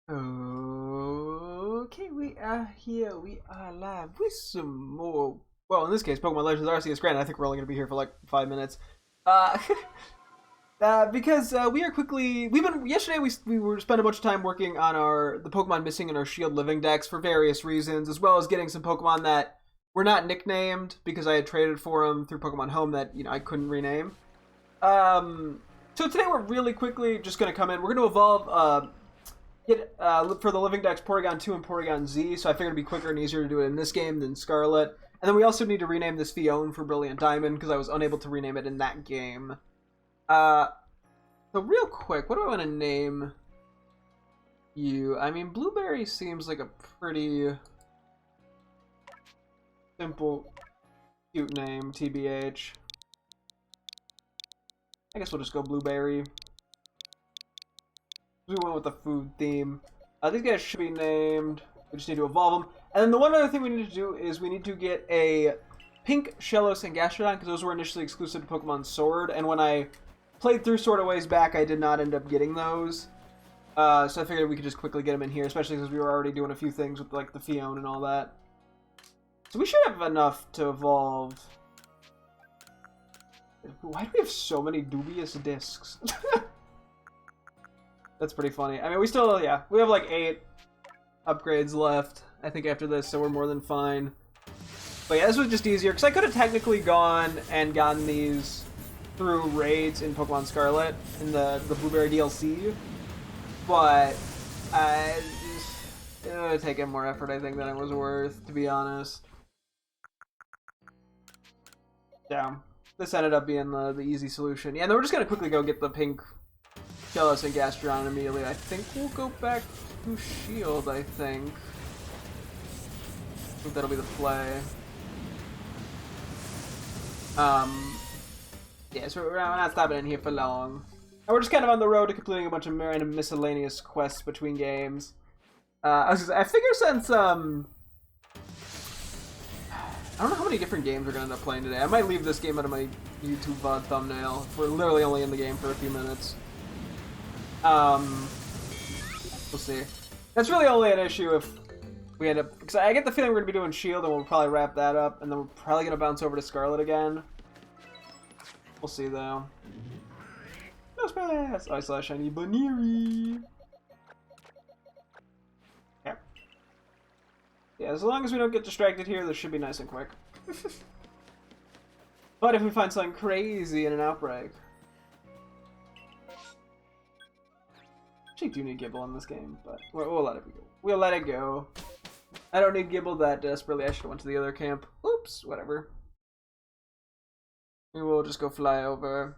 Okay, we are here. We are live with some more. Well, in this case, Pokemon Legends Arceus. Granted, I think we're only going to be here for like 5 minutes. Uh, because we are quickly. We've been yesterday. We were spent a bunch of time working on the Pokemon missing in our Shield living decks for various reasons, as well as getting some Pokemon that were not nicknamed because I had traded for them through Pokemon Home that I couldn't rename. So today we're really quickly just going to come in. We're going to evolve. Look for the living decks Porygon 2 and Porygon Z, so I figured it'd be quicker and easier to do it in this game than Scarlet. And then we also need to rename this Fion for Brilliant Diamond, because I was unable to rename it in that game. So real quick, what do I want to name you? I mean, Blueberry seems like a pretty simple, cute name, TBH. I guess we'll just go Blueberry. We went with the food theme. These guys should be named. We just need to evolve them. And then the one other thing we need to do is we need to get a pink Shellos and Gastrodon, because those were initially exclusive to Pokemon Sword. And when I played through Sword a ways back, I did not end up getting those. So I figured we could just quickly get them in here, especially because we were already doing a few things with like the Fion and all that. So we should have enough to evolve. Why do we have so many dubious discs? That's pretty funny. I mean, we still, yeah, we have like 8 upgrades left, I think, after this, so we're more than fine. But yeah, this was just easier, because I could have technically gone and gotten these through raids in Pokemon Scarlet, in the Blueberry DLC, but it would have taken more effort, I think, than it was worth, to be honest. Yeah, this ended up being the easy solution. Yeah, and then we're just going to quickly go get the pink Shellos and Gastrodon immediately. I think we'll go back to Shield, I think that'll be the play. Yeah, so we're not stopping in here for long. And we're just kind of on the road to completing a bunch of random miscellaneous quests between games. I figure since, I don't know how many different games we're going to end up playing today. I might leave this game out of my YouTube VOD thumbnail. We're literally only in the game for a few minutes. We'll see. That's really only an issue if we end up, because I get the feeling we're gonna be doing Shield and we'll probably wrap that up, and then we're probably gonna bounce over to Scarlet again. We'll see though. No space! I saw shiny Baniri. Yeah. Yeah, as long as we don't get distracted here, this should be nice and quick. But if we find something crazy in an outbreak. Actually do need Gibble in this game, but we'll let it go. We'll let it go. I don't need Gibble that desperately. I should have went to the other camp. Oops, whatever. We will just go fly over.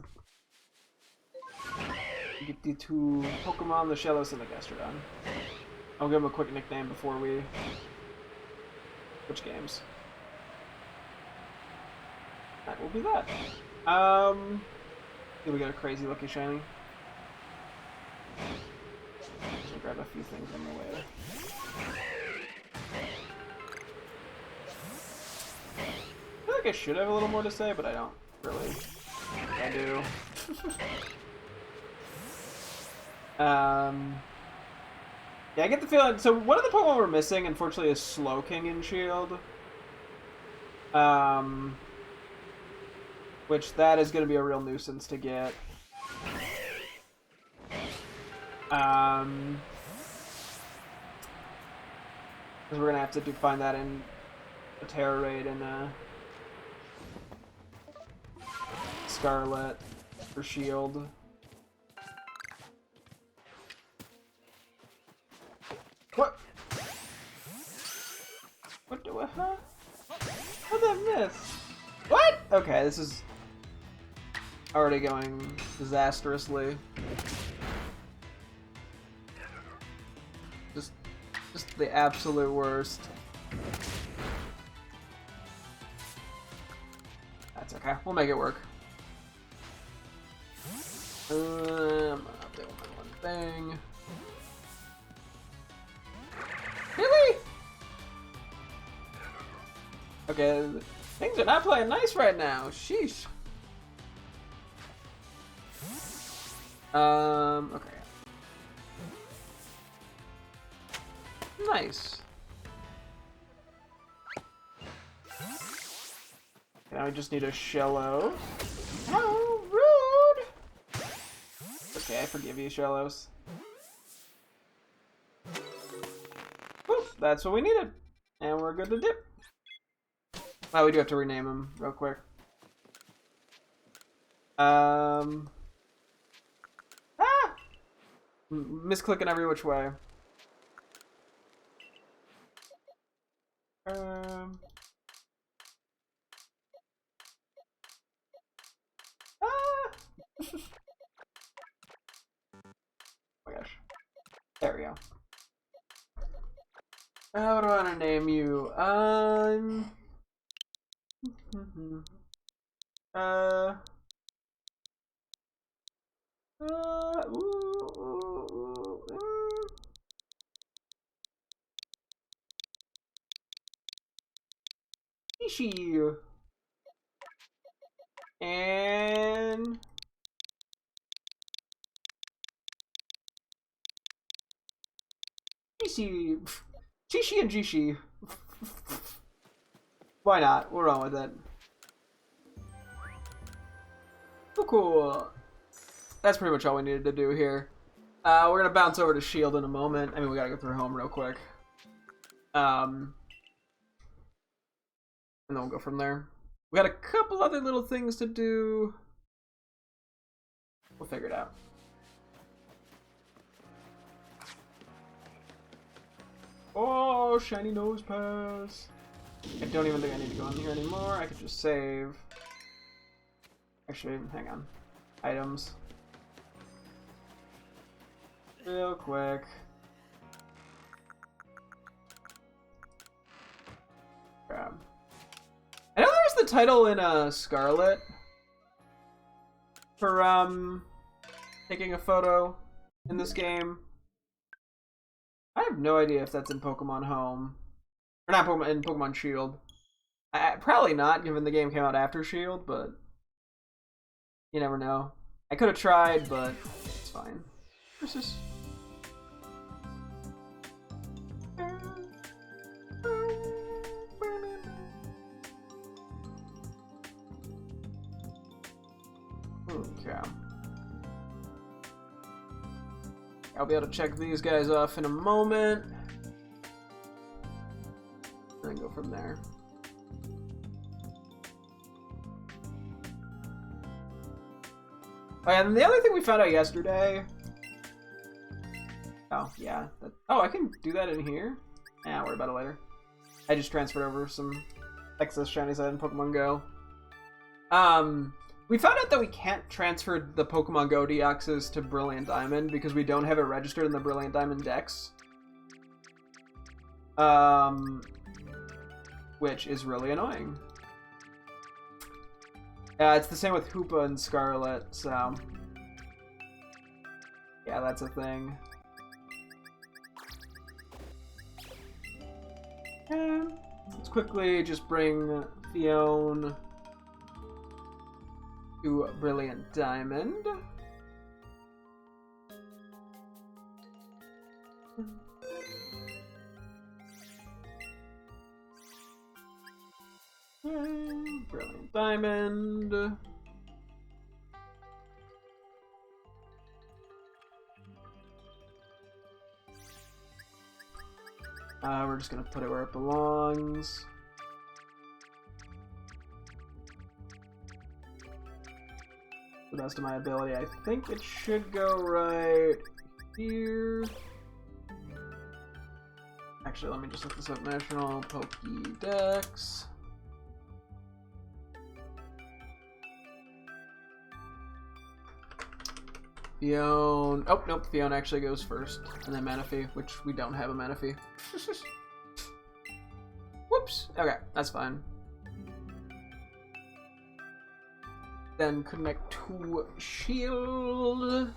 Get the 2 Pokemon, the Shellos and the Gastrodon. I'll give them a quick nickname before we switch games. That will be that. Here we got a crazy lucky shiny. Just grab a few things on the way. I feel like I should have a little more to say, but I don't really. I do. Yeah, I get the feeling. So one of the Pokemon we're missing, unfortunately, is Slowking in Shield. Which that is going to be a real nuisance to get. Because we're gonna have to find that in a Terra raid in Scarlet for Shield. What? What do I? Huh? How'd I miss? What? Okay, this is already going disastrously. Just the absolute worst. That's okay. We'll make it work. I'm gonna update one thing. Really? Okay, things are not playing nice right now. Sheesh. Okay. Nice. Now I just need a Shellos. How rude! Okay, I forgive you, Shellos. Woo, that's what we needed. And we're good to dip. Oh, we do have to rename him real quick. Misclicking every which way. Ah! Oh my gosh. There we go. How do I want to name you? Ishi. And Ishi. Chishi and Jishi. Why not? We're on with it. Cool. That's pretty much all we needed to do here. We're gonna bounce over to Shield in a moment. I mean, we gotta go through home real quick. And then we'll go from there. We got a couple other little things to do. We'll figure it out. Oh, shiny nose pass. I don't even think I need to go in here anymore. I could just save. Actually, hang on. Items. Real quick. Grab. I know there's the title in Scarlet for taking a photo in this game. I have no idea if that's in Pokemon Home. Or not Pokemon, in Pokemon Shield. Probably not, given the game came out after Shield, but you never know. I could have tried, but it's fine. What's this? Okay. I'll be able to check these guys off in a moment. And then go from there. Oh, yeah, and the other thing we found out yesterday. Oh, yeah. Oh, I can do that in here? I'll worry about it later. I just transferred over some excess shinies I had in Pokemon Go. We found out that we can't transfer the Pokemon Go Deoxys to Brilliant Diamond because we don't have it registered in the Brilliant Diamond Dex. Which is really annoying. Yeah, it's the same with Hoopa and Scarlet, so yeah, that's a thing. And let's quickly just bring Fiona to Brilliant Diamond. Brilliant Diamond. We're just gonna put it where it belongs. To the best of my ability, I think it should go right here. Actually, let me just look this up. National Pokédex. Fiona. Oh, nope. Fiona actually goes first. And then Manaphy, which we don't have a Manaphy. Whoops. Okay, that's fine. Then connect to Shield. I'm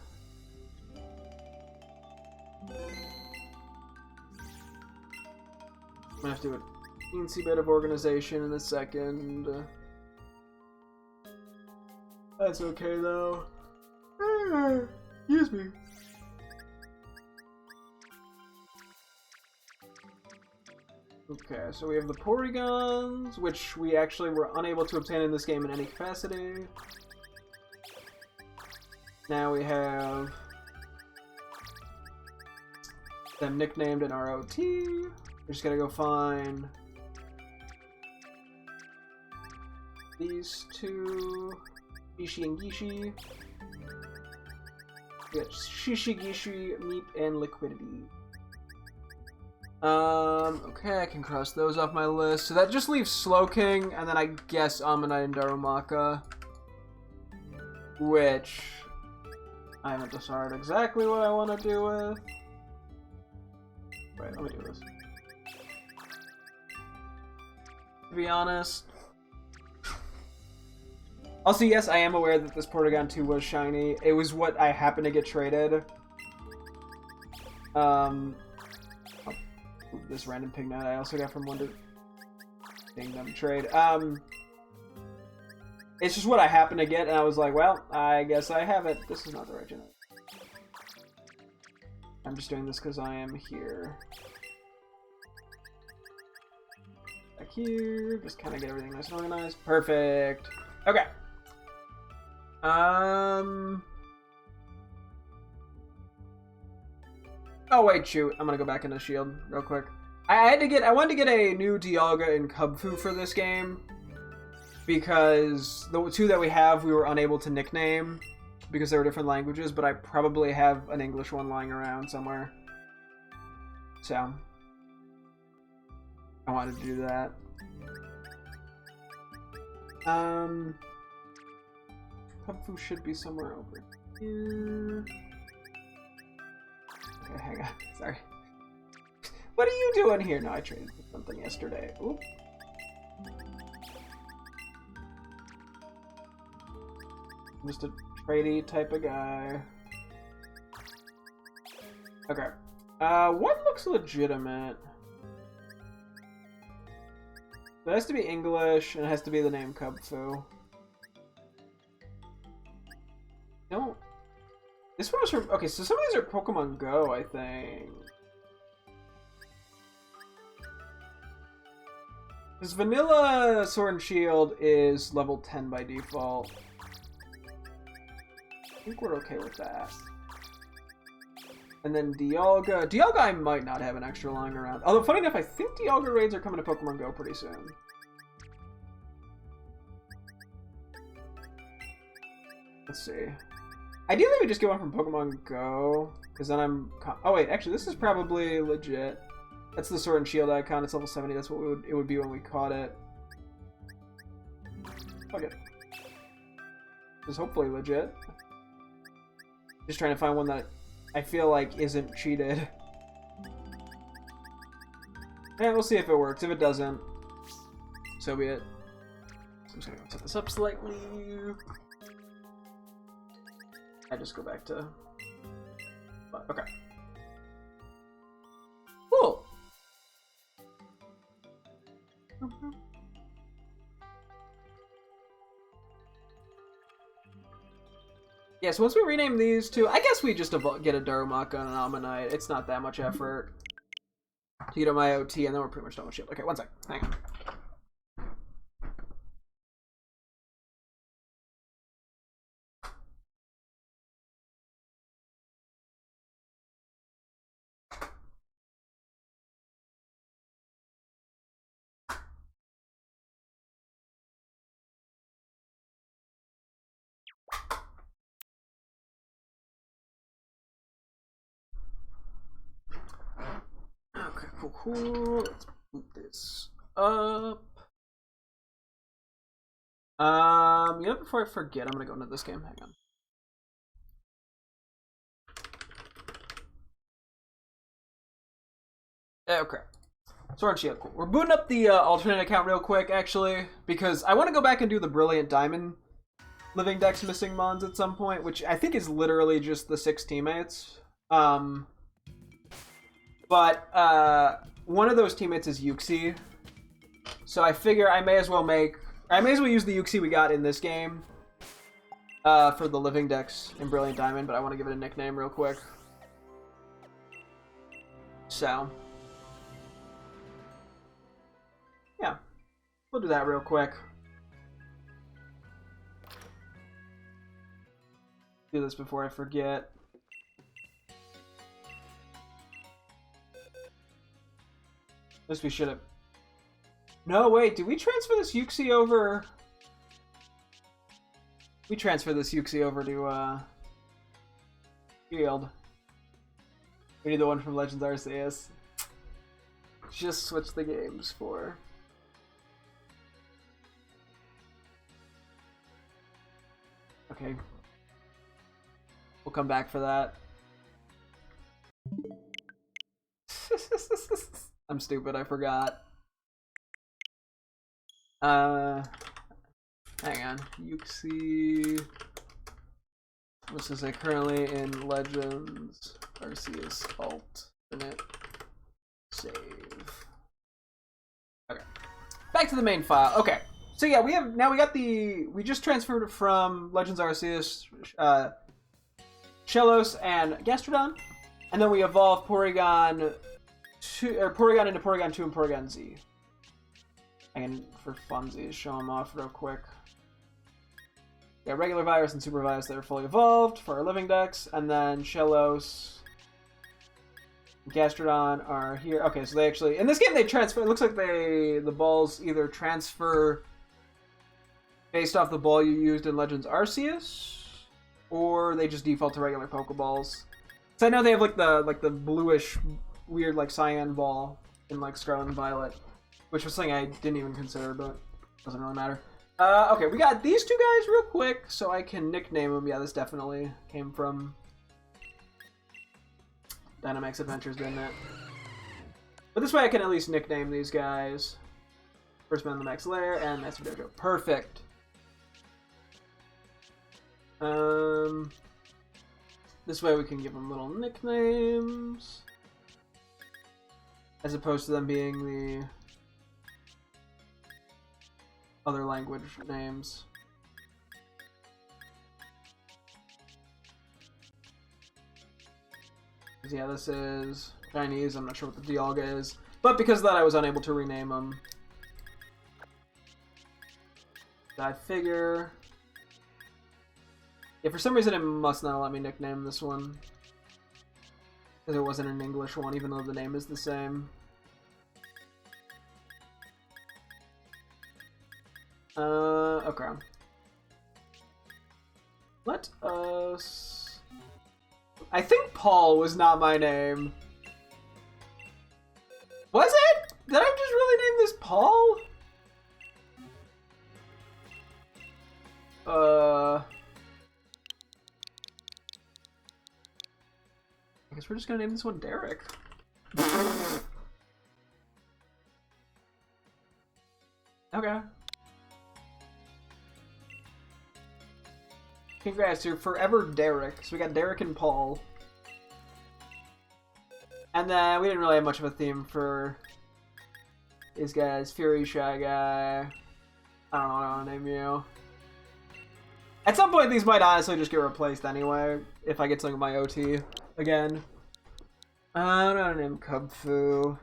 gonna have to do a teensy bit of organization in a second. That's okay though. Excuse me. Okay, so we have the Porygons, which we actually were unable to obtain in this game in any capacity. Now we have them nicknamed in ROT. We're just gonna go find these two, Gishi and Gishi. We got Shishi, Gishi, Meep, and Liquidity. Okay, I can cross those off my list. So that just leaves Slowking, and then I guess Ammonite and Darumaka. Which I haven't decided exactly what I want to do with. Wait, let me do this. To be honest. Also, yes, I am aware that this Porygon 2 was shiny. It was what I happened to get traded. This random Pignut I also got from Wonder Kingdom trade. It's just what I happened to get, and I was like, well, I guess I have it. This is not the right gen. I'm just doing this because I am here. Back here, just kind of get everything nice and organized. Perfect. Okay. Oh wait, shoot! I'm gonna go back into Shield real quick. I wanted to get a new Dialga and Cubfu for this game because the two that we have we were unable to nickname because they were different languages. But I probably have an English one lying around somewhere, so I wanted to do that. Cubfu should be somewhere over here. Okay, hang on. Sorry. What are you doing here? No, I traded for something yesterday. Oop. I'm just a tradey type of guy. Okay. What looks legitimate? It has to be English, and it has to be the name Cubfu. No. This one was from... Okay, so some of these are Pokemon Go, I think. This vanilla Sword and Shield is level 10 by default. I think we're okay with that. And then Dialga. Dialga I might not have an extra lying around. Although, funny enough, I think Dialga raids are coming to Pokemon Go pretty soon. Let's see. Ideally, we just get one from Pokemon Go, because then I'm... Oh, wait, actually, this is probably legit. That's the Sword and Shield icon. It's level 70. That's what it would be when we caught it. Okay. It's hopefully legit. Just trying to find one that I feel like isn't cheated. And we'll see if it works. If it doesn't, so be it. So I'm just gonna go set this up slightly. I just go back to... Okay. Cool! Yeah, so once we rename these two, I guess we just get a Darumaka and an Ammonite. It's not that much effort to get my OT, and then we're pretty much done with Shield. Okay, one sec. Hang on. Okay, cool. Let's boot this up. You know, before I forget, I'm gonna go into this game. Hang on. Okay. Sword and Shield, cool. We're booting up the alternate account real quick, actually, because I want to go back and do the Brilliant Diamond Living Dex Missing Mons at some point, which I think is literally just the 6 teammates. But one of those teammates is Yuxi, so I figure I may as well use the Yuxi we got in this game for the Living Dex in Brilliant Diamond, but I want to give it a nickname real quick. So We'll do that real quick. Do this before I forget. At least we should have. No, wait, did we transfer this Yuxi over? We transferred this Yuxi over to, Shield. We need the one from Legends Arceus. Just switch the games for. Okay. We'll come back for that. I'm stupid, I forgot. Hang on. Yuxi. What's this say? Currently in Legends Arceus alternate save. Okay. Back to the main file. Okay. So yeah, we just transferred from Legends Arceus Shellos and Gastrodon, and then we evolved Porygon into Porygon 2 and Porygon Z. And for funsies, show them off real quick. Yeah, regular virus and super virus, they're fully evolved for our living decks, and then Shellos, Gastrodon are here. Okay, so they actually in this game they transfer. It looks like the balls either transfer based off the ball you used in Legends Arceus, or they just default to regular Pokeballs. So I know they have like the bluish weird like cyan ball in like Scarlet and Violet, which was something I didn't even consider, but doesn't really matter. Okay, we got these two guys real quick, so I can nickname them. Yeah, this definitely came from Dynamax Adventures, didn't it? But this way I can at least nickname these guys. First Man in the Max Lair and Master Dojo. Perfect. This way we can give them little nicknames, as opposed to them being the other language names. Yeah, this is Chinese. I'm not sure what the Dialga is, but because of that, I was unable to rename them. I figure. Yeah, for some reason it must not let me nickname this one, because it wasn't an English one, even though the name is the same. Okay. Let us... I think Paul was not my name. Was it? Did I just really name this Paul? I guess we're just gonna name this one Derek. Okay. Congrats, you're forever Derek. So we got Derek and Paul. And then we didn't really have much of a theme for these guys. Fury, Shy Guy. I don't know what I want to name you. At some point, these might honestly just get replaced anyway, if I get something with my OT again. I'm not name Cub Fu.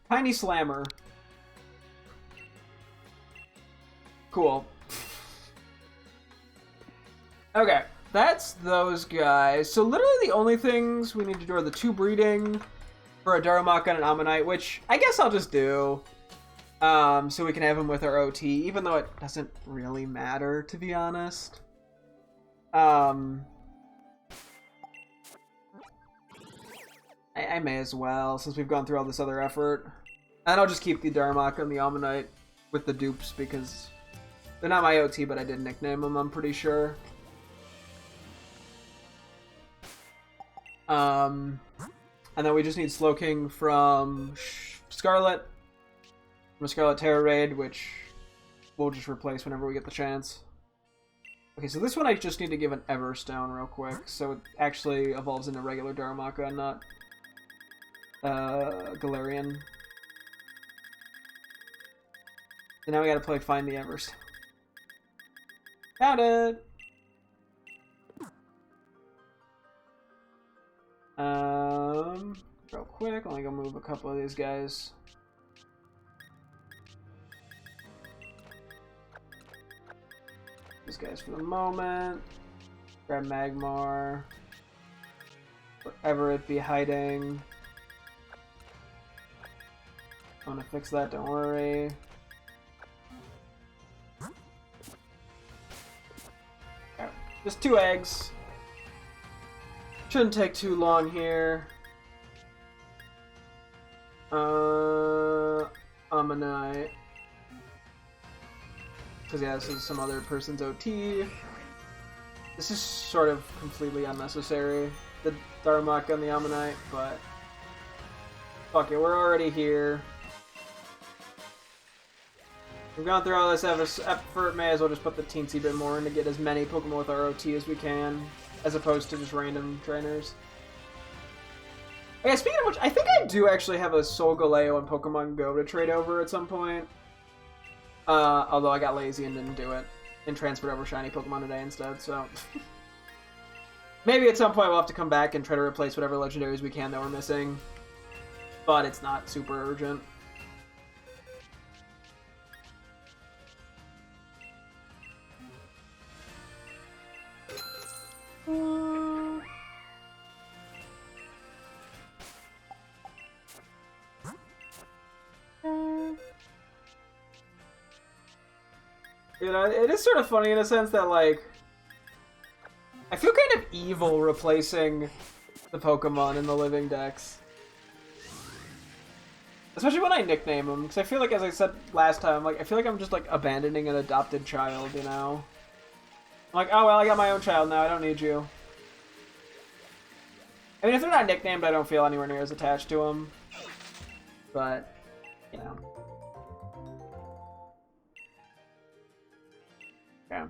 Tiny Slammer. Cool. Okay, that's those guys. So literally the only things we need to do are the 2 breeding for a Darumaka and an Ammonite, which I guess I'll just do. So we can have them with our OT, even though it doesn't really matter, to be honest. I may as well, since we've gone through all this other effort. And I'll just keep the Darumaka and the Ammonite with the dupes, because they're not my OT, but I did nickname them, I'm pretty sure. And then we just need Slowking from Scarlet, from a Scarlet Terror Raid, which we'll just replace whenever we get the chance. Okay, so this one I just need to give an Everstone real quick, so it actually evolves into regular Darumaka and not Galarian. So now we gotta play Find the Evers. Found it! Real quick, let me go move a couple of these guys. These guys for the moment. Grab Magmar. Wherever it be hiding. I want to fix that, don't worry. Okay. Just 2 eggs. Shouldn't take too long here. Ammonite. Because yeah, this is some other person's OT. This is sort of completely unnecessary, the Darmok and the Ammonite, but fuck it, we're already here. We've gone through all this effort, may as well just put the teensy bit more in to get as many Pokemon with our OT as we can, as opposed to just random trainers. Okay, speaking of which, I think I do actually have a Solgaleo in Pokemon Go to trade over at some point. Although I got lazy and didn't do it, and transferred over shiny Pokemon today instead, so... Maybe at some point we'll have to come back and try to replace whatever legendaries we can that we're missing. But it's not super urgent. You know, it is sort of funny in a sense that, like, I feel kind of evil replacing the Pokemon in the living dex. Especially when I nickname them, because I feel like, as I said last time, like, I feel like I'm just, like, abandoning an adopted child, you know? I'm like, oh, well, I got my own child now, I don't need you. I mean, if they're not nicknamed, I don't feel anywhere near as attached to them. But, you know. Okay.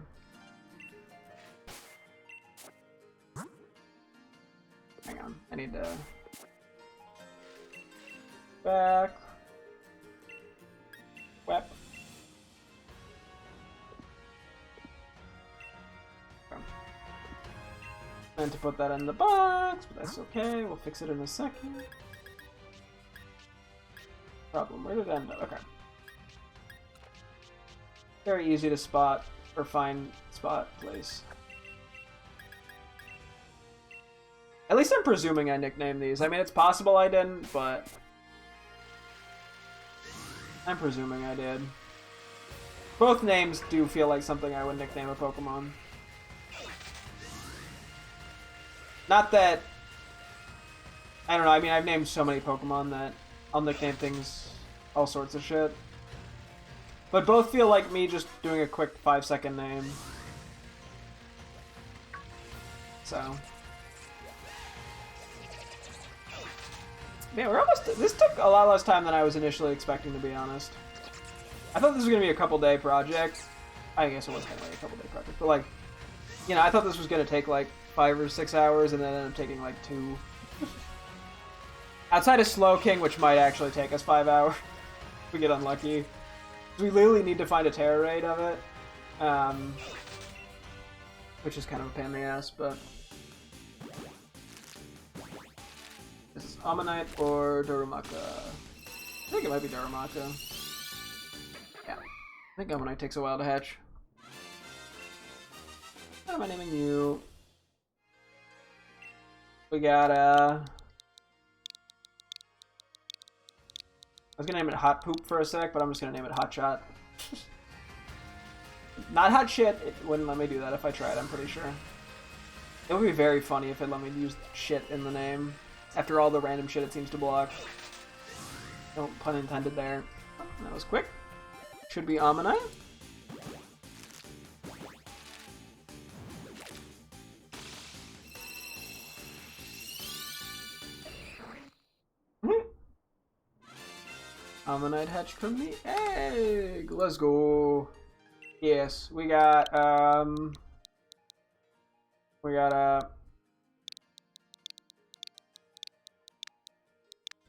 Hang on, I need to... Back. Whap. Okay. Meant to put that in the box, but that's okay. We'll fix it in a second. Problem, where did it end up? Okay. Very easy to spot or find spot place. At least I'm presuming I nicknamed these. I mean, it's possible I didn't, but I'm presuming I did. Both names do feel like something I would nickname a Pokemon. Not that... I don't know, I mean, I've named so many Pokemon that I'll nickname things all sorts of shit. But both feel like me just doing a quick 5-second name. So... Man, we're almost... This took a lot less time than I was initially expecting, to be honest. I thought this was going to be a couple-day project. I guess it was kind of like a couple-day project. But, like, you know, I thought this was going to take, like, 5 or 6 hours, and then it ended up taking, like, 2. Outside of Slowking, which might actually take us 5 hours. If we get unlucky. We literally need to find a Terra raid of it. Which is kind of a pain in the ass, but... This is Ammonite or Darumaka. I think it might be Darumaka. Yeah. I think Ammonite takes a while to hatch. What am I naming you? We got, I was gonna name it Hot Poop for a sec, but I'm just gonna name it Hot Shot. Not Hot Shit. It wouldn't let me do that if I tried, I'm pretty sure. It would be very funny if it let me use shit in the name. After all the random shit it seems to block. No pun intended there. Oh, that was quick. Should be Ammonite. Ammonite hatched from the egg. Let's go. Yes, we got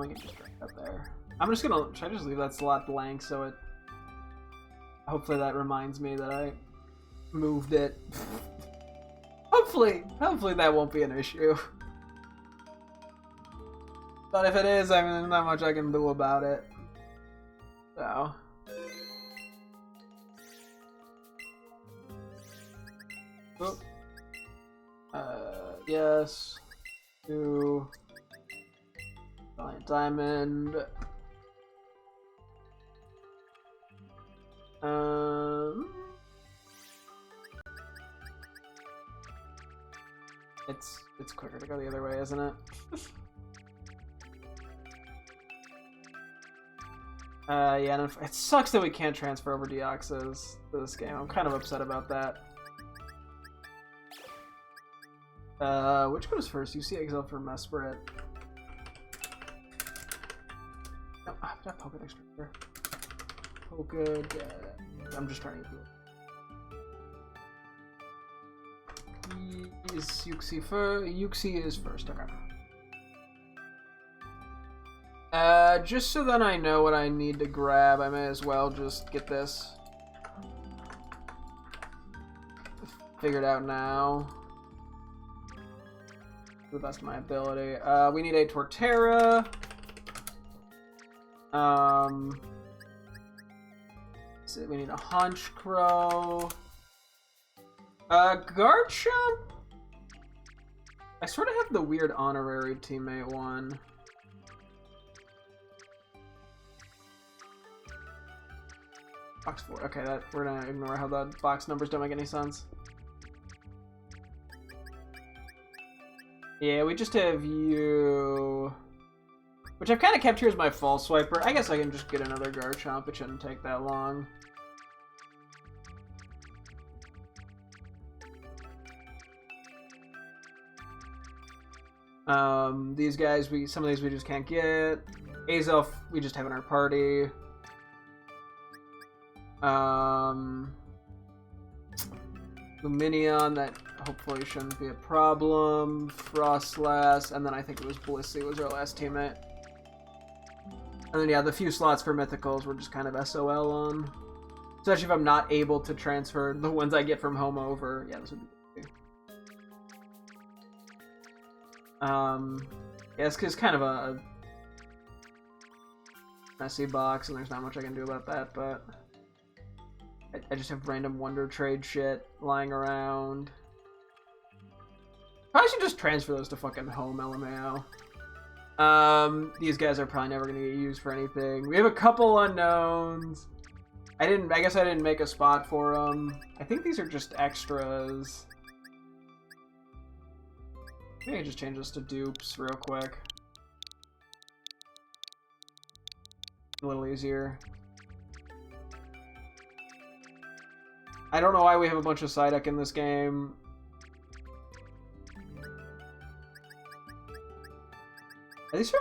We can just drag that there. I'm just gonna, should I just leave that slot blank so it, hopefully that reminds me that I moved it. Hopefully that won't be an issue. But if it is, I mean, there's not much I can do about it. So. Oh. Yes. To diamond. It's quicker to go the other way, isn't it? Yeah, and it sucks that we can't transfer over Deoxys to this game. I'm kind of upset about that. Which goes first? UC Exile for Mesprit. No, I've got Pokedex right here. I'm just trying to do it. Is Yuxi first? Yuxi is first, okay. Just so that I know what I need to grab, I may as well just get this figured out now. To the best of my ability. We need a Torterra. So we need a Honchkrow. Garchomp? I sort of have the weird honorary teammate one. Box 4. Okay, we're gonna ignore how the box numbers don't make any sense. Yeah, we just have you, which I've kind of kept here as my false swiper. I guess I can just get another Garchomp. It shouldn't take that long. These guys, some of these we just can't get. Azelf, we just have in our party. Lumineon, that hopefully shouldn't be a problem. Frostlass, and then I think it was Blissey was our last teammate. And then yeah, the few slots for mythicals we're just kind of SOL on. Especially if I'm not able to transfer the ones I get from home over. Yeah, this would be good. Yeah, it's kind of a messy box, and there's not much I can do about that, but I just have random Wonder Trade shit lying around. Probably should just transfer those to fucking home, LMAO. These guys are probably never gonna get used for anything. We have a couple unknowns. I guess I didn't make a spot for them. I think these are just extras. Maybe I can just change this to dupes real quick. A little easier. I don't know why we have a bunch of Psyduck in this game. Are these from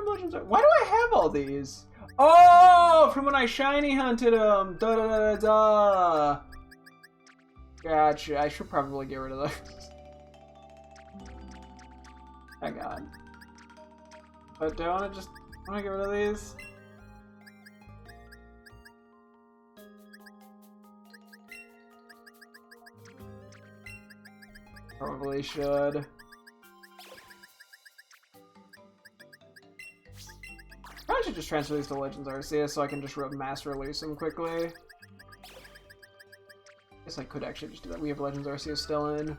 Legends? Why do I have all these? Oh, from when I shiny hunted them. Da da da da da. Gotcha. I should probably get rid of those. My God. But do I want to get rid of these? Probably should. Probably should just transfer these to Legends Arceus so I can just mass release them quickly. Guess I could actually just do that. We have Legends Arceus still in.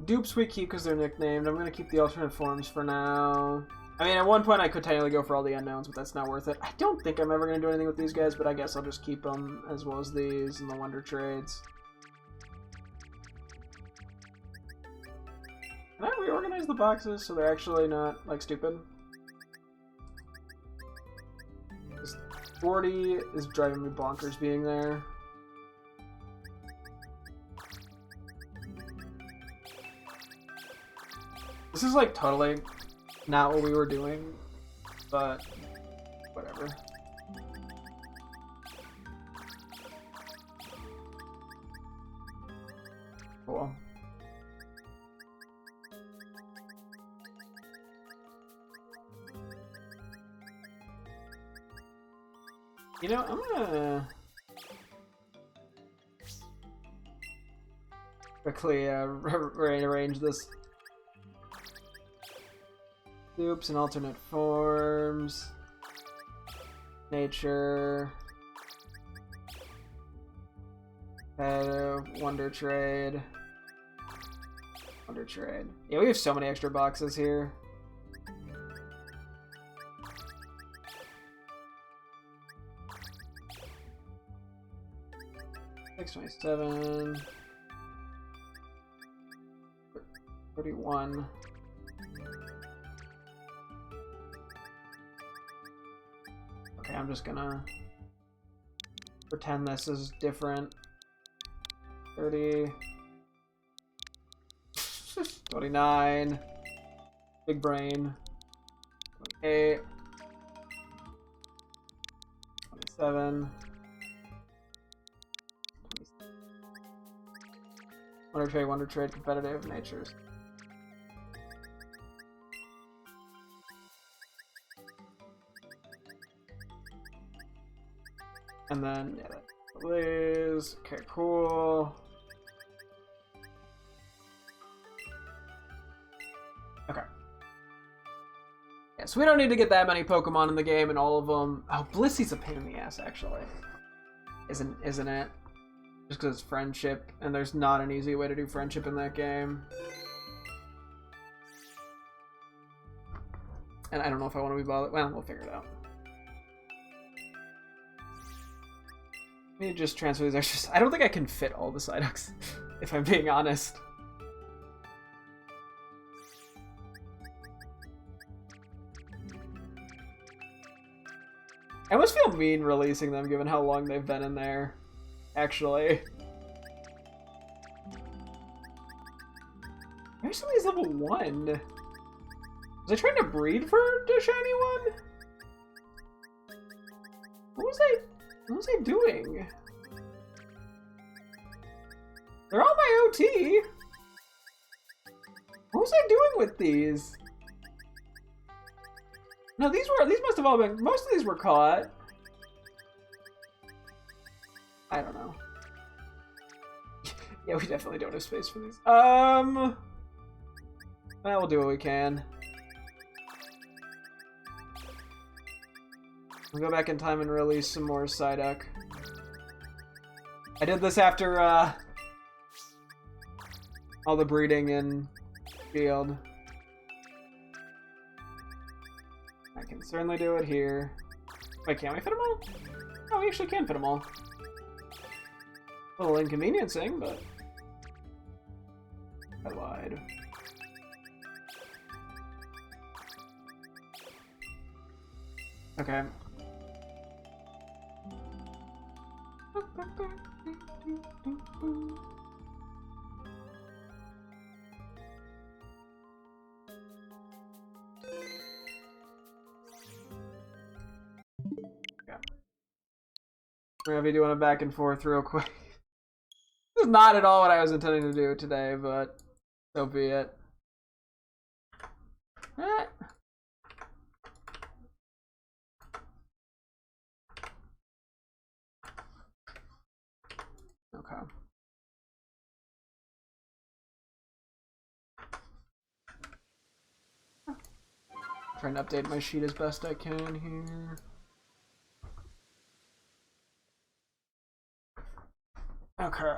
Dupes we keep because they're nicknamed. I'm gonna keep the alternate forms for now. I mean, at one point I could technically go for all the unknowns, but that's not worth it. I don't think I'm ever gonna do anything with these guys, but I guess I'll just keep them as well as these and the Wonder Trades. Can I reorganize the boxes so they're actually not, like, stupid? This 40 is driving me bonkers being there. This is, like, totally not what we were doing, but whatever. Cool. You know, I'm gonna quickly rearrange this. Oops, and alternate forms. Nature. Wonder Trade. Wonder Trade. Yeah, we have so many extra boxes here. $6.27. 31. Okay, I'm just gonna pretend this is different. 30. 29. Big brain. 28. 27. Wonder Trade, competitive natures. And then, yeah, that is okay, cool. Okay. Yeah, so we don't need to get that many Pokemon in the game, and all of them. Oh, Blissey's a pain in the ass, actually. Isn't it? Just because it's friendship, and there's not an easy way to do friendship in that game. And I don't know if I want to be bothered. Well, we'll figure it out. Let me just transfer these extras. I don't think I can fit all the Psyducks, if I'm being honest. I almost feel mean releasing them given how long they've been in there, actually. Where's somebody's level 1? Was I trying to breed for the shiny one? What was I doing? They're all my OT! What was I doing with these? No, these must have all been, most of these were caught. I don't know. Yeah, we definitely don't have space for these. Well, we'll do what we can. We'll go back in time and release some more Psyduck. I did this after, all the breeding in Shield. I can certainly do it here. Wait, can't we fit them all? Oh, we actually can fit them all. A little inconveniencing, but I lied. Okay. We're gonna be doing a back and forth real quick. This is not at all what I was intending to do today, but so be it. Okay. Trying to update my sheet as best I can here. Okay.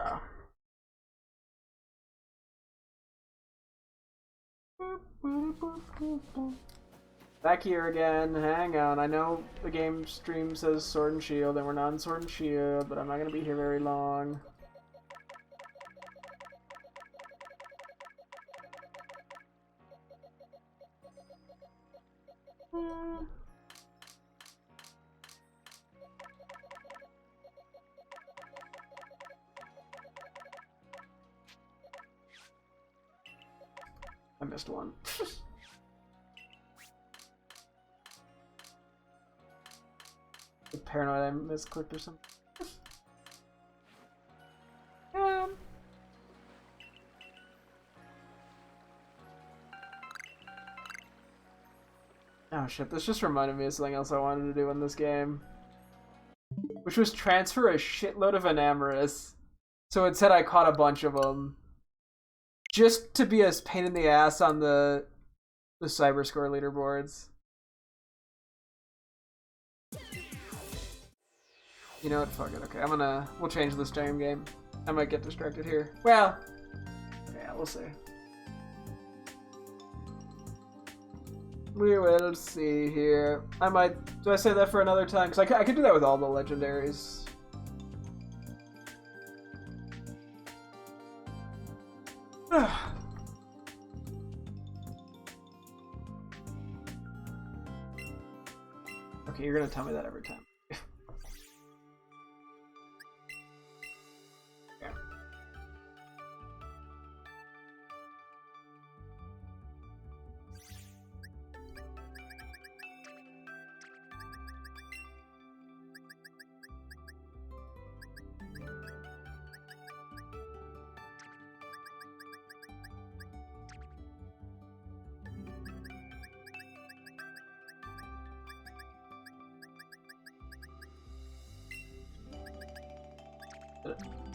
Back here again. Hang on. I know the game stream says Sword and Shield, and we're not in Sword and Shield, but I'm not going to be here very long. I missed one. Paranoid I misclicked or something. Oh shit, this just reminded me of something else I wanted to do in this game. which was transfer a shitload of Enamorous. So it said I caught a bunch of them. Just to be a pain in the ass on the Cyberscore leaderboards. You know what? Fuck it. Okay, we'll change this damn game. I might get distracted here. Well, yeah, we'll see. We will see here. Do I say that for another time? Because I could do that with all the legendaries. Okay, you're gonna tell me that every time.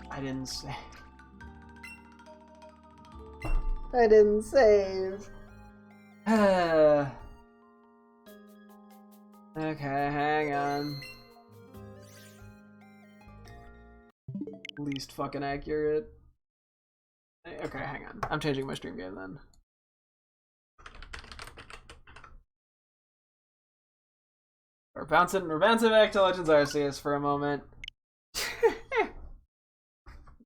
I didn't save. I didn't save. Okay, hang on. Least fucking accurate. Okay, hang on. I'm changing my stream game then. We're bouncing back to Legends Arceus for a moment.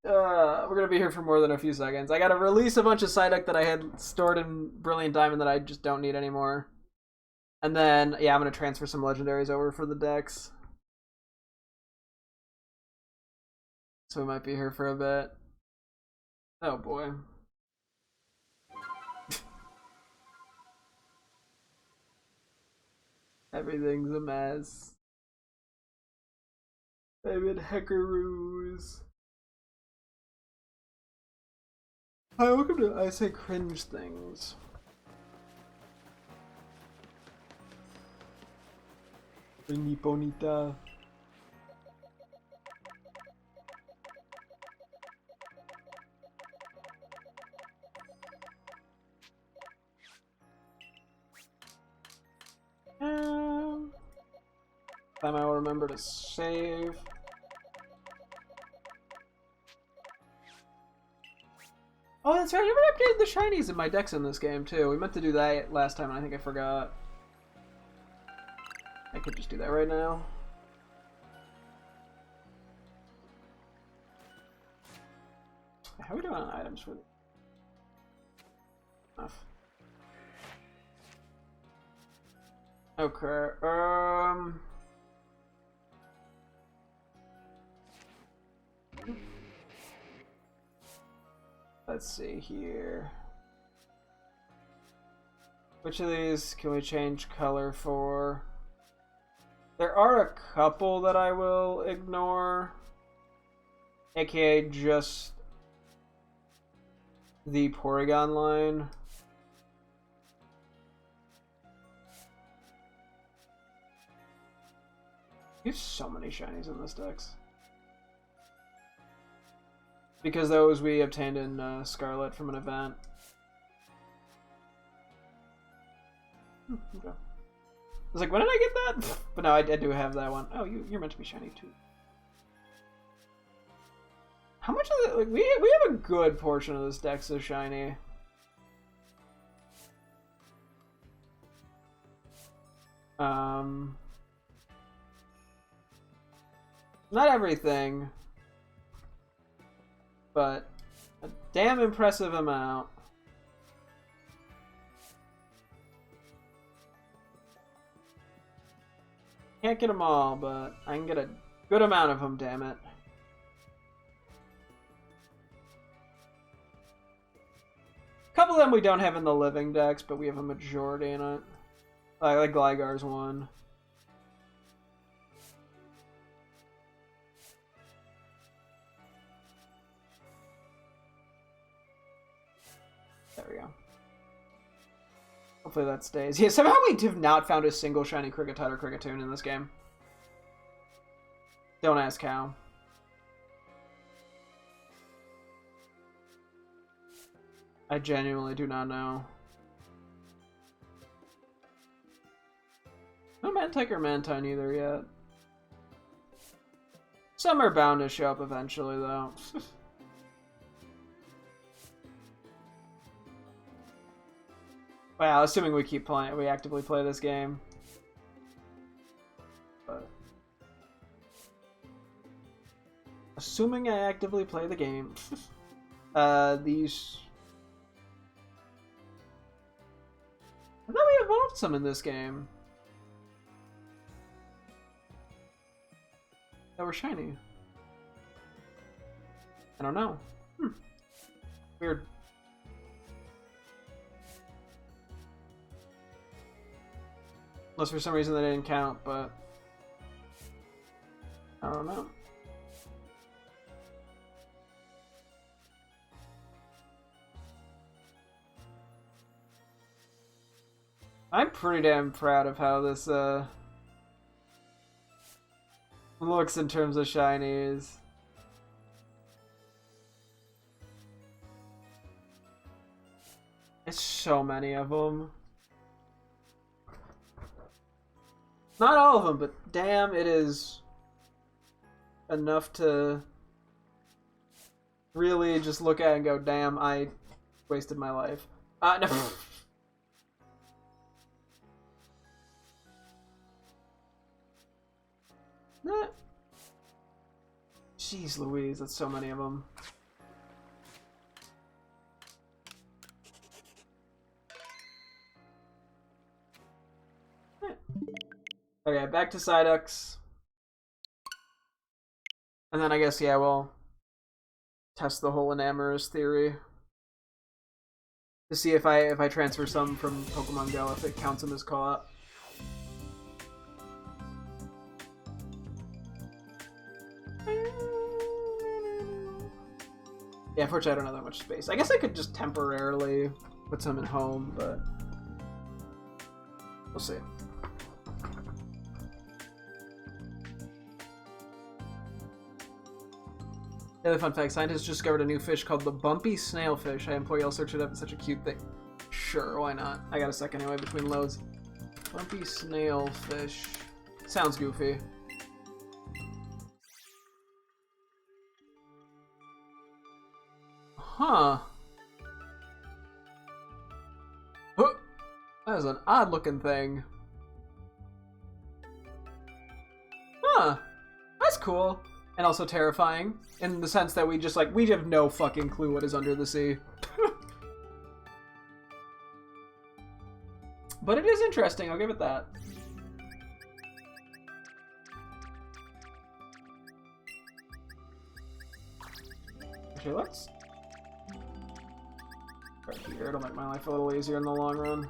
We're gonna be here for more than a few seconds. I gotta release a bunch of Psyduck that I had stored in Brilliant Diamond that I just don't need anymore. And then, yeah, I'm gonna transfer some legendaries over for the decks. So we might be here for a bit. Oh boy. Everything's a mess. I'm in heckaroos. Hi, welcome to I Say Cringe Things. Ni bonita. Time I will remember to save. Oh, that's right. I never updated the shinies in my decks in this game, too. We meant to do that last time, and I think I forgot. I could just do that right now. How are we doing on items for this? Enough. Okay, let's see here. Which of these can we change color for? There are a couple that I will ignore, aka just the Porygon line. You have so many shinies in this deck. Because those we obtained in Scarlet from an event. Okay. I was like, when did I get that? But no, I do have that one. Oh, you're meant to be shiny too. How much of it? Like, we have a good portion of this deck so shiny. Not everything, but a damn impressive amount. Can't get them all, but I can get a good amount of them, damn it. A couple of them we don't have in the living decks, but we have a majority in it. Like Gligar's one. There we go. Hopefully that stays. Yeah, somehow we have not found a single shiny Cricketite or Cricketune in this game. Don't ask how. I genuinely do not know. No Mantike or Mantine either yet. Some are bound to show up eventually, though. Wow, assuming we keep playing, we actively play this game. But assuming I actively play the game, these. I thought we evolved some in this game that were shiny. I don't know. Weird. Unless for some reason they didn't count, but I don't know. I'm pretty damn proud of how this looks in terms of shinies. It's so many of them. Not all of them, but damn, it is enough to really just look at and go, damn, I wasted my life. No. Nah. Jeez Louise, that's so many of them. Okay, back to Psyducks. And then I guess, yeah, we'll test the whole Enamorous theory. To see if I transfer some from Pokemon Go, if it counts them as co-op. Yeah, unfortunately I don't have that much space. I guess I could just temporarily put some at home, but we'll see. Another fun fact, scientists discovered a new fish called the bumpy snailfish. I implore you all search it up, it's such a cute thing. Sure, why not? I got a second anyway between loads. Bumpy snailfish. Sounds goofy. Huh. Huh. That is an odd looking thing. Huh. That's cool. And also terrifying, in the sense that we have no fucking clue what is under the sea. But it is interesting, I'll give it that. Actually, let's... right here, it'll make my life a little easier in the long run.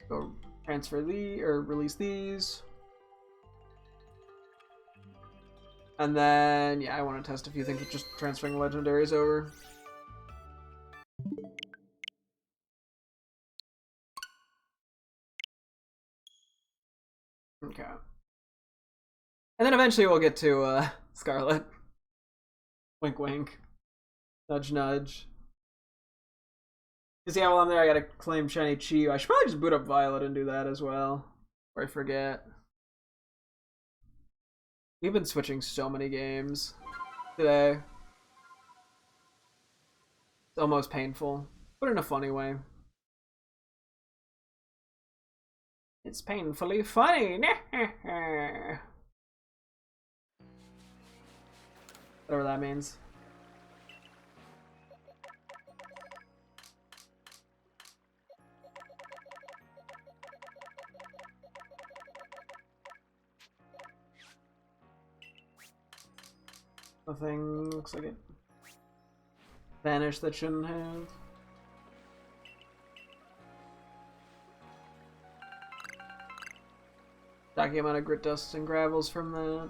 Go transfer or release these. And then, yeah, I want to test a few things with just transferring legendaries over. Okay. And then eventually we'll get to Scarlet. Wink wink. Nudge nudge. Because yeah, while I'm there, I gotta claim Shiny Chi. I should probably just boot up Violet and do that as well. Or I forget. We've been switching so many games today. It's almost painful, but in a funny way. It's painfully funny. Whatever that means. Nothing looks like it vanished that shouldn't have. Stacking amount of grit dust and gravels from that.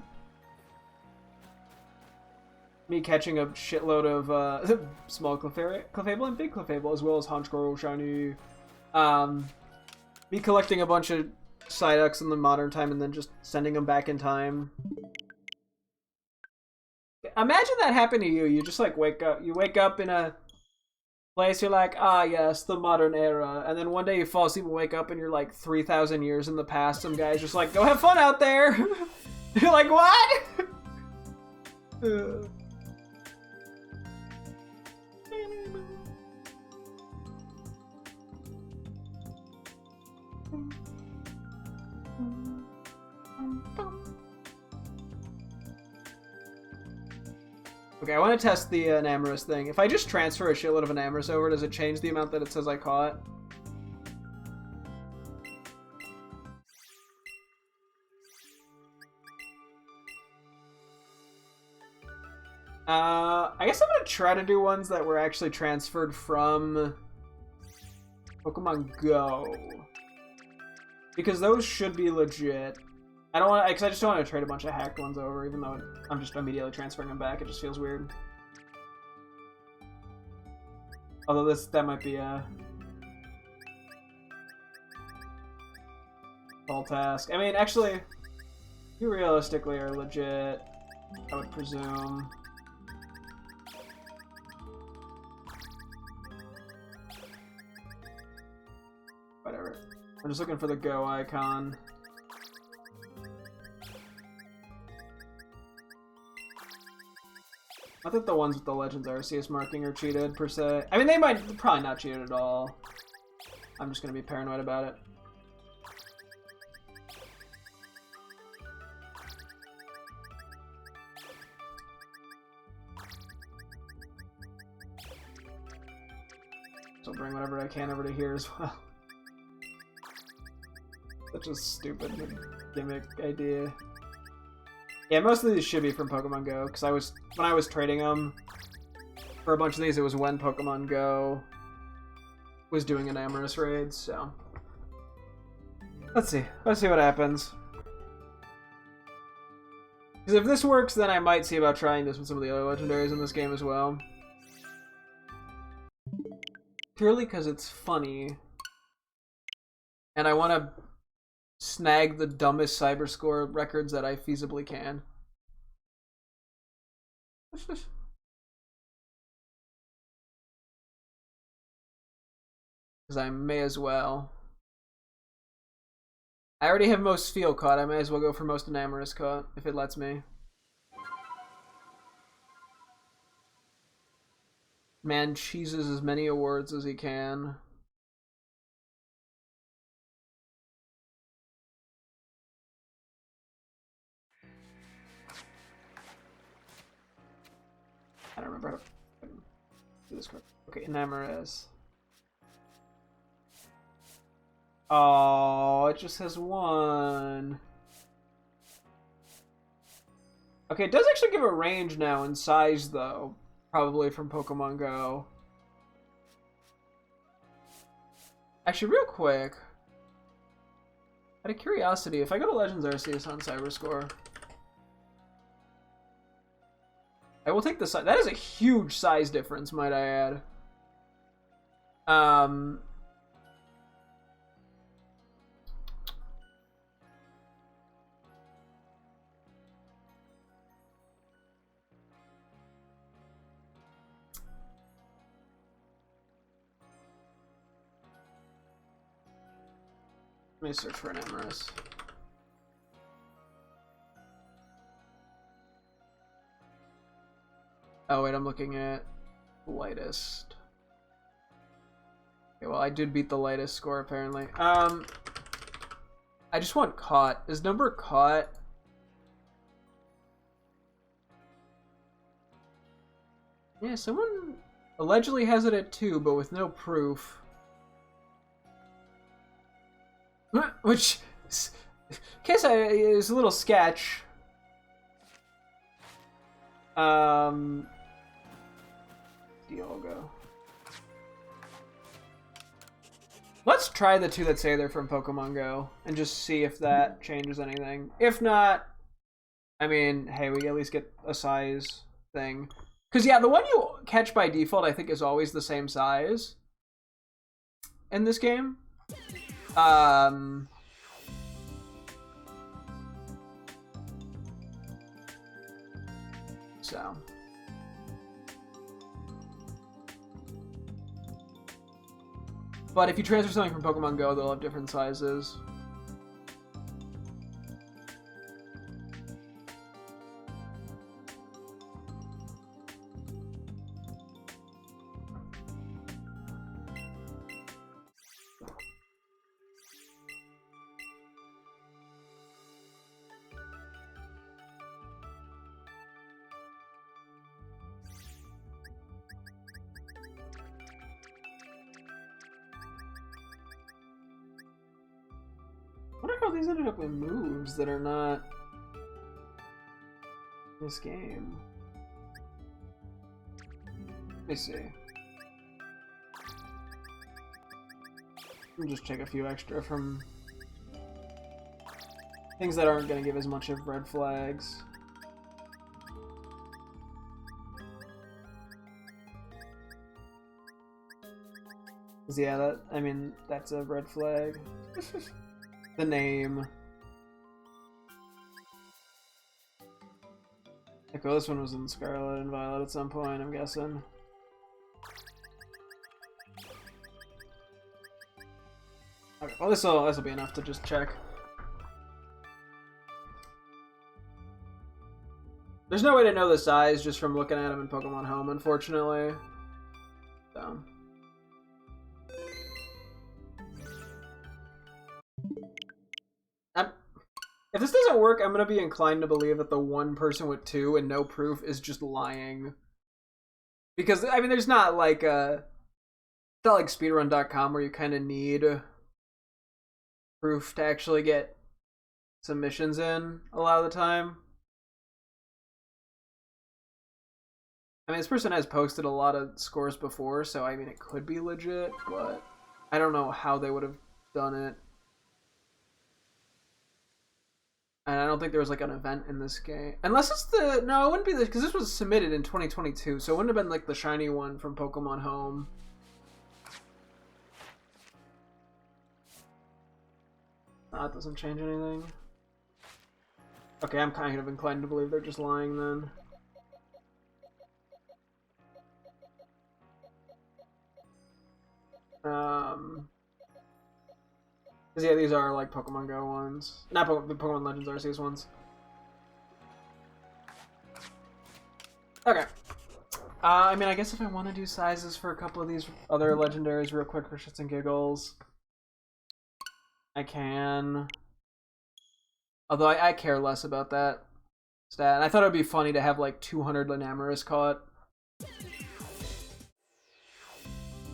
me catching a shitload of small Clefable and big Clefable, as well as Honchkrow shiny. Me collecting a bunch of Psyducks in the modern time and then just sending them back in time. Imagine that happened to you. You just like wake up in a place, you're like, ah yes, the modern era, and then one day you fall asleep and wake up and you're like 3,000 years in the past. Some guy's just like, go have fun out there. You're like, what? Okay, I want to test the Enamorous thing. If I just transfer a shitload of Enamorous over, does it change the amount that it says I caught? I guess I'm gonna try to do ones that were actually transferred from Pokemon Go, because those should be legit. I don't want, because I just don't want to trade a bunch of hacked ones over, even though I'm just immediately transferring them back. It just feels weird. Although that might be a tall task. I mean, actually, you realistically are legit, I would presume. Whatever. I'm just looking for the Go icon. Not that the ones with the Legends Arceus marking are cheated, per se. I mean, they might probably not cheated at all. I'm just gonna be paranoid about it. So I'll bring whatever I can over to here as well. Such a stupid gimmick idea. Yeah, most of these should be from Pokemon Go, because when I was trading them for a bunch of these, it was when Pokemon Go was doing an Amorous raid, so let's see what happens. Because if this works, then I might see about trying this with some of the other legendaries in this game as well. Purely because it's funny, and I want to snag the dumbest Cyberscore records that I feasibly can. Because I may as well. I already have most Feel caught. I may as well go for most Enamorous caught, if it lets me. Man cheeses as many awards as he can. I don't remember how to do this correct. Okay, Enamorous. Oh, it just has one. Okay, it does actually give a range now in size, though. Probably from Pokemon Go. Actually, real quick, out of curiosity, if I go to Legends Arceus on Cyberscore, I will take the size. That is a huge size difference, might I add. Let me search for an Amorous. Oh wait, I'm looking at lightest. Okay, well I did beat the lightest score apparently. I just want caught. Is number caught? Yeah, someone allegedly has it at 2, but with no proof. Which, in case is a little sketch. Dialga. Let's try the 2 that say they're from Pokemon Go and just see if that changes anything. If not, I mean, hey, we at least get a size thing. Because, yeah, the one you catch by default, I think, is always the same size in this game. So. But if you transfer something from Pokemon Go, they'll have different sizes. I wonder how these ended up with moves that are not this game. Let me see. I'll just take a few extra from things that aren't going to give as much of red flags. Yeah, I mean, that's a red flag. The name. Okay, well, this one was in Scarlet and Violet at some point, I'm guessing. Okay, well, this'll be enough to just check. There's no way to know the size just from looking at them in Pokemon Home, unfortunately. So. If this doesn't work, I'm going to be inclined to believe that the one person with 2 and no proof is just lying. Because, I mean, there's not like it's not like speedrun.com where you kind of need proof to actually get submissions in a lot of the time. I mean, this person has posted a lot of scores before, so I mean, it could be legit, but I don't know how they would have done it. And I don't think there was like an event in this game. Unless it's the... No, it wouldn't be this, because this was submitted in 2022, so it wouldn't have been like the shiny one from Pokemon Home. That doesn't change anything. Okay, I'm kind of inclined to believe they're just lying then. Because yeah, these are like Pokemon Go ones. Not the Pokemon Legends Arceus ones. Okay. I mean, I guess if I want to do sizes for a couple of these other legendaries real quick for shits and giggles, I can. Although I care less about that stat. And I thought it would be funny to have like 200 Linamarus caught.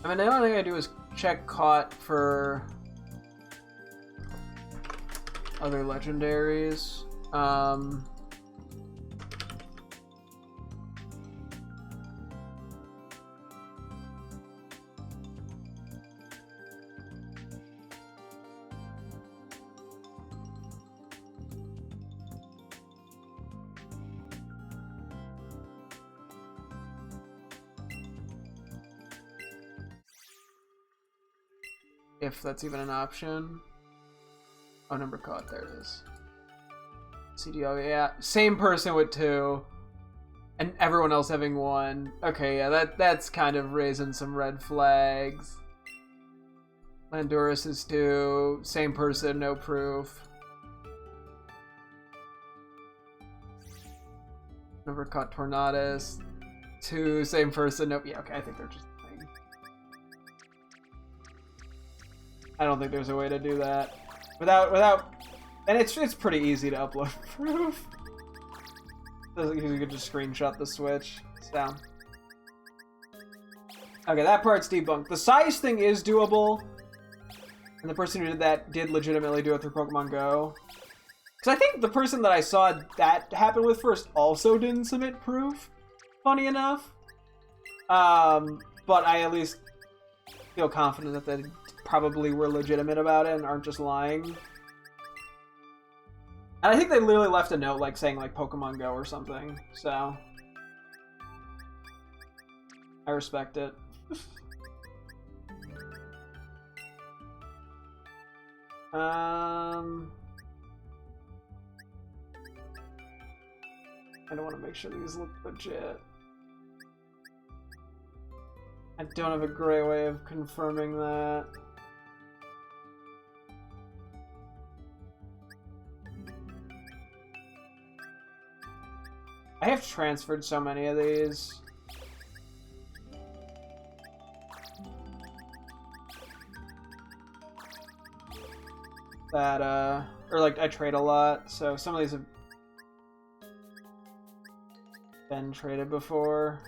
I mean, the only thing I do is check caught for other legendaries. If that's even an option. Oh, number caught, there it is. CDO, yeah. Same person with 2. And everyone else having 1. Okay, yeah, that's kind of raising some red flags. Landorus is 2. Same person, no proof. Number caught Tornadus. 2, same person, nope. Yeah, okay, I think they're just lying. I don't think there's a way to do that. Without, and it's pretty easy to upload proof. You could just screenshot the switch. So, okay, that part's debunked. The size thing is doable, and the person who did that did legitimately do it through Pokemon Go. Because I think the person that I saw that happen with first also didn't submit proof. Funny enough, but I at least feel confident that they probably were legitimate about it and aren't just lying. And I think they literally left a note like saying like Pokemon Go or something. So I respect it. I don't want to make sure these look legit. I don't have a great way of confirming that. I have transferred so many of these. That, or like, I trade a lot, so some of these have been traded before.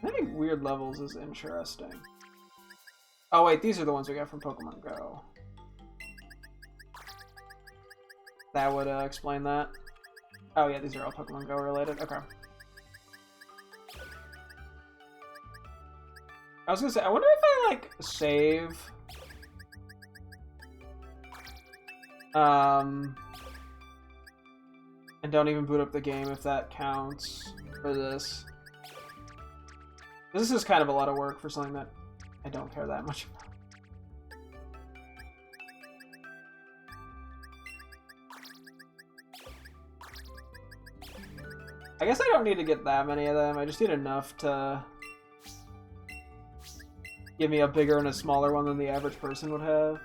Having weird levels is interesting. Oh wait, these are the ones we got from Pokemon Go. That would explain that. Oh yeah, these are all Pokemon Go related. Okay. I was gonna say, I wonder if I like save. And don't even boot up the game if that counts for this. This is kind of a lot of work for something that I don't care that much about. I guess I don't need to get that many of them. I just need enough to give me a bigger and a smaller one than the average person would have.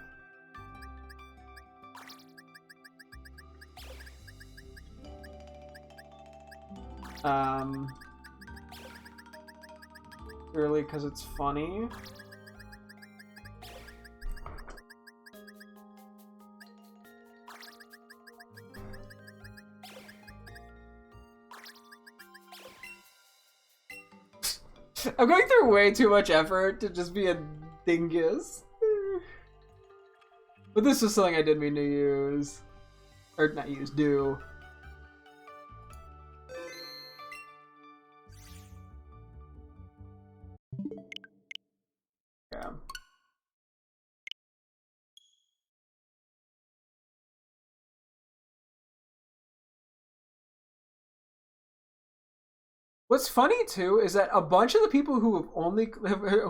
Purely because it's funny. I'm going through way too much effort to just be a dingus. But this was something I did mean to use. Or not use, do. Yeah. What's funny too is that a bunch of the people who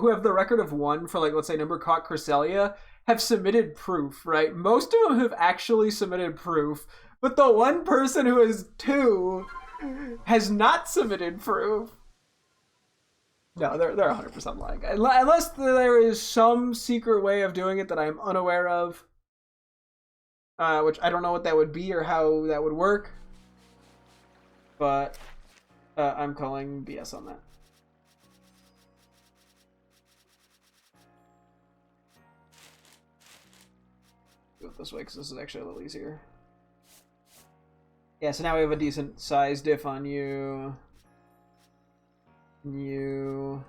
have the record of 1 for, like, let's say number caught Cresselia have submitted proof, right? Most of them have actually submitted proof, but the one person who has 2 has not submitted proof. No, they're 100% lying. Unless there is some secret way of doing it that I'm unaware of. Which I don't know what that would be or how that would work. But I'm calling BS on that. Do it this way because this is actually a little easier. Yeah, so now we have a decent size diff on you. You.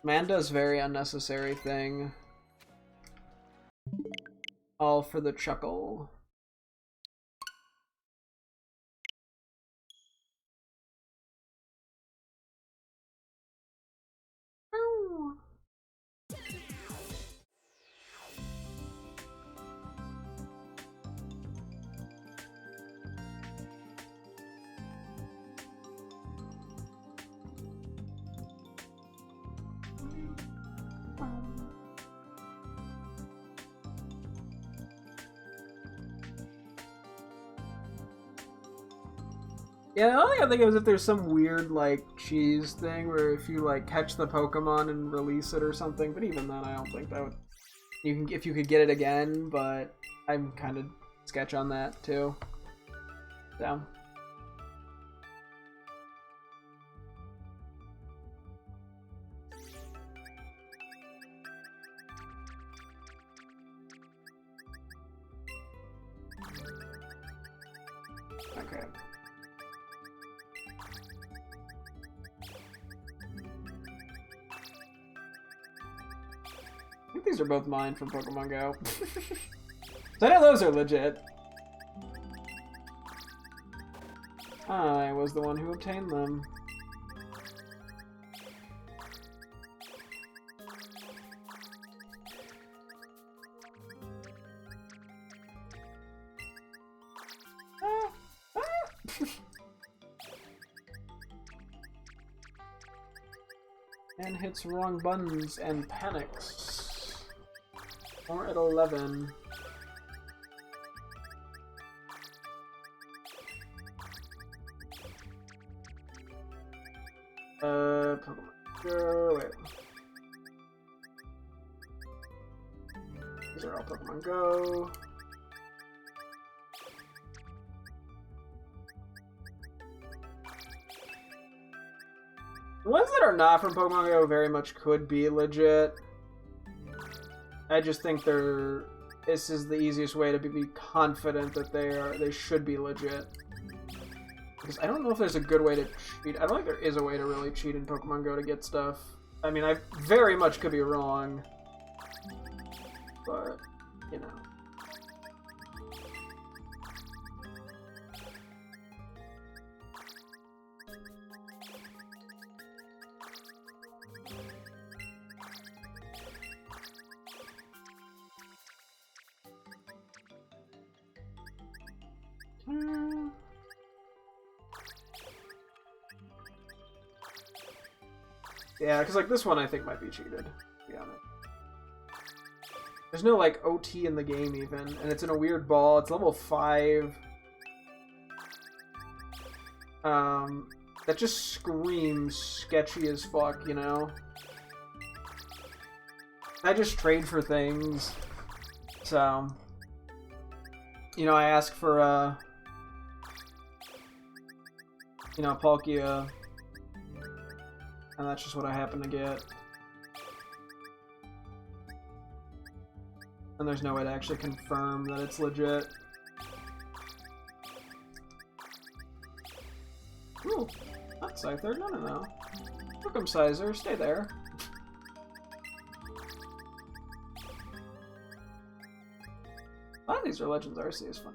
Amanda's very unnecessary thing. All for the chuckle. Oh. Yeah, the only thing I think is if there's some weird, like, cheese thing where if you, like, catch the Pokemon and release it or something, but even then I don't think that would... if you could get it again, but I'm kind of sketch on that, too. So... Okay. I think these are both mine from Pokemon Go. So I know those are legit. I was the one who obtained them. and hits wrong buttons and panics. Or at 11. Pokemon Go, wait. These are all Pokemon Go. The ones that are not from Pokemon Go very much could be legit. I just think this is the easiest way to be confident that they should be legit. Because I don't know if there's a good way to cheat. I don't think there is a way to really cheat in Pokemon Go to get stuff. I mean, I very much could be wrong. But, you know. Yeah, because like this one I think might be cheated, to be honest. There's no like OT in the game even, and it's in a weird ball. It's level 5. That just screams sketchy as fuck, you know? I just trade for things. So, you know, I ask for, you know, Palkia. And that's just what I happen to get. And there's no way to actually confirm that it's legit. Ooh, not Scyther, no. Welcome, Sizer, stay there. A lot of these are Legends Arceus fun.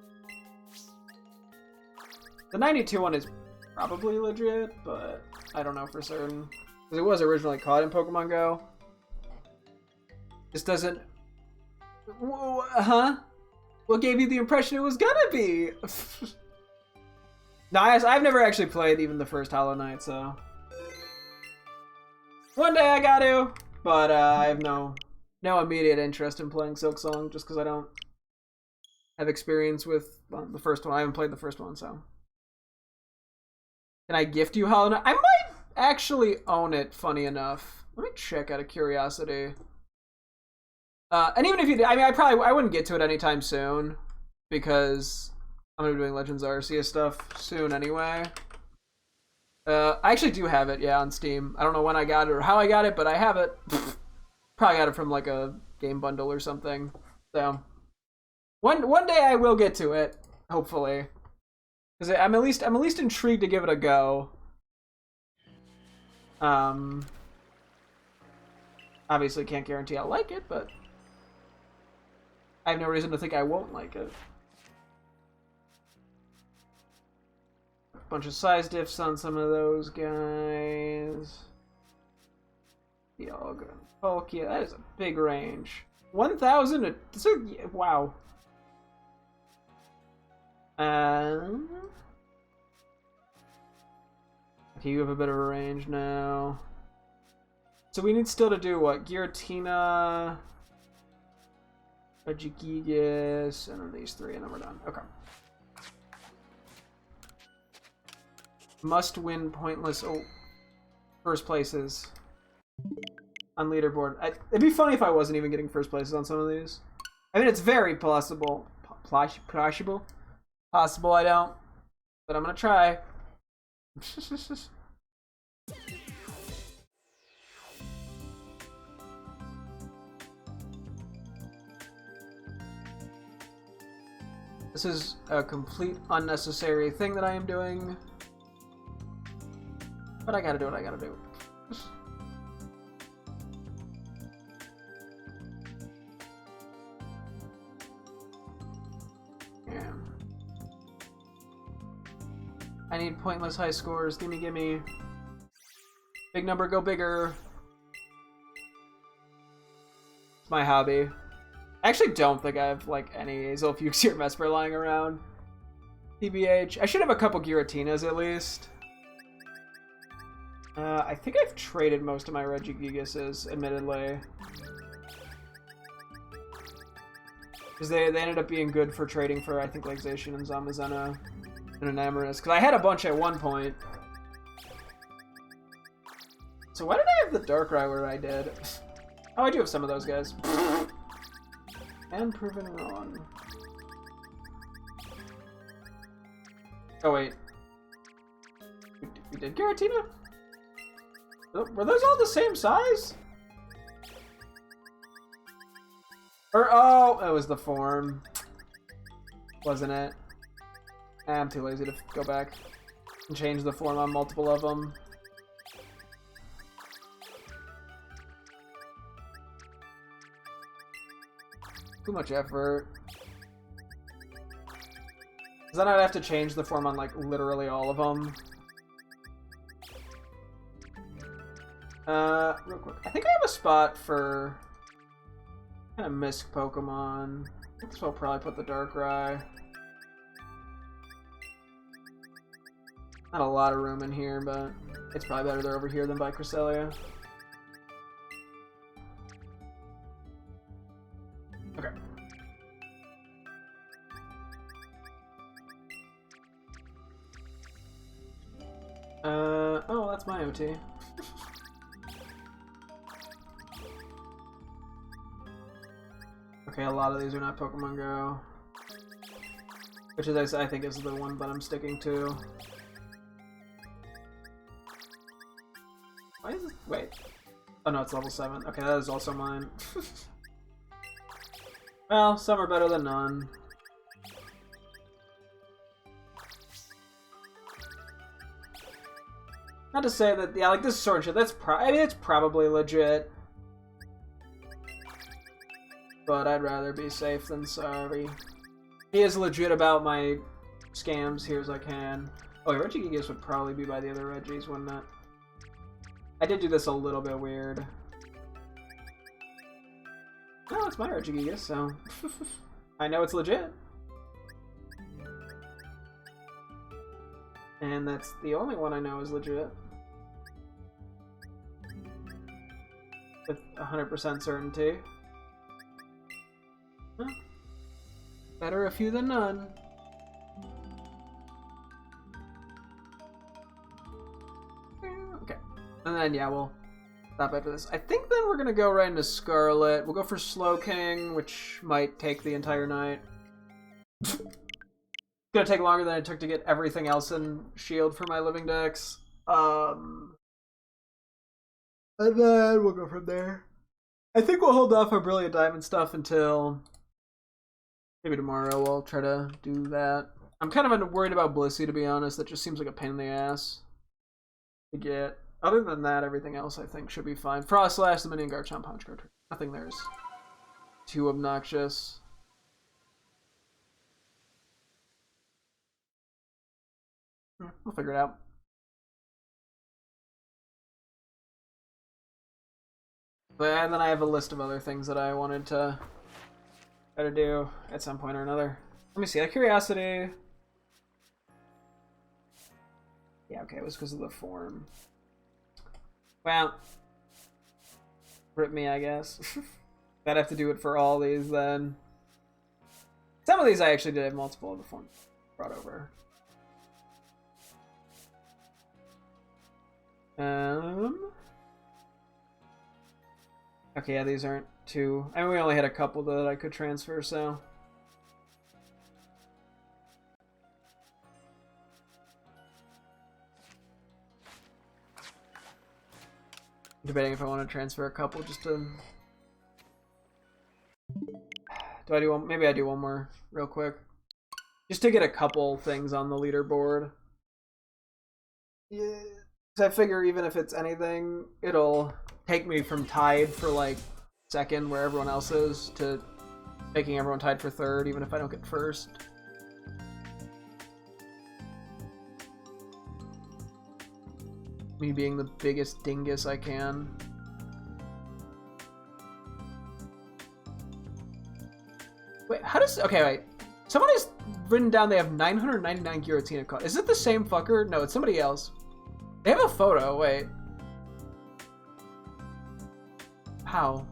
The 92 one is probably legit, but I don't know for certain. Because it was originally caught in Pokemon Go. This doesn't... Huh? What gave you the impression it was gonna be? No, I've never actually played even the first Hollow Knight, so... One day I got to, but I have no immediate interest in playing Silksong, just because I don't have experience with the first one. I haven't played the first one, so... Can I gift you Hollow Knight? I might actually own it, funny enough. Let me check out of curiosity. And even if you did, I mean, I wouldn't get to it anytime soon, because I'm going to be doing Legends Arceus stuff soon anyway. I actually do have it, yeah, on Steam. I don't know when I got it or how I got it, but I have it. Probably got it from like a game bundle or something. So, one day I will get to it, hopefully. Because I'm at least intrigued to give it a go. Obviously can't guarantee I'll like it, but I have no reason to think I won't like it. Bunch of size diffs on some of those guys. Dialga, Palkia, that is a big range. 1,000. Wow. Okay, you have a bit of a range now. So we need still to do what? Giratina, Regigigas, and then these 3, and then we're done. Okay. Must win pointless first places on leaderboard. It'd be funny if I wasn't even getting first places on some of these. I mean, it's very possible. Possible I don't, but I'm gonna try. This is a complete unnecessary thing that I am doing, but I gotta do what I gotta do. Yeah. I need pointless high scores. Gimme. Big number, go bigger. It's my hobby. I actually don't think I have like any Azelfuchs or Mesper lying around. TBH. I should have a couple Giratinas at least. I think I've traded most of my Regigigases, admittedly. Because they ended up being good for trading for, I think, like Zacian and Zamazenta and Enamorus. Because I had a bunch at one point. So why did I have the Darkrai where I did? Oh, I do have some of those guys. And proven wrong. Oh, wait. We did Giratina? Were those all the same size? Or, oh, it was the form. Wasn't it? I'm too lazy to go back and change the form on multiple of them. Too much effort. Because then I'd have to change the form on, like, literally all of them. Real quick. I think I have a spot for kind of Misc Pokemon. I think I'll probably put the Darkrai. Not a lot of room in here, but it's probably better they're over here than by Cresselia. Okay. Oh, that's my OT. Okay, a lot of these are not Pokemon Go. Which is, I think, is the one that I'm sticking to. Why is this? Wait. Oh no, it's level 7. Okay, that is also mine. Well, some are better than none. Not to say that, yeah, like this Sword and Shield, that's I mean, it's probably legit. But I'd rather be safe than sorry. Be as legit about my scams here as I can. Oh, Regigigas would probably be by the other Regis, wouldn't it? I did do this a little bit weird. No, it's my Regigigas, so I know it's legit. And that's the only one I know is legit. With 100% certainty. Huh. Better a few than none. Okay. And then, yeah, we'll stop after this. I think then we're gonna go right into Scarlet. We'll go for Slowking, which might take the entire night. It's gonna take longer than it took to get everything else in Shield for my living decks. And then we'll go from there. I think we'll hold off on Brilliant Diamond stuff until maybe tomorrow. We'll try to do that. I'm kind of worried about Blissey, to be honest. That just seems like a pain in the ass to get. Other than that, everything else I think should be fine. Frost Slash, the Mini, and Garchomp Punch Card. Nothing there's too obnoxious. We'll figure it out. And then I have a list of other things that I wanted to try to do at some point or another. Let me see. Out of curiosity. Yeah, okay, it was because of the form. Well, rip me, I guess. I'd have to do it for all these then. Some of these I actually did have multiple of the forms brought over. Okay, yeah, these aren't too. I mean, we only had a couple that I could transfer, so. Debating if I want to transfer a couple just to. Do I do one? Maybe I do one more real quick. Just to get a couple things on the leaderboard. Yeah. I figure even if it's anything, it'll take me from tied for like second where everyone else is to making everyone tied for third, even if I don't get first. Me being the biggest dingus I can. Wait, how does... Okay, wait. Someone has written down they have 999 Giratina cards. Is it the same fucker? No, it's somebody else. They have a photo, wait. How?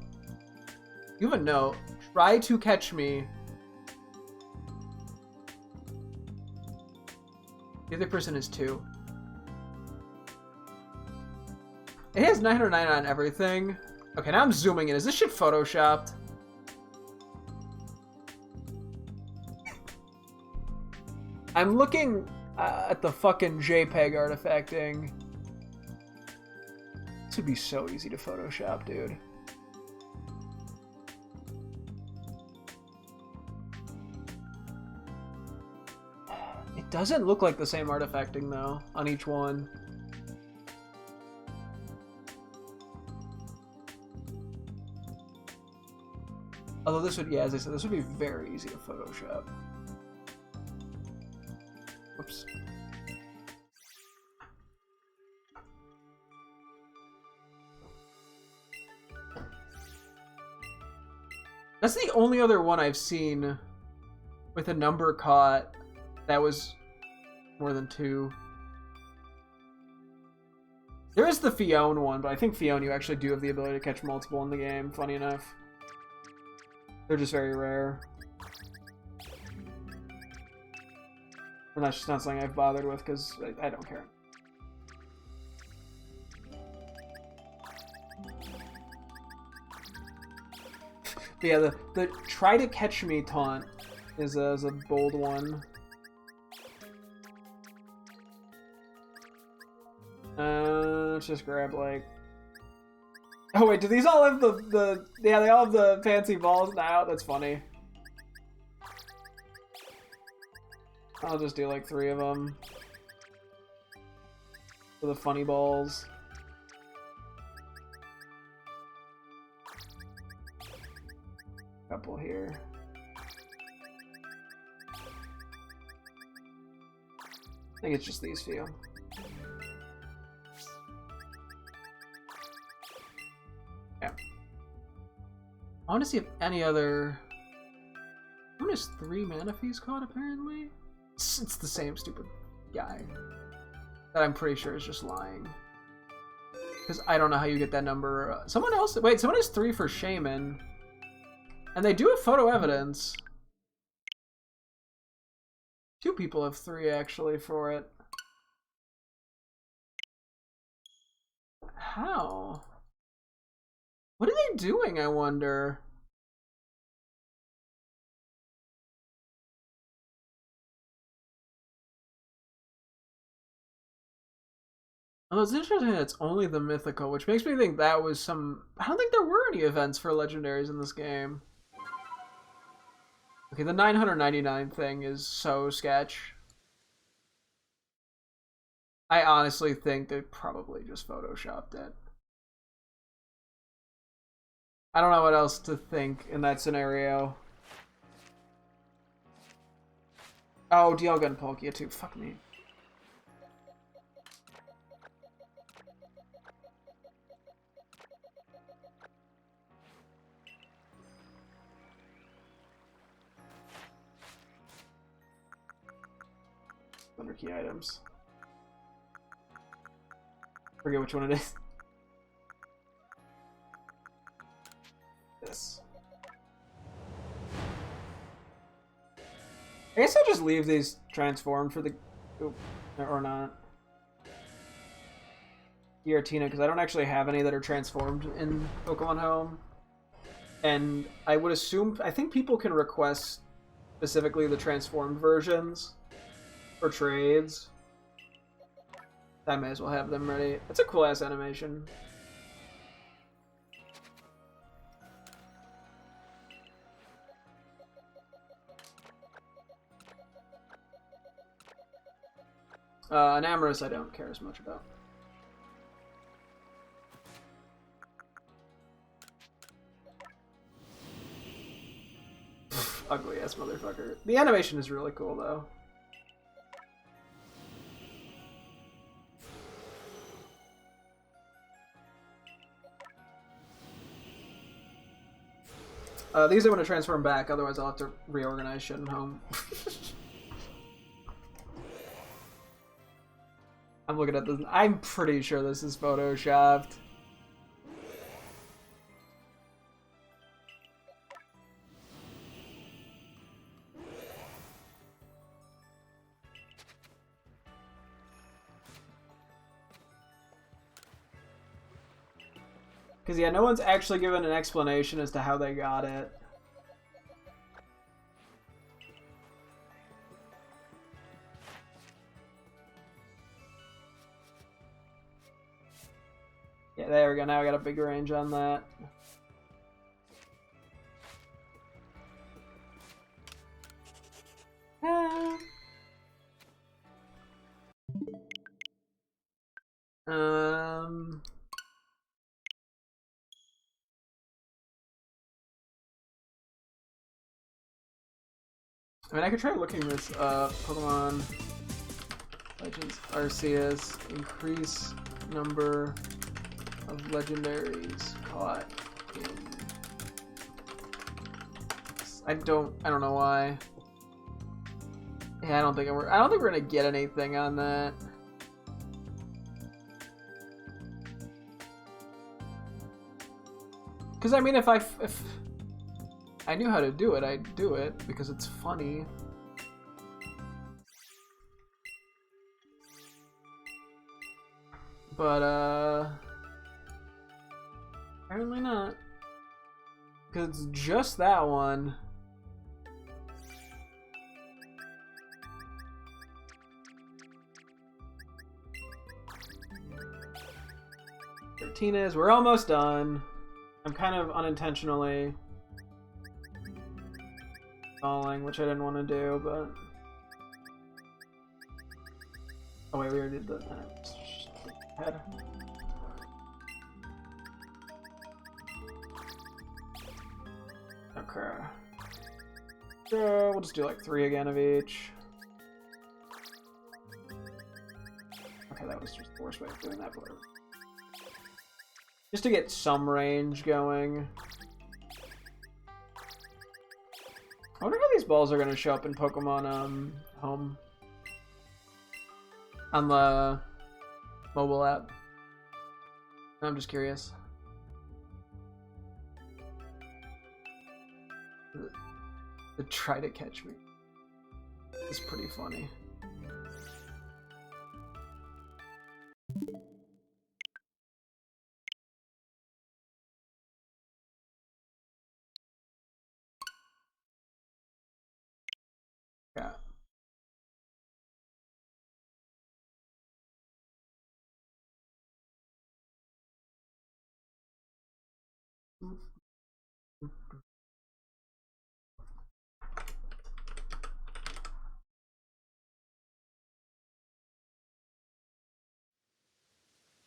You have a note. Try to catch me. The other person is 2. It has 999 on everything. Okay, now I'm zooming in. Is this shit photoshopped? I'm looking at the fucking JPEG artifacting. This would be so easy to Photoshop, dude. It doesn't look like the same artifacting, though, on each one. Although this would, yeah, as I said, this would be very easy to Photoshop. Oops. That's the only other one I've seen with a number caught that was more than 2. There is the Fione one, but I think Fione you actually do have the ability to catch multiple in the game, funny enough. They're just very rare. And that's just not something I've bothered with because I don't care. But yeah, the try to catch me taunt is a bold one. Let's just grab like. Oh wait, do these all have the yeah, they all have the fancy balls now? That's funny. I'll just do like 3 of them. For the funny balls. Couple here. I think it's just these few. Yeah. I want to see if any other... What is 3 mana fees caught, apparently? It's the same stupid guy. That I'm pretty sure is just lying. Because I don't know how you get that number. Someone else... Wait, someone has 3 for Shaman. And they do have photo evidence. 2 people have 3, actually, for it. How? What are they doing, I wonder? Although it's interesting that it's only the mythical, which makes me think that was some... I don't think there were any events for legendaries in this game. Okay, the 999 thing is so sketch. I honestly think they probably just photoshopped it. I don't know what else to think in that scenario. Oh, Dialga and Palkia too. Fuck me. Under key items. Forget which one it is. This. I guess I'll just leave these transformed for the... Oop, or not. Giratina, because I don't actually have any that are transformed in Pokemon Home. And I would assume... I think people can request specifically the transformed versions for trades. I may as well have them ready. It's a cool ass animation. Enamorous I don't care as much about. Ugly ass motherfucker. The animation is really cool though. These I want to transform back, otherwise I'll have to reorganize shit in Home. I'm looking at this. I'm pretty sure this is photoshopped. Because, yeah, no one's actually given an explanation as to how they got it. Yeah, there we go. Now I got a big range on that. I mean, I could try looking this up. Pokemon Legends Arceus, increase number of legendaries caught in... I don't know why. Yeah, I don't think we're gonna get anything on that. Because I mean, if I knew how to do it, I'd do it because it's funny. But apparently not. Because it's just that one. Martinez, we're almost done. I'm kind of unintentionally stalling, which I didn't want to do, but... Oh wait, we already did that. Head. Okay. So we'll just do like 3 again of each. Okay, that was just the worst way of doing that, but whatever. Just to get some range going. I wonder how these balls are going to show up in Pokemon Home. On the mobile app. I'm just curious. The try to catch me. It's pretty funny. Yeah.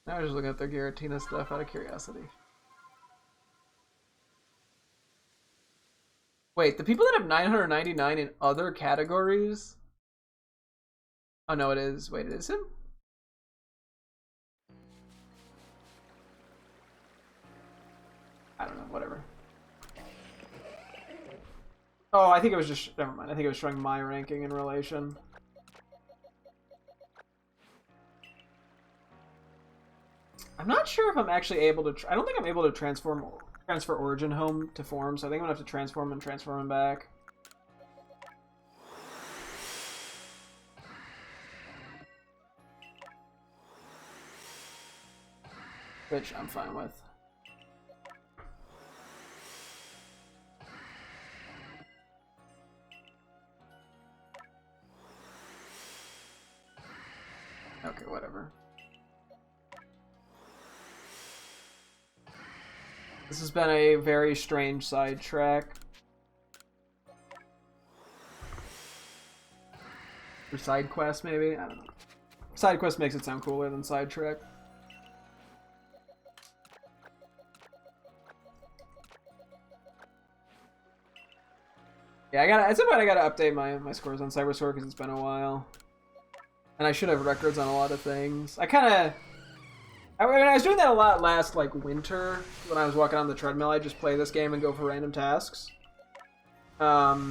I was just looking at their Giratina stuff out of curiosity. Wait, the people that have 999 in other categories? Oh no, it is. Wait, it is him? I don't know, whatever. Oh, I think it was just... Never mind. I think it was showing my ranking in relation. I'm not sure if I'm actually able to... I don't think I'm able to transfer Origin Home to Form, so I think I'm gonna have to transform him back. Which I'm fine with. Okay, whatever. This has been a very strange sidetrack. Or side quest, maybe? I don't know. Side quest makes it sound cooler than sidetrack. Yeah, at some point I gotta update my scores on Cybersword because it's been a while. And I should have records on a lot of things. I was doing that a lot last, like, winter, when I was walking on the treadmill. I'd just play this game and go for random tasks. But I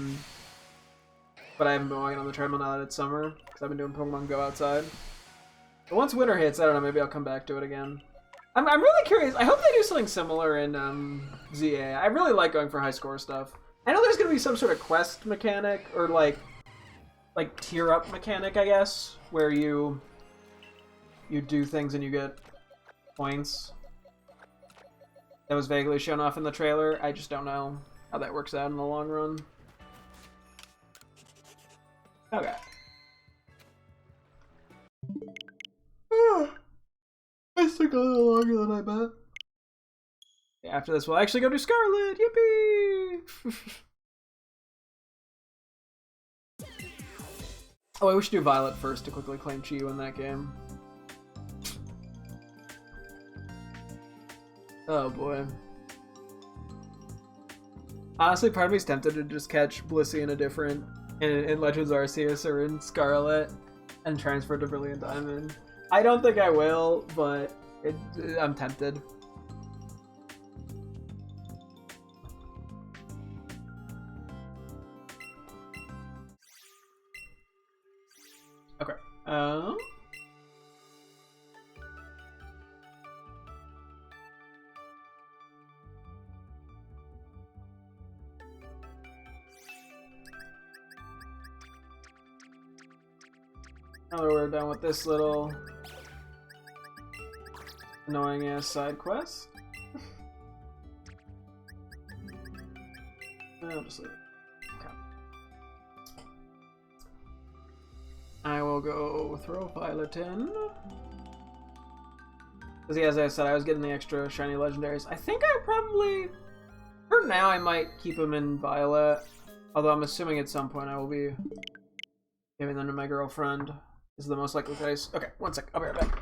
haven't been walking on the treadmill now that it's summer, because I've been doing Pokemon Go outside. But once winter hits, I don't know, maybe I'll come back to it again. I'm really curious. I hope they do something similar in ZA. I really like going for high score stuff. I know there's going to be some sort of quest mechanic, or, like tier up mechanic, I guess, where you do things and you get points. that was vaguely shown off in the trailer. I just don't know how that works out in the long run. Okay. This took a little longer than I bet. After this, we'll actually go to Scarlet. Yippee! Oh, wait, we should do Violet first to quickly claim Chi in that game. Oh boy. Honestly, part of me is tempted to just catch Blissey in a different, in Legends Arceus or in Scarlet, and transfer to Brilliant Diamond. I don't think I will, but I'm tempted. Okay. Now that we're done with this little annoying ass side quest. I'll just leave it. Okay. I will go throw Violet in. Because yeah, as I said, I was getting the extra shiny legendaries. I think I probably, for now, I might keep them in Violet. Although I'm assuming at some point I will be giving them to my girlfriend. This is the most likely case. Okay, one sec. I'll be right back.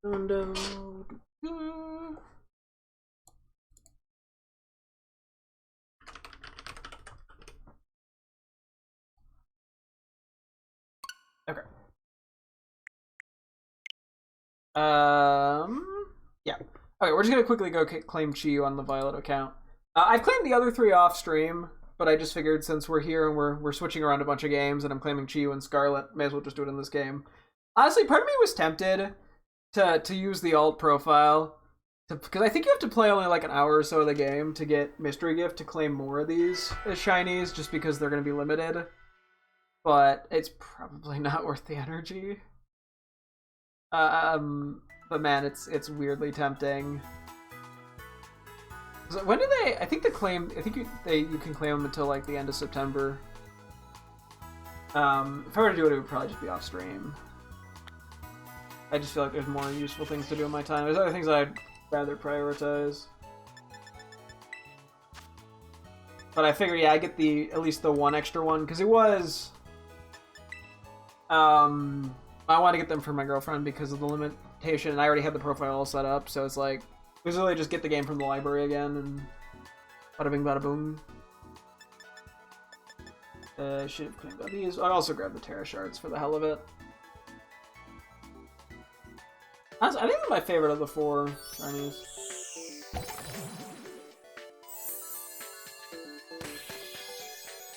Segundo. Okay. Yeah. Okay, we're just gonna quickly go claim Chi on the Violet account. I've claimed the other three off stream, but I just figured since we're here and we're switching around a bunch of games and I'm claiming Chi and Scarlet, may as well just do it in this game. Honestly, part of me was tempted to use the alt profile because I think you have to play only like an hour or so of the game to get Mystery Gift to claim more of these as shinies, just because they're going to be limited. But it's probably not worth the energy. But man, it's weirdly tempting. So when do they? I think the claim. I think you can claim them until like the end of September. If I were to do it, it would probably just be off stream. I just feel like there's more useful things to do in my time. There's other things that I'd rather prioritize. But I figure, yeah, I get at least the one extra one, because it was... I want to get them for my girlfriend because of the limitation, and I already had the profile all set up, so it's like, basically just get the game from the library again, and bada bing bada boom. Should have cleaned up these. I'd also grab the Terra Shards for the hell of it. I think they're my favorite of the four shinies.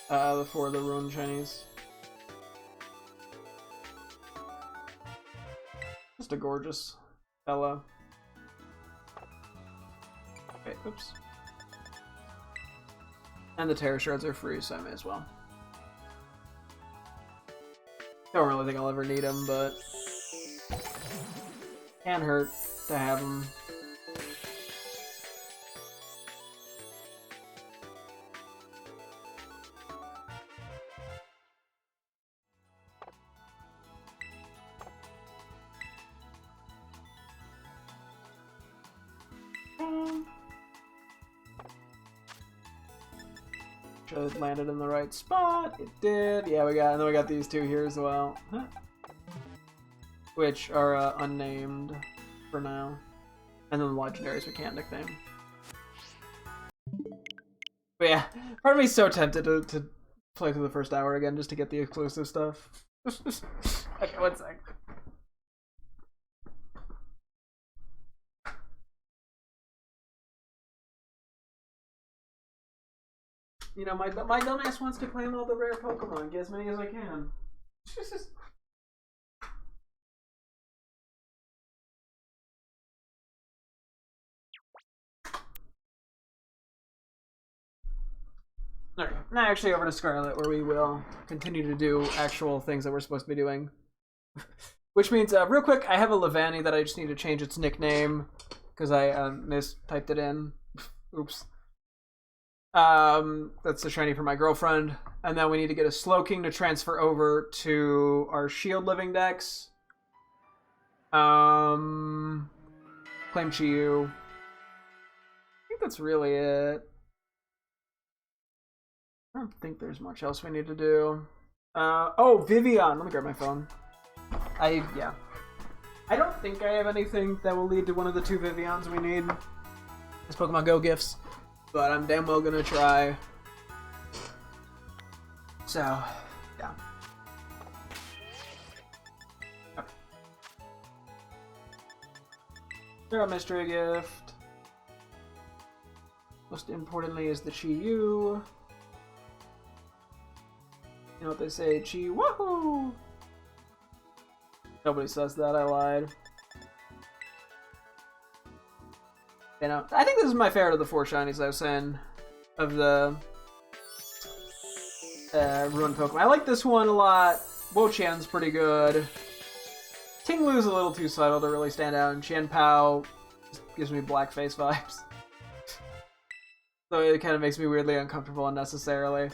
The four of the Ruin shinies. Just a gorgeous fella. Okay, oops. And the Terra Shards are free, so I may as well. Don't really think I'll ever need them, but can't hurt to have them. Should have landed in the right spot. It did. Yeah, and then we got these two here as well. Huh. Which are unnamed for now. And then the legendaries we can't nickname. But yeah, part of me is so tempted to play through the first hour again just to get the exclusive stuff. Okay, one sec. You know, my dumbass wants to claim all the rare Pokemon, get as many as I can. Okay, now actually over to Scarlet, where we will continue to do actual things that we're supposed to be doing. Which means, real quick, I have a Levani that I just need to change its nickname because I mistyped it in. Oops. That's the shiny for my girlfriend. And then we need to get a Slowking to transfer over to our Shield living decks. Claim Chiyu. I think that's really it. I don't think there's much else we need to do. Oh, Vivian. Let me grab my phone. Yeah. I don't think I have anything that will lead to one of the 2 Vivians we need as Pokemon Go gifts, but I'm damn well gonna try. So, yeah. Okay. Throw a mystery gift. Most importantly is the Chiyu. You know what they say, Chi wahoo! Nobody says that, I lied. You know, I think this is my favorite of the 4 shinies I was saying of the Ruined Pokemon. I like this one a lot. Wo-Chan's pretty good. Tinglu's a little too subtle to really stand out, and Qianpao just gives me blackface vibes. So it kind of makes me weirdly uncomfortable unnecessarily.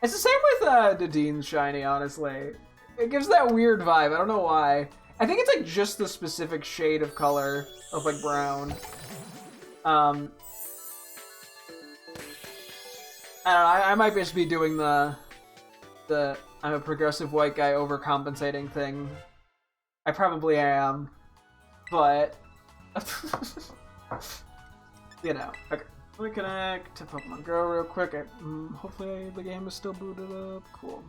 It's the same with Nadine's shiny, honestly. It gives that weird vibe. I don't know why. I think it's like just the specific shade of color of like brown. I don't know. I might just be doing the I'm a progressive white guy overcompensating thing. I probably am, but you know. Okay. Let me connect to Pokemon Go real quick. Hopefully the game is still booted up. Cool.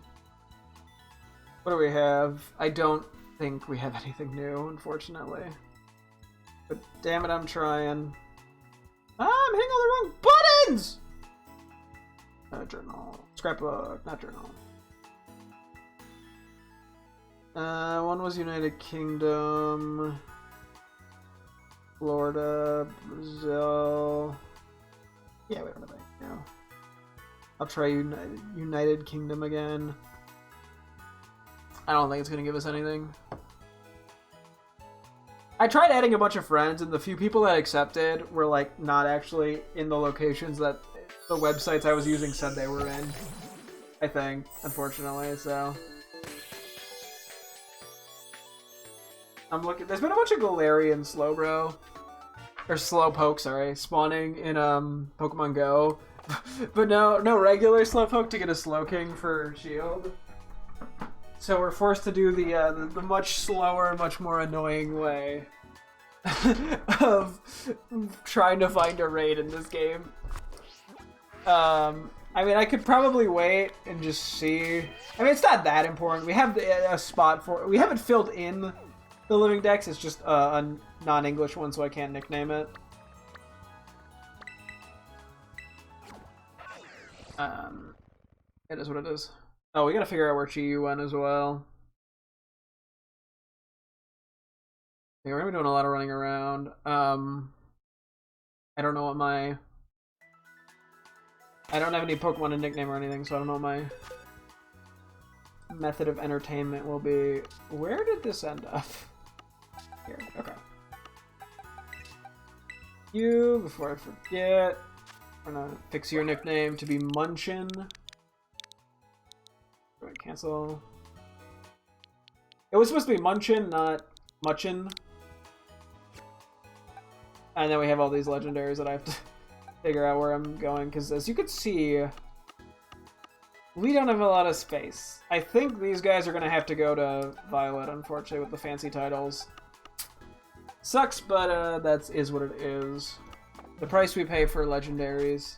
What do we have? I don't think we have anything new, unfortunately. But damn it, I'm trying. Ah, I'm hitting all the wrong buttons! Journal. Scrapbook, not journal. One was United Kingdom. Florida, Brazil. Yeah, we don't have anything now. I'll try United Kingdom again. I don't think it's going to give us anything. I tried adding a bunch of friends, and the few people that accepted were, like, not actually in the locations that the websites I was using said they were in. I think, unfortunately, so. I'm looking. There's been a bunch of Galarian Slowbro. Or Slowpoke, sorry, spawning in Pokemon Go. But no regular Slowpoke to get a Slowking for Shield. So we're forced to do the much slower, much more annoying way of trying to find a raid in this game. I mean, I could probably wait and just see. I mean, it's not that important. We have a spot for. We haven't filled in the living decks. It's just a non-English one, so I can't nickname it. It is what it is. Oh, we gotta figure out where Chiyu went as well. Yeah, we're gonna be doing a lot of running around. I don't know what my... I don't have any Pokemon to nickname or anything, so I don't know what my method of entertainment will be. Where did this end up? Here, okay. You, before I forget, I'm gonna fix your nickname to be Munchin. Go ahead, cancel. It was supposed to be Munchin, not Muchin. And then we have all these legendaries that I have to figure out where I'm going, because as you can see, we don't have a lot of space. I think these guys are going to have to go to Violet, unfortunately, with the fancy titles. Sucks, but that is what it is. The price we pay for legendaries.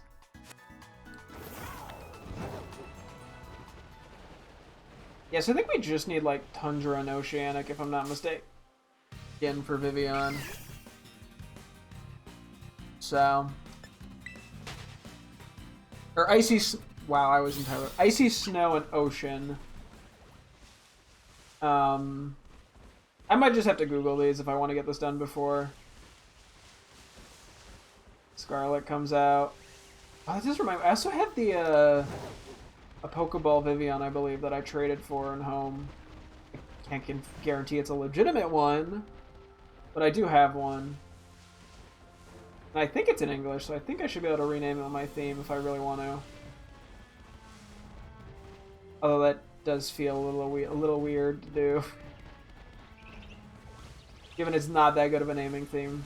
Yeah, so I think we just need, like, Tundra and Oceanic, if I'm not mistaken, again, for Vivian. So... Or wow, I was entirely... Icy Snow and Ocean. I might just have to Google these if I want to get this done before Scarlet comes out. Oh, that does remind me. I also have the, a Pokeball Vivian, I believe, that I traded for in home. I can't guarantee it's a legitimate one, but I do have one. And I think it's in English, so I think I should be able to rename it on my theme if I really want to. Although that does feel a little weird to do, given it's not that good of a naming theme.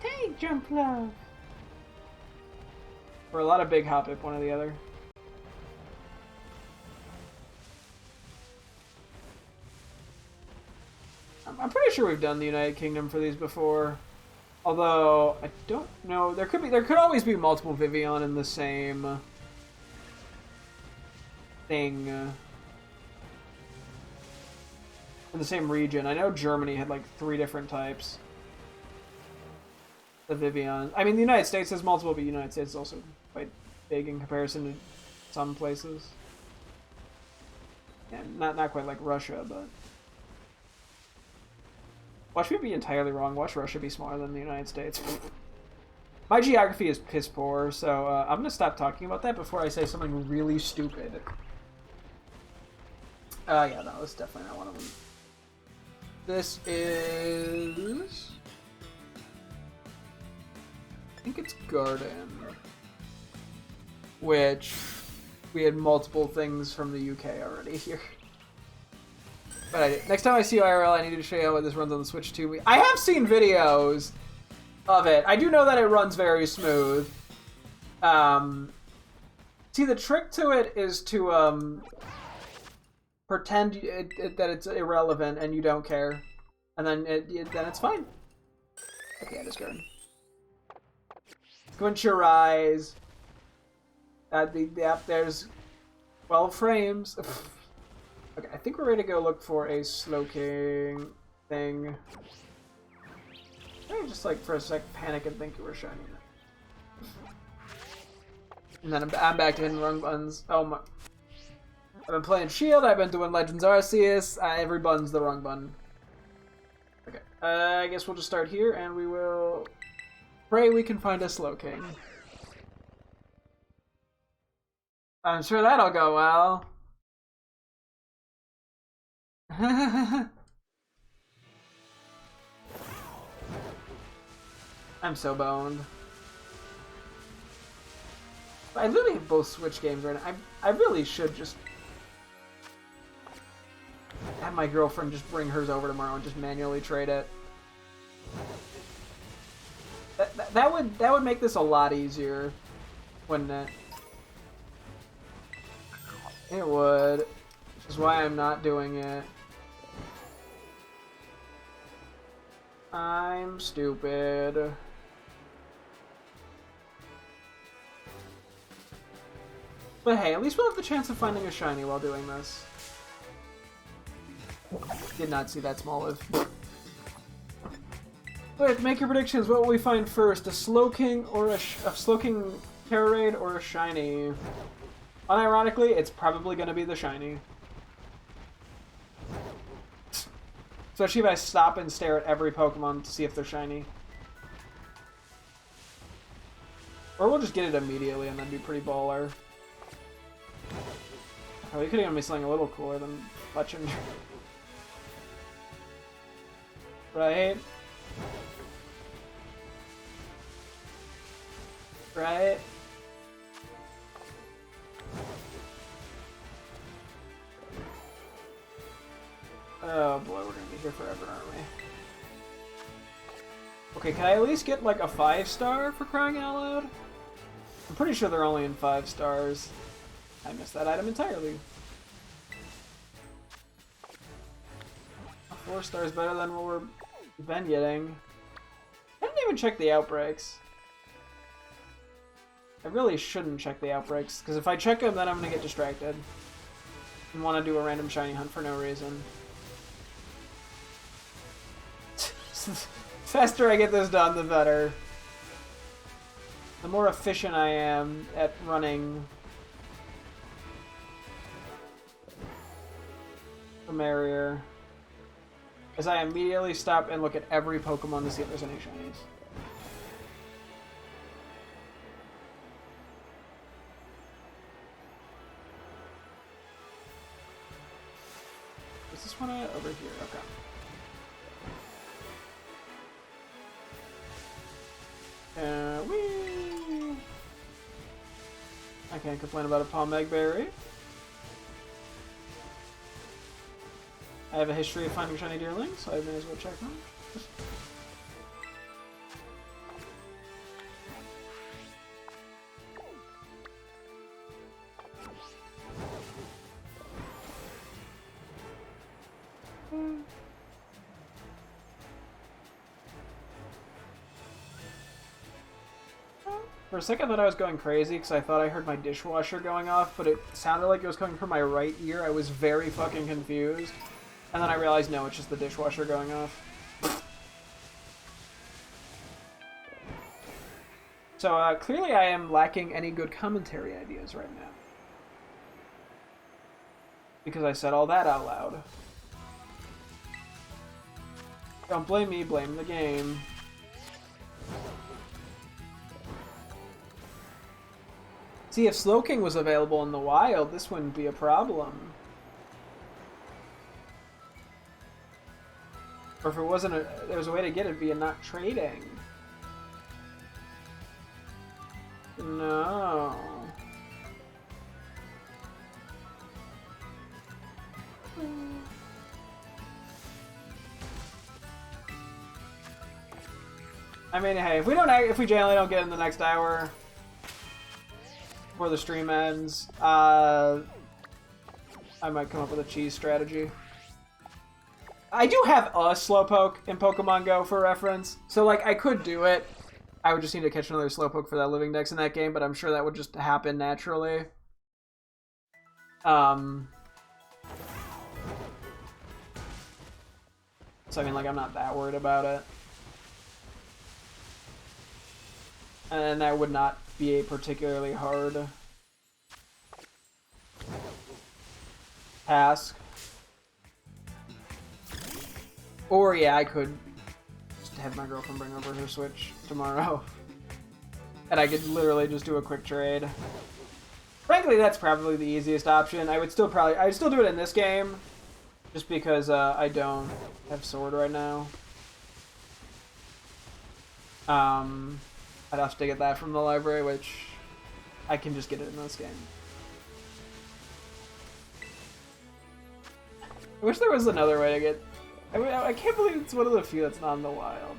Take jump love. Or a lot of big hop if one or the other. I'm pretty sure we've done the United Kingdom for these before. Although I don't know, there could always be multiple Vivian in the same thing, in the same region. I know Germany had like 3 different types of Vivian. I mean, the United States has multiple, but the United States is also quite big in comparison to some places. And not quite like Russia, but watch me be entirely wrong. Watch Russia be smaller than the United States. My geography is piss poor, so I'm gonna stop talking about that before I say something really stupid. Yeah, no, this is definitely not one of them. This is... I think it's Garden. Which... we had multiple things from the UK already here. But next time I see you IRL, I need to show you how this runs on the Switch 2. I have seen videos of it. I do know that it runs very smooth. See, the trick to it is to pretend that it's irrelevant and you don't care, and then it's fine. Okay, it is good. Squint your eyes. There's 12 frames. Okay, I think we're ready to go look for a Slowking thing. I just like for a sec panic and think we're shiny. And then I'm back to hitting wrong buttons. Oh my! I've been playing Shield. I've been doing Legends Arceus. Every button's the wrong button. Okay, I guess we'll just start here, and we will pray we can find a Slowking. I'm sure that'll go well. I'm so boned. I literally have both Switch games right now. I really should just have my girlfriend just bring hers over tomorrow and just manually trade it. That would make this a lot easier, wouldn't it? It would, which is why I'm not doing it. I'm stupid. But hey, at least we'll have the chance of finding a shiny while doing this. Did not see that small of. Wait, make your predictions. What will we find first? A Slowking or a Slowking Terror Raid or a shiny? Unironically, it's probably going to be the shiny. Especially if I stop and stare at every Pokemon to see if they're shiny. Or we'll just get it immediately and then be pretty baller. Oh, we could even be something a little cooler than Fletchinder. Right? Right? Oh boy, we're gonna be here forever, aren't we? Okay, can I at least get like a 5-star for crying out loud? I'm pretty sure they're only in 5 stars. I missed that item entirely. 4 stars better than what we've been getting. I didn't even check the outbreaks. I really shouldn't check the outbreaks, because if I check them, then I'm gonna get distracted and want to do a random shiny hunt for no reason. The faster I get this done, the better. the more efficient I am at running, the merrier. As I immediately stop and look at every Pokemon to see if there's any shinies. Is this one over here? Okay. Whee! I can't complain about a Palmeg Berry. I have a history of finding shiny deerlings, so I may as well check them. For a second I thought I was going crazy because I thought I heard my dishwasher going off, but it sounded like it was coming from my right ear. I was very fucking confused. And then I realized, no, it's just the dishwasher going off. So clearly I am lacking any good commentary ideas right now. Because I said all that out loud. Don't blame me, blame the game. See, if Slowking was available in the wild, this wouldn't be a problem. Or if it wasn't there was a way to get it via not trading. No. I mean, hey, if we generally don't get in the next hour before the stream ends, I might come up with a cheese strategy. I do have a Slowpoke in Pokemon Go for reference, so like I could do it. I would just need to catch another Slowpoke for that living dex in that game, but I'm sure that would just happen naturally. So I mean, like, I'm not that worried about it. And that would not be a particularly hard task. Or, yeah, I could just have my girlfriend bring over her Switch tomorrow. And I could literally just do a quick trade. Frankly, that's probably the easiest option. I'd still do it in this game. Just because I don't have Sword right now. I'd have to get that from the library, which I can just get it in this game. I wish there was another way to get... I mean, I can't believe it's one of the few that's not in the wild.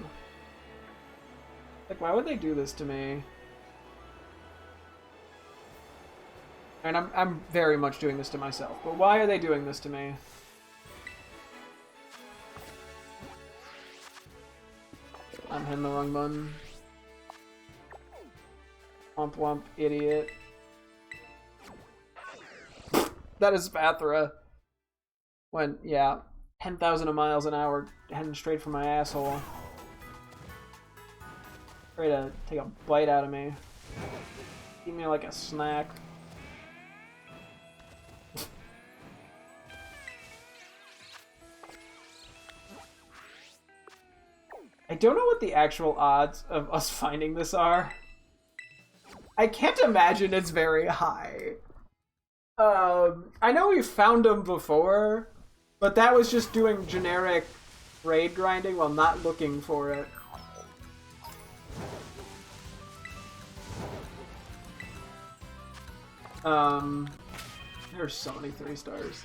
Like, why would they do this to me? And I'm very much doing this to myself, but why are they doing this to me? I'm hitting the wrong button. Womp womp, idiot. That is Spathra. When, yeah, 10,000 miles an hour heading straight for my asshole. Ready to take a bite out of me. Eat me like a snack. I don't know what the actual odds of us finding this are. I can't imagine it's very high. I know we've found them before, but that was just doing generic raid grinding while not looking for it. There's so many 3 stars.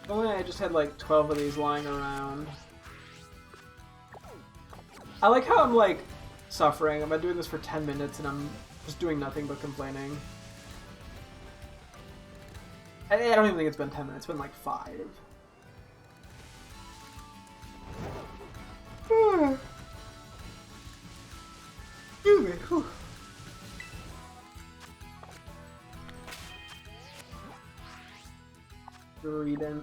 If only I just had like 12 of these lying around. I like how I'm like suffering. I've been doing this for 10 minutes and I'm just doing nothing but complaining. I don't even think it's been 10 minutes, it's been like 5. me. Whew. Reading.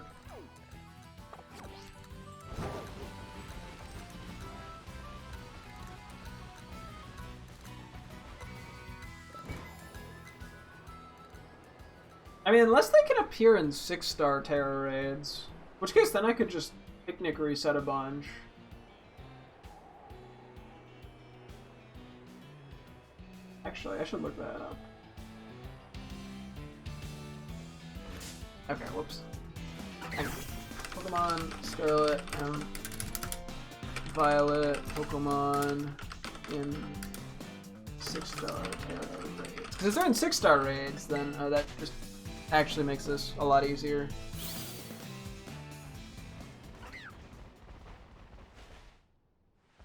I mean, unless they can appear in 6-star Terror Raids. In which case, then I could just Picnic reset a bunch. Actually, I should look that up. Okay, whoops. Pokemon Scarlet and Violet Pokemon in 6-star Terror Raids. Because if they're in 6-star raids, then that just actually makes this a lot easier.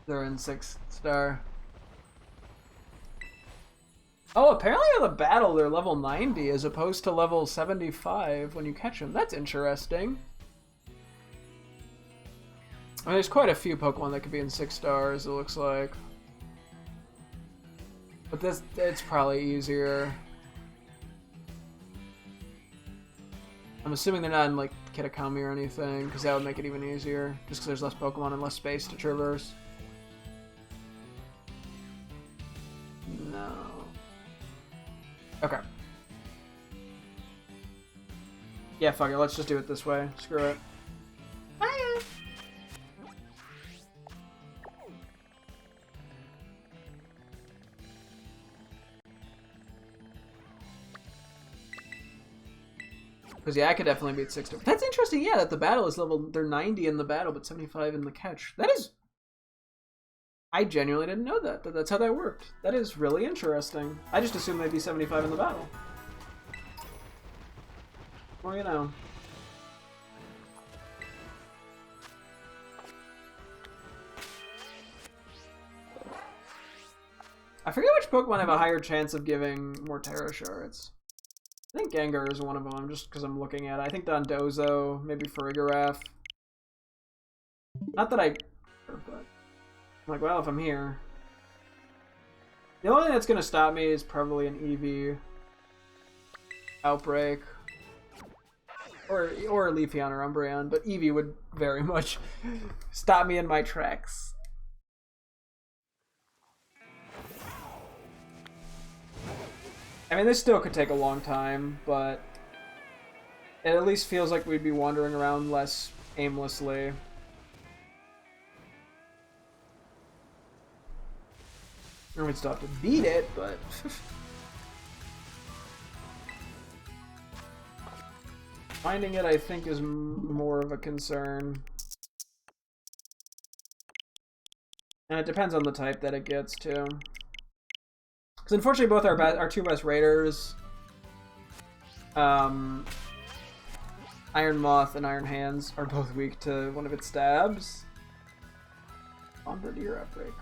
They're in 6-star. Oh, apparently in the battle they're level 90 as opposed to level 75 when you catch them. That's interesting. I mean, there's quite a few Pokemon that could be in 6 stars, it looks like. But this, it's probably easier. I'm assuming they're not in like Kitakami or anything, because that would make it even easier. Just because there's less Pokemon and less space to traverse. No. Okay. Yeah, fuck it. Let's just do it this way. Screw it. Hiya. Because yeah, I could definitely beat 6. That's interesting. Yeah, that the battle is level. They're 90 in the battle, but 75 in the catch. That is. I genuinely didn't know that. That's how that worked. That is really interesting. I just assumed they'd be 75 in the battle. Well, you know. I forget which Pokemon have a higher chance of giving more Terra Shards. I think Gengar is one of them, just because I'm looking at it. I think Dondozo, maybe Farigiraf. Not that I... but... I'm like, well, if I'm here... The only thing that's going to stop me is probably an Eevee Outbreak. Or Leafeon or Umbreon, but Eevee would very much stop me in my tracks. I mean, this still could take a long time, but it at least feels like we'd be wandering around less aimlessly. I mean, we'd still have to beat it, but... Finding it, I think, is more of a concern. And it depends on the type that it gets, too. Because unfortunately, both our two best raiders, Iron Moth and Iron Hands, are both weak to one of its stabs. Bombardier Outbreak.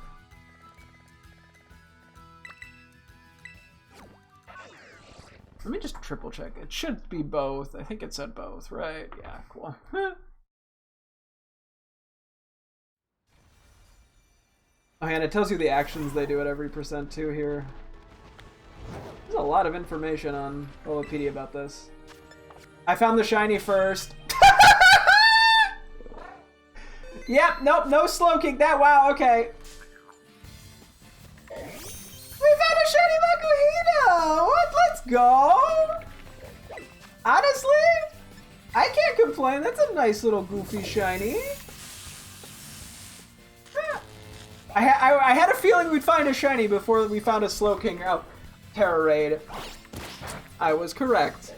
Let me just triple check. It should be both. I think it said both, right? Yeah, cool. Oh, and it tells you the actions they do at every percent too here. There's a lot of information on Wikipedia about this. I found the shiny first. Yep, nope, no slow kick that. Wow, okay. We found a shiny Makuhita! What? Let's go! Honestly, I can't complain. That's a nice little goofy shiny. I had a feeling we'd find a shiny before we found a Slowking out Terror Raid. I was correct.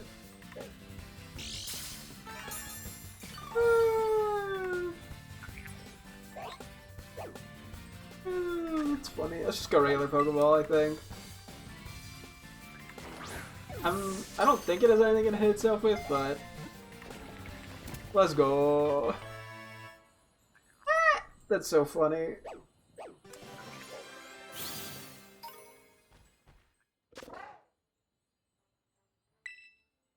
It's funny. Let's just go regular Pokeball, I think. I don't think it has anything to hit itself with, but let's go. That's so funny.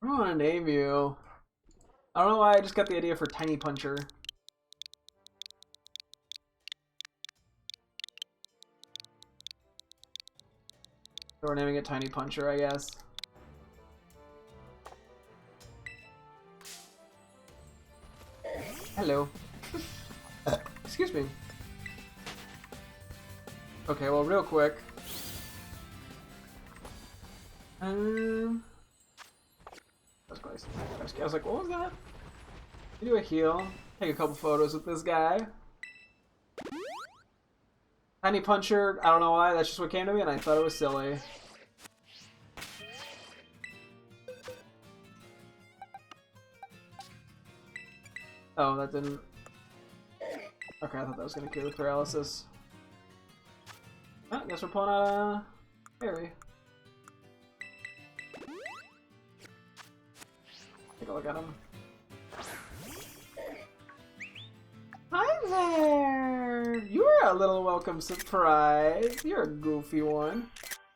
I don't want to name you. I don't know why I just got the idea for Tiny Puncher. So we're naming it Tiny Puncher, I guess. Hello. Excuse me. Okay, well, real quick. That's close. I was like, what was that? Do a heal. Take a couple photos with this guy. Tiny Puncher, I don't know why, that's just what came to me and I thought it was silly. Oh, that didn't... Okay, I thought that was gonna cure the paralysis. I guess we're pulling out a fairy. Take a look at him. Hi there! You were a little welcome surprise. You're a goofy one.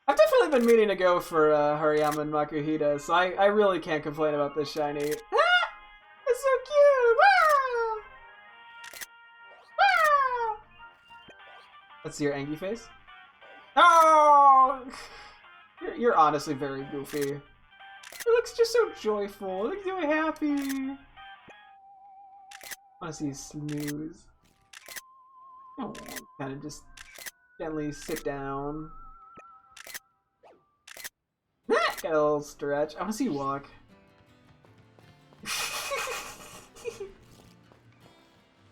I've definitely been meaning to go for Hariyama and Makuhita, so I really can't complain about this shiny. Ah! It's so cute! Wow! Wow! Let's see your Angie face. Oh! You're honestly very goofy. It looks just so joyful. It looks so happy. I want to see you snooze. Oh, kind of just gently sit down. Got a little stretch. I want to see you walk.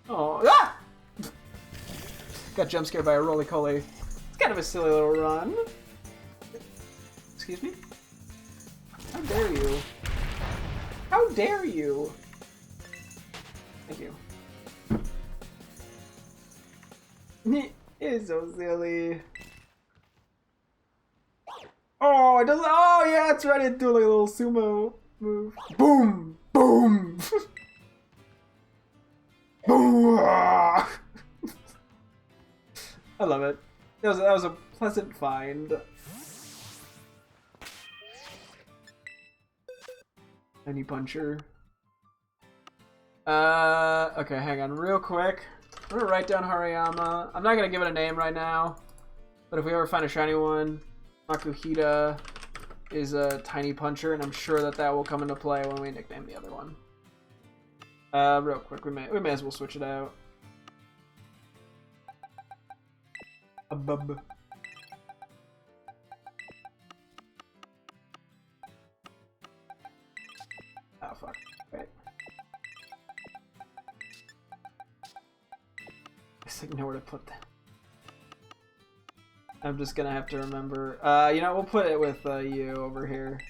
Oh, ah! Got jump scared by a roly-poly. It's kind of a silly little run. Excuse me? How dare you? How dare you? Thank you. It's so silly. Oh, it doesn't. Oh, yeah, it's right. It do like a little sumo move. Boom! Boom! Boom! I love it. That was a pleasant find. Tiny Puncher. Okay, hang on real quick. I'm gonna write down Hariyama. I'm not gonna give it a name right now, but if we ever find a shiny one, Makuhita is a Tiny Puncher, and I'm sure that that will come into play when we nickname the other one. Real quick, we may as well switch it out. A bub. Oh fuck. Right. I just know where to put that. I'm just gonna have to remember. You know, we'll put it with you over here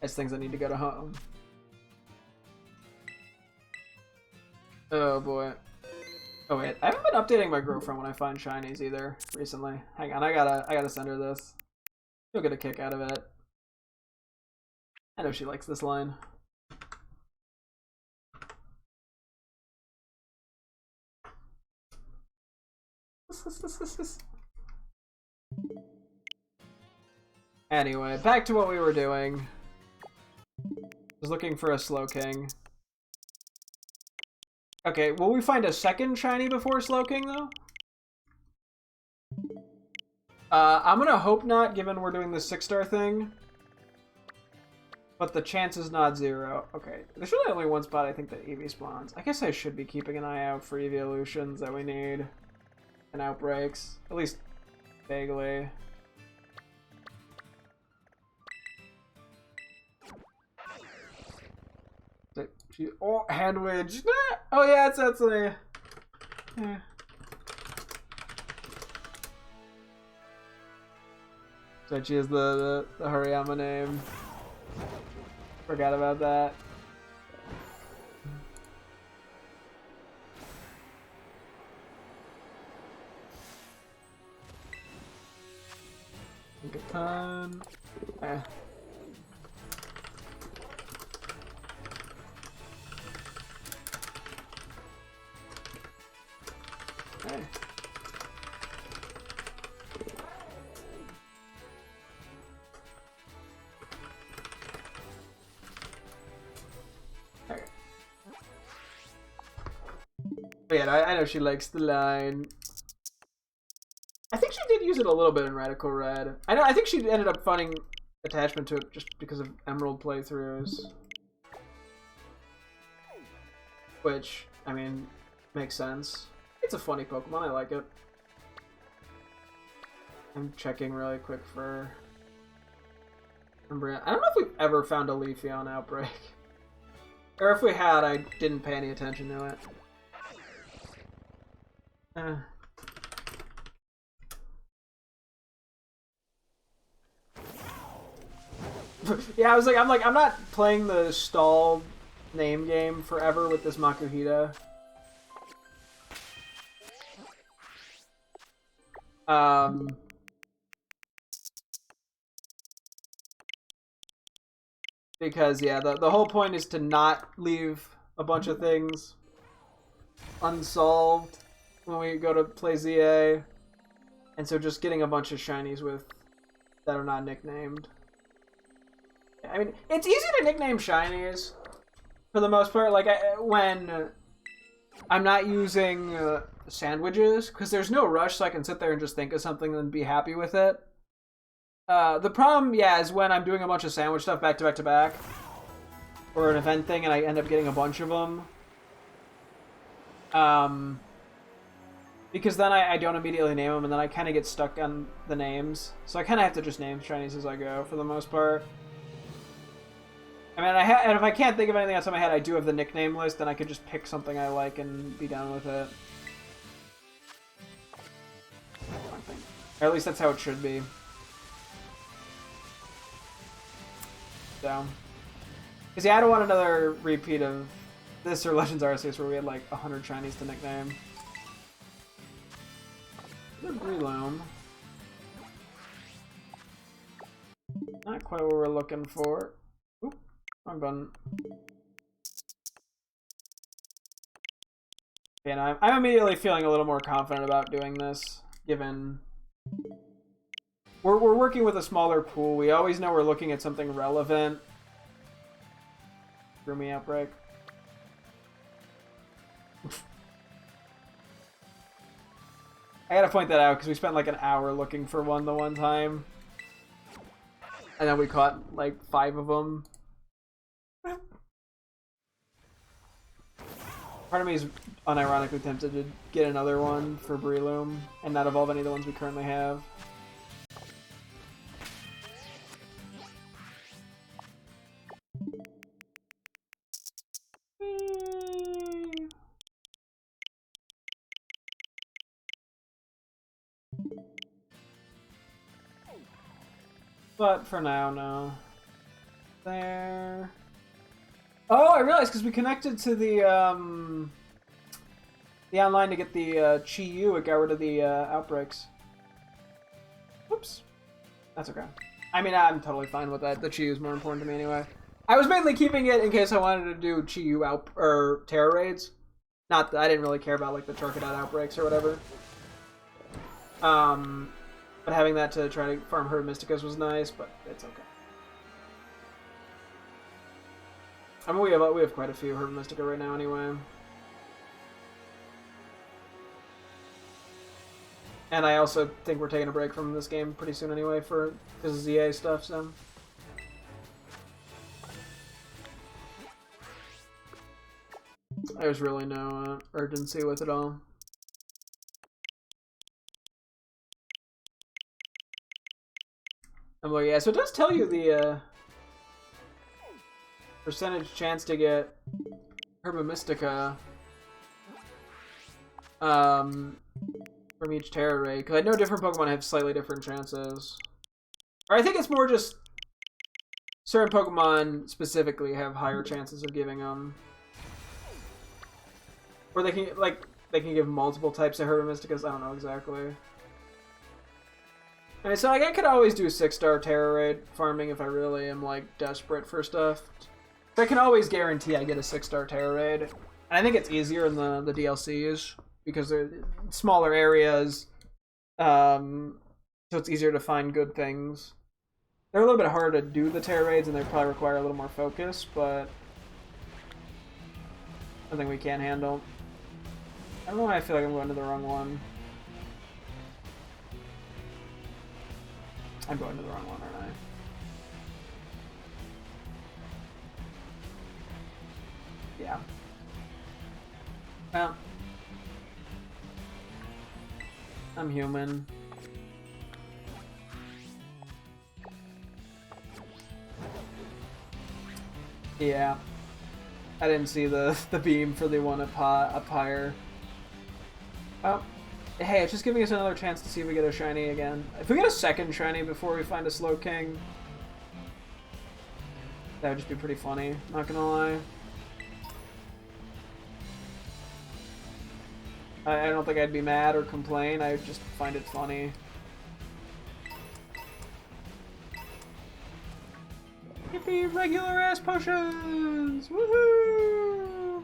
as things that need to go to home. Oh boy. Oh wait, I haven't been updating my girlfriend when I find shinies either recently. Hang on, I gotta send her this. She'll get a kick out of it. I know she likes this line. Anyway, back to what we were doing. Was looking for a Slowking. Okay, will we find a second shiny before Slowking though? I'm gonna hope not, given we're doing the 6-star thing. But the chance is not 0. Okay, there's really only one spot I think that Eevee spawns. I guess I should be keeping an eye out for evolutions that we need. And outbreaks. At least vaguely. Oh, hand wedge. Oh yeah, it's actually. Yeah. So she is the Hariyama name. Forgot about that. Think a ton. Eh. Okay. Okay. But yeah, I know she likes the line. I think think she did use it a little bit in Radical Red. I think she ended up finding attachment to it just because of Emerald playthroughs. Which, I mean, makes sense. It's a funny Pokemon, I like it. I'm checking really quick for... I don't know if we've ever found a Leafeon Outbreak. Or if we had, I didn't pay any attention to it. Yeah, I'm not playing the stall name game forever with this Makuhita. Because, yeah, the whole point is to not leave a bunch of things unsolved when we go to play ZA. And so just getting a bunch of shinies that are not nicknamed. I mean, it's easy to nickname shinies for the most part. Like, when I'm not using sandwiches, because there's no rush, so I can sit there and just think of something and be happy with it. The problem, yeah, is when I'm doing a bunch of sandwich stuff back to back to back, or an event thing, and I end up getting a bunch of them. Because then I don't immediately name them, and then I kind of get stuck on the names. So I kind of have to just name shinies as I go, for the most part. I mean, and if I can't think of anything else in my head, I do have the nickname list, and I could just pick something I like and be done with it. Or at least that's how it should be. So, because yeah, I don't want another repeat of this or Legends Arceus where we had like 100 shinies to nickname. The Breloom. Not quite what we're looking for. Oop, wrong button. And I'm immediately feeling a little more confident about doing this, given we're working with a smaller pool. We always know we're looking at something relevant. Roomy Outbreak. I gotta point that out because we spent like an hour looking for one the one time. And then we caught like 5 of them. Part of me is unironically tempted to get another one for Breloom and not evolve any of the ones we currently have. But for now, no. There. Oh, I realized because we connected to the online to get the Chi-Yu, it got rid of the outbreaks. Whoops. That's okay. I mean, I'm totally fine with that. The Chi-Yu is more important to me anyway. I was mainly keeping it in case I wanted to do Chi-Yu or Terra raids. Not that I didn't really care about like the Charcadet outbreaks or whatever. But having that to try to farm Herb Mysticas was nice, but it's okay. I mean, we have quite a few Herb Mystica right now anyway. And I also think we're taking a break from this game pretty soon anyway for this ZA stuff, so. There's really no urgency with it all. I'm like, yeah, so it does tell you the percentage chance to get Herba Mystica from each Terra raid, because I know different Pokemon have slightly different chances. Or I think it's more just certain Pokemon specifically have higher chances of giving them. Or they can give multiple types of Herba Mysticas, I don't know exactly. I mean, so like, I could always do 6-star Terra raid farming if I really am like desperate for stuff. But I can always guarantee I get a 6-star Terra raid. And I think it's easier in the DLCs because they're smaller areas, so it's easier to find good things. They're a little bit harder to do the Terra raids, and they probably require a little more focus, but something we can handle. I don't know why I feel like I'm going to the wrong one. I'm going to the wrong one, aren't I? Yeah. Well, I'm human. Yeah. I didn't see the beam for the one up higher. Oh. Hey, it's just giving us another chance to see if we get a shiny again. If we get a second shiny before we find a Slowking, that would just be pretty funny, not gonna lie. I don't think I'd be mad or complain, I would just find it funny. Yippee, regular ass potions! Woohoo!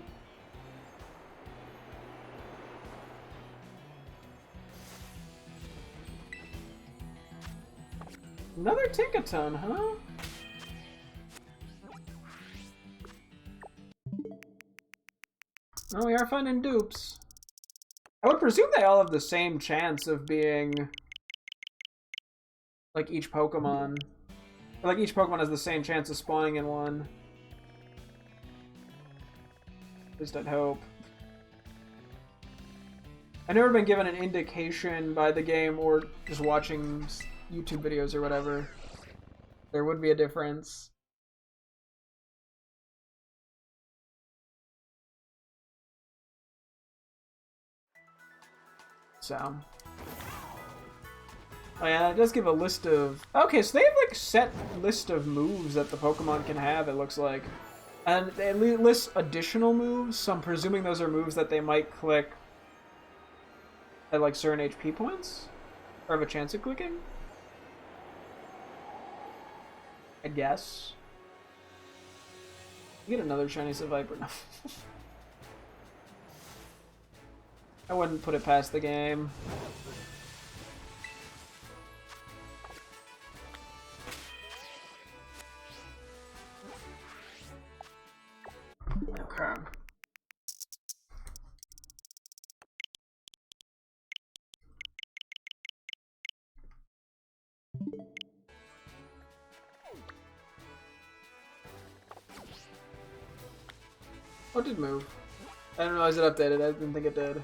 Another Tinkaton, huh? Oh, we are finding dupes. I would presume they all have the same chance of being like each Pokemon. Or, like each Pokemon has the same chance of spawning in one. At least I'd hope. I've never been given an indication by the game or just watching YouTube videos or whatever. There would be a difference. So. Oh yeah, it does give a list of... Okay, so they have like set list of moves that the Pokemon can have, it looks like. And they list additional moves, so I'm presuming those are moves that they might click at like certain HP points? Or have a chance of clicking? I guess. You get another shiny Viper. No. I wouldn't put it past the game. Okay. Oh, it did move. I didn't realize it updated. I didn't think it did.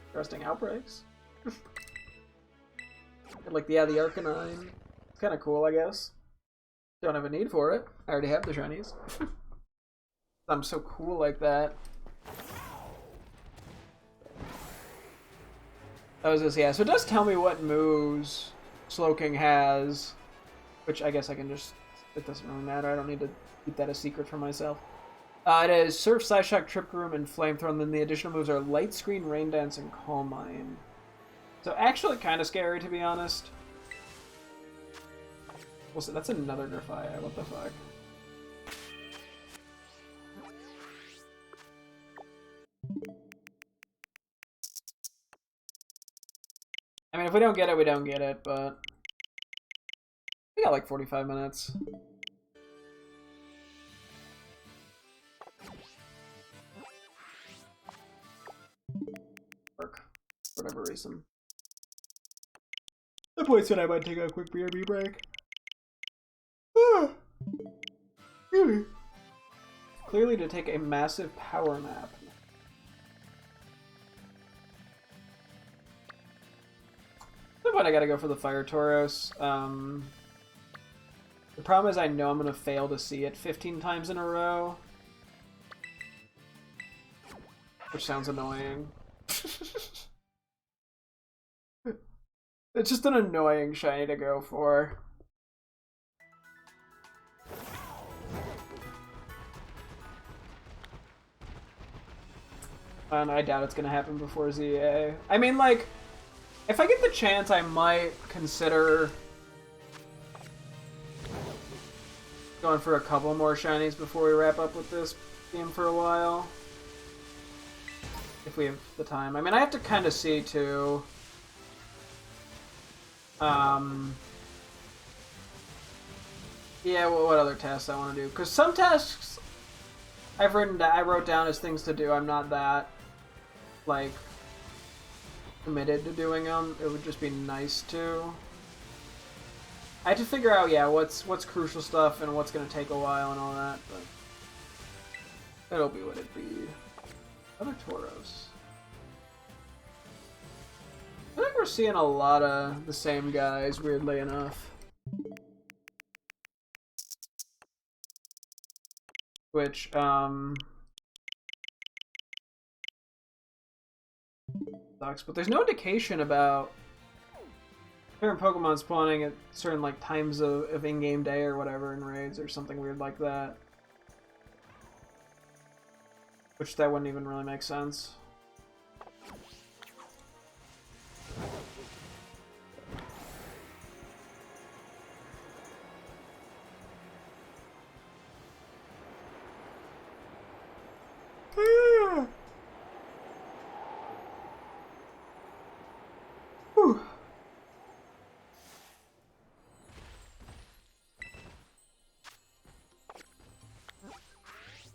Interesting outbreaks. Like, yeah, the Arcanine. It's kind of cool, I guess. Don't have a need for it. I already have the shinies. I'm so cool like that. That was this, yeah. So it does tell me what moves Slowking has, which I guess I can just... It doesn't really matter. I don't need to keep that a secret for myself. It is Surf, Psyshock, Trip Room, and Flamethrower, and then the additional moves are Light Screen, Rain Dance, and Calm Mind. So actually kind of scary, to be honest. Well, so that's another Nerfire. What the fuck? I mean, if we don't get it, we don't get it, but... We got like 45 minutes. Work. For whatever reason. The point said I might take a quick BRB break. Clearly to take a massive power nap. At some point I gotta go for the Fire Tauros. The problem is I know I'm gonna fail to see it 15 times in a row. Which sounds annoying. It's just an annoying shiny to go for. And I doubt it's gonna happen before ZA. I mean, like, if I get the chance, I might consider going for a couple more shinies before we wrap up with this game for a while. If we have the time. I mean, I have to kind of see, too. Yeah, what other tasks I want to do. Because some tasks I wrote down as things to do. I'm not that, like, committed to doing them. It would just be nice to. I had to figure out, yeah, what's crucial stuff and what's gonna take a while and all that, but it'll be what it be. Other Tauros. I think we're seeing a lot of the same guys, weirdly enough. Which, sucks, but there's no indication about certain Pokemon spawning at certain, like, times of in-game day or whatever in raids or something weird like that. Which that wouldn't even really make sense.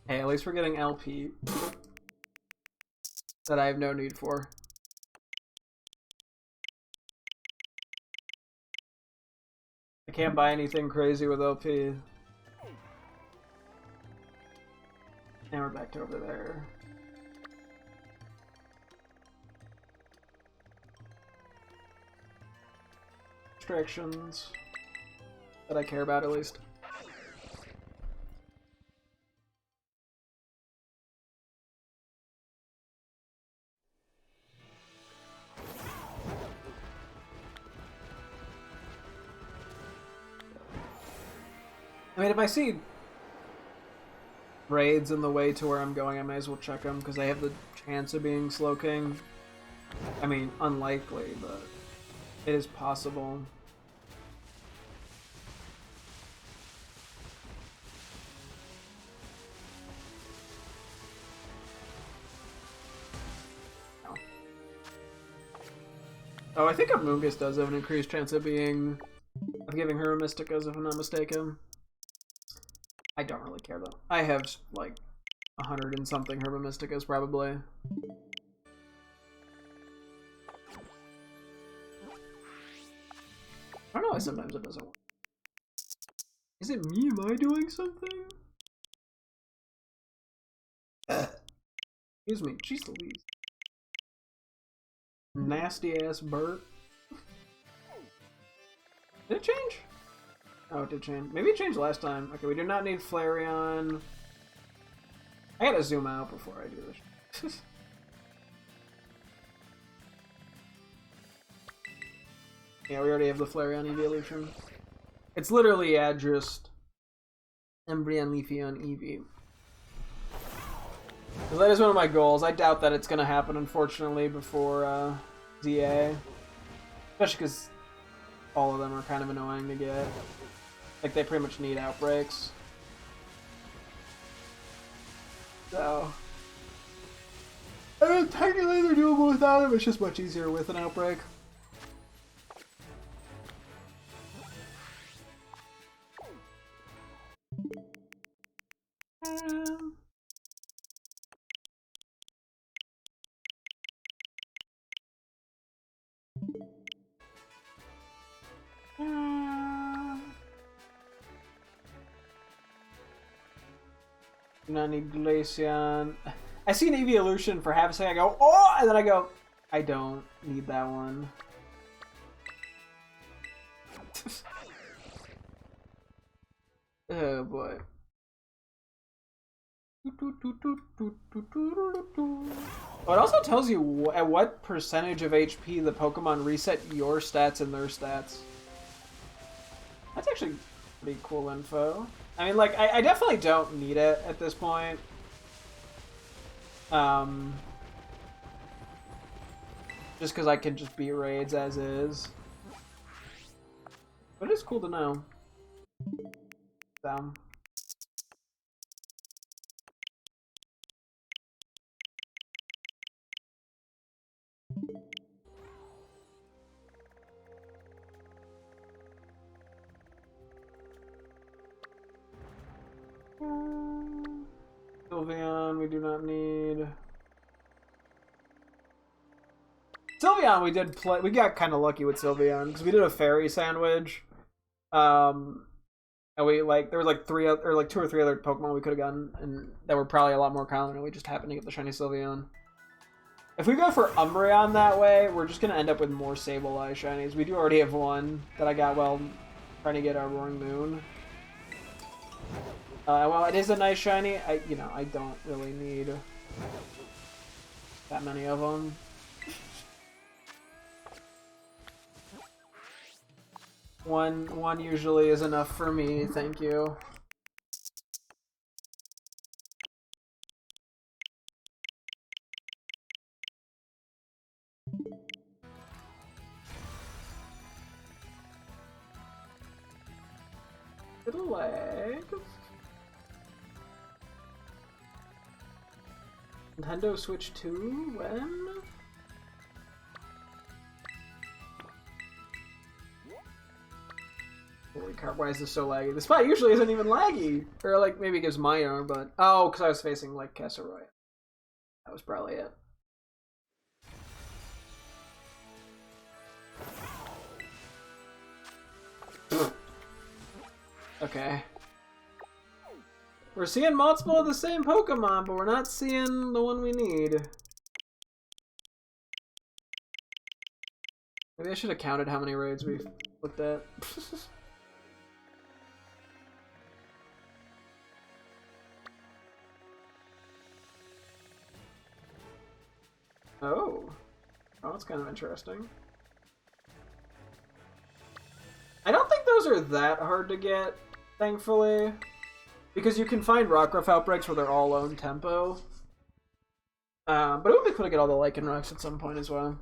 Hey, at least we're getting LP that I have no need for. I can't buy anything crazy with LP. And we're back to over there. Distractions that I care about, at least. I mean, if I see raids in the way to where I'm going, I may as well check them, because they have the chance of being Slowking. I mean, unlikely, but it is possible. Oh, I think Amoonguss does have an increased chance of giving her a Mysticas, if I'm not mistaken. I don't really care, though. I have, like, 100 and something Herba Mysticas, probably. I don't know why sometimes it doesn't work. Is it me? Am I doing something? Excuse me. Jeez Louise. Nasty ass Burt. Did it change? Oh, it did change. Maybe it changed last time. Okay, we do not need Flareon. I gotta zoom out before I do this. Yeah, we already have the Flareon evolution. It's literally just Embryon, Leafeon, Eevee. So that is one of my goals. I doubt that it's gonna happen, unfortunately, before ZA. Especially because all of them are kind of annoying to get. Like, they pretty much need outbreaks. So, I mean, technically they're doable without them, it's just much easier with an outbreak. Do not need Glaceon. I see an evolution for half a second, I go, oh! And then I go, I don't need that one. Oh boy. Oh, it also tells you at what percentage of HP the Pokemon reset your stats and their stats. That's actually pretty cool info. I mean, like, I definitely don't need it at this point. Just because I can just beat raids as is. But it is cool to know. So. Sylveon, we do not need. Sylveon, we did play. We got kind of lucky with Sylveon because we did a fairy sandwich. And we like there was like two or three other Pokemon we could have gotten, and that were probably a lot more common, and we just happened to get the shiny Sylveon. If we go for Umbreon that way, we're just gonna end up with more Sableye shinies. We do already have one that I got while trying to get our Roaring Moon. Well, it is a nice shiny. I don't really need that many of them. One usually is enough for me, thank you. Little leg. Nintendo Switch 2? When? Holy crap, why is this so laggy? The spot usually isn't even laggy. Or, like, maybe it gives minor, but... Oh, because I was facing, like, Casseroy. That was probably it. Okay. We're seeing multiple of the same Pokemon, but we're not seeing the one we need. Maybe I should have counted how many raids we've looked at. Oh, that's kind of interesting. I don't think those are that hard to get, thankfully, because you can find Rockruff outbreaks where they're all own tempo. But it would be cool to get all the Lycanrocs at some point as well.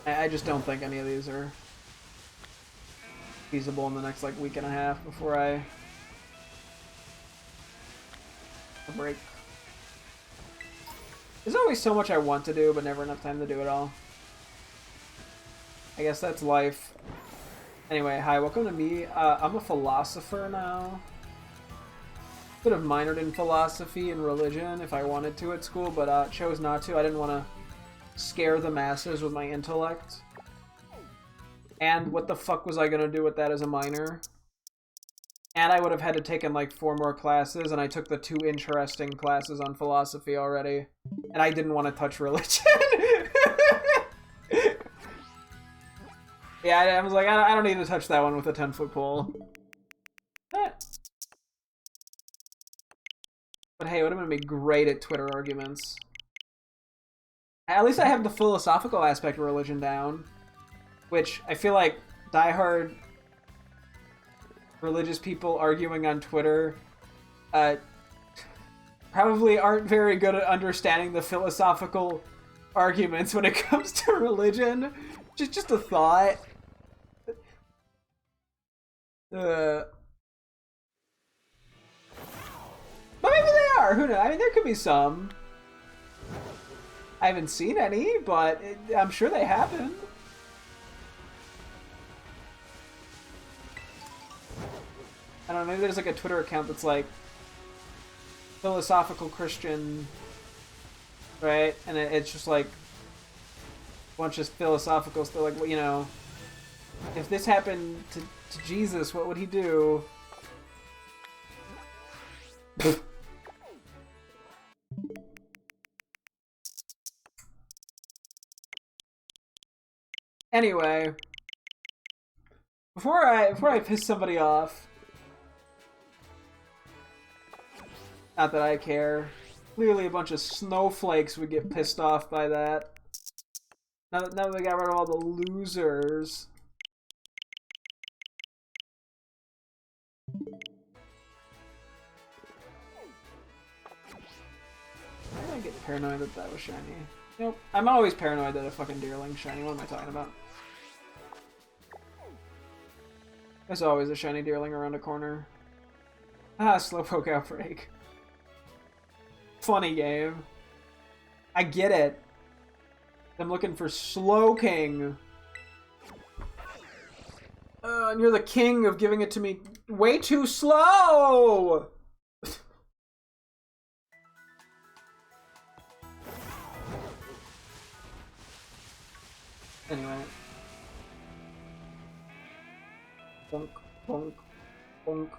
I just don't think any of these are feasible in the next like week and a half before I break. There's always so much I want to do, but never enough time to do it all. I guess that's life. Anyway, hi, welcome to me. I'm a philosopher now. Could have minored in philosophy and religion if I wanted to at school, but chose not to. I didn't want to scare the masses with my intellect. And what the fuck was I gonna do with that as a minor? And I would have had to taken like 4 more classes, and I took the 2 interesting classes on philosophy already. And I didn't want to touch religion. Yeah, I was like, I don't need to touch that one with a 10-foot pole. But hey, it would have been great at Twitter arguments. At least I have the philosophical aspect of religion down. Which, I feel like diehard religious people arguing on Twitter probably aren't very good at understanding the philosophical arguments when it comes to religion. Just a thought. But maybe they are. Who knows? I mean, there could be some. I haven't seen any, but I'm sure they happen. I don't know, maybe there's like a Twitter account that's like philosophical Christian, right? And it's just like a bunch of philosophical stuff, like, you know, if this happened to Jesus, what would he do? Anyway, before I piss somebody off, not that I care. Clearly a bunch of snowflakes would get pissed off by that. Now that we got rid of all the losers. I didn't get paranoid that that was shiny. Nope. I'm always paranoid that a fucking Deerling's shiny. What am I talking about? There's always a shiny Deerling around a corner. Ah, Slowpoke Outbreak. Funny game. I get it. I'm looking for Slowking. And you're the king of giving it to me way too slow! Bonk, bonk, bonk.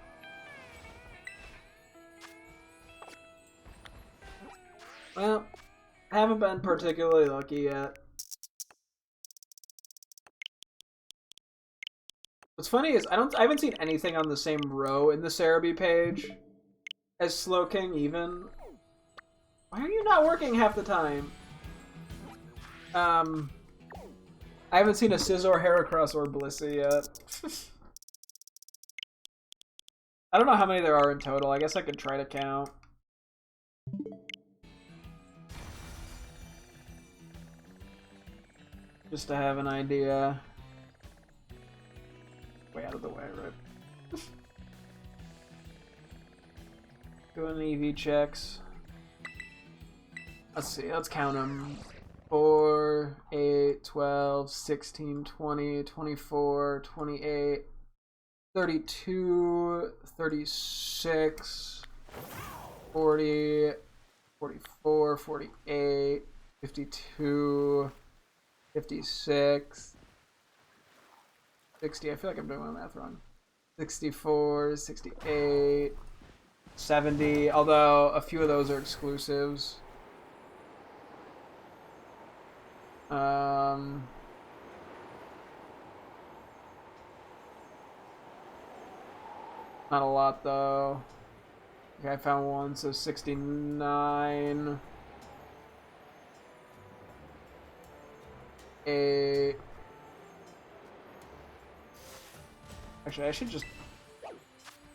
Well, haven't been particularly lucky yet. What's funny is I haven't seen anything on the same row in the Cerebi page as Slowking even. Why are you not working half the time? I haven't seen a Scizor, Heracross, or Blissey yet. I don't know how many there are in total. I guess I could try to count. Just to have an idea. Way out of the way, right? Doing EV checks. Let's see, let's count them. 4, 8, 12, 16, 20, 24, 28, 32, 36, 40, 44, 48, 52, 56, 60. I feel like I'm doing my math wrong. 64, 68, 70, although a few of those are exclusives. Not a lot though. Okay, I found one, so 69. 8. Actually, I should just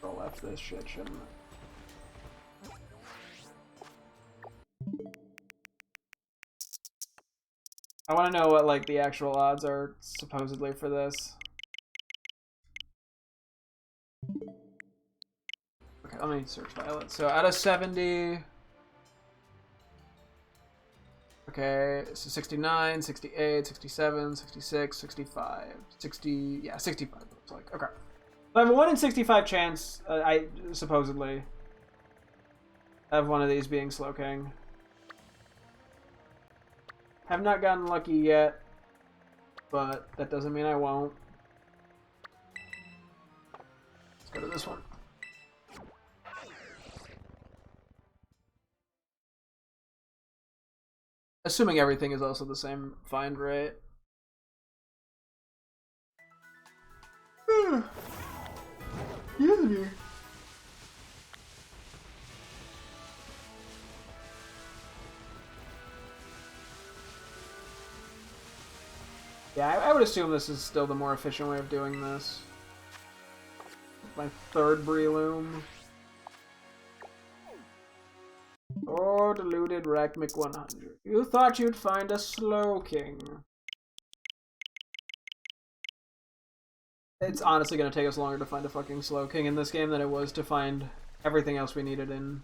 roll F this shit, shouldn't I? I want to know what like the actual odds are supposedly for this. Okay, let me search Violet. So out of 70, okay, so 69, 68, 67, 66, 65, 60, yeah, 65 looks like. Okay. I have a 1 in 65 chance, I supposedly, of one of these being Slowking. Have not gotten lucky yet, but that doesn't mean I won't. Let's go to this one. Assuming everything is also the same find rate. Yeah. Yeah, I would assume this is still the more efficient way of doing this. My third Breloom. Oh, deluded Rakmic 100. You thought you'd find a Slowking. It's honestly going to take us longer to find a fucking Slowking in this game than it was to find everything else we needed in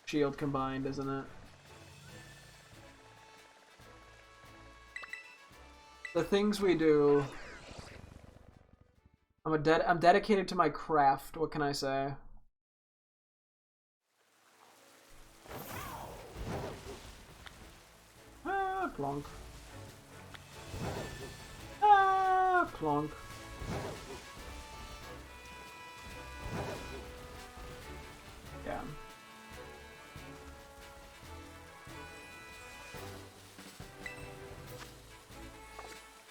Shield combined, isn't it? The things we do. I'm dedicated to my craft. What can I say? Ah, plonk. Ah, plonk. Yeah.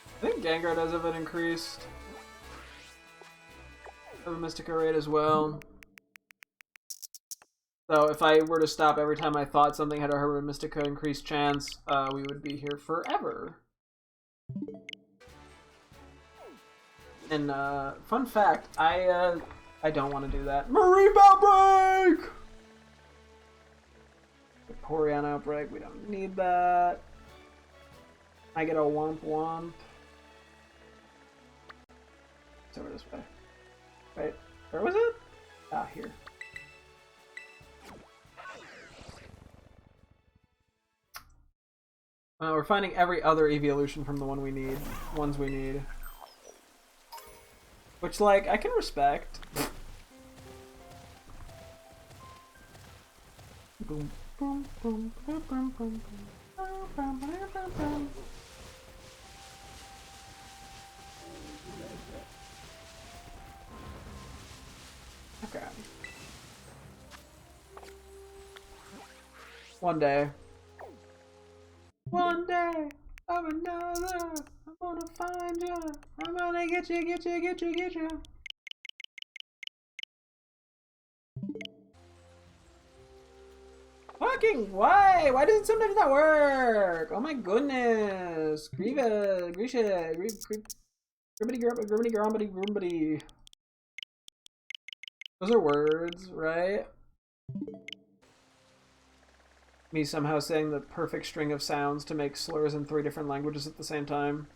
I think Gengar does have an increased Mystica rate as well. So if I were to stop every time I thought something had a Herba Mystica increased chance, we would be here forever. And fun fact, I don't want to do that. Mariba break! Vaporeon outbreak, we don't need that. I get a Womp Womp. It's over this way. Right, where was it? Ah, here. We're finding every other evolution from the ones we need. Which, like, I can respect. Boom, boom, boom, boom, boom, boom, boom, boom, boom. One day. One day or another, I'm gonna find you. I'm gonna get you, get you, get you, get you. Fucking why? Why does it sometimes not work? Oh my goodness. Grieva, Grisha, Gribbity, Gribbity, Grombity, Groombity. Those are words, right? Me somehow saying the perfect string of sounds to make slurs in 3 different languages at the same time.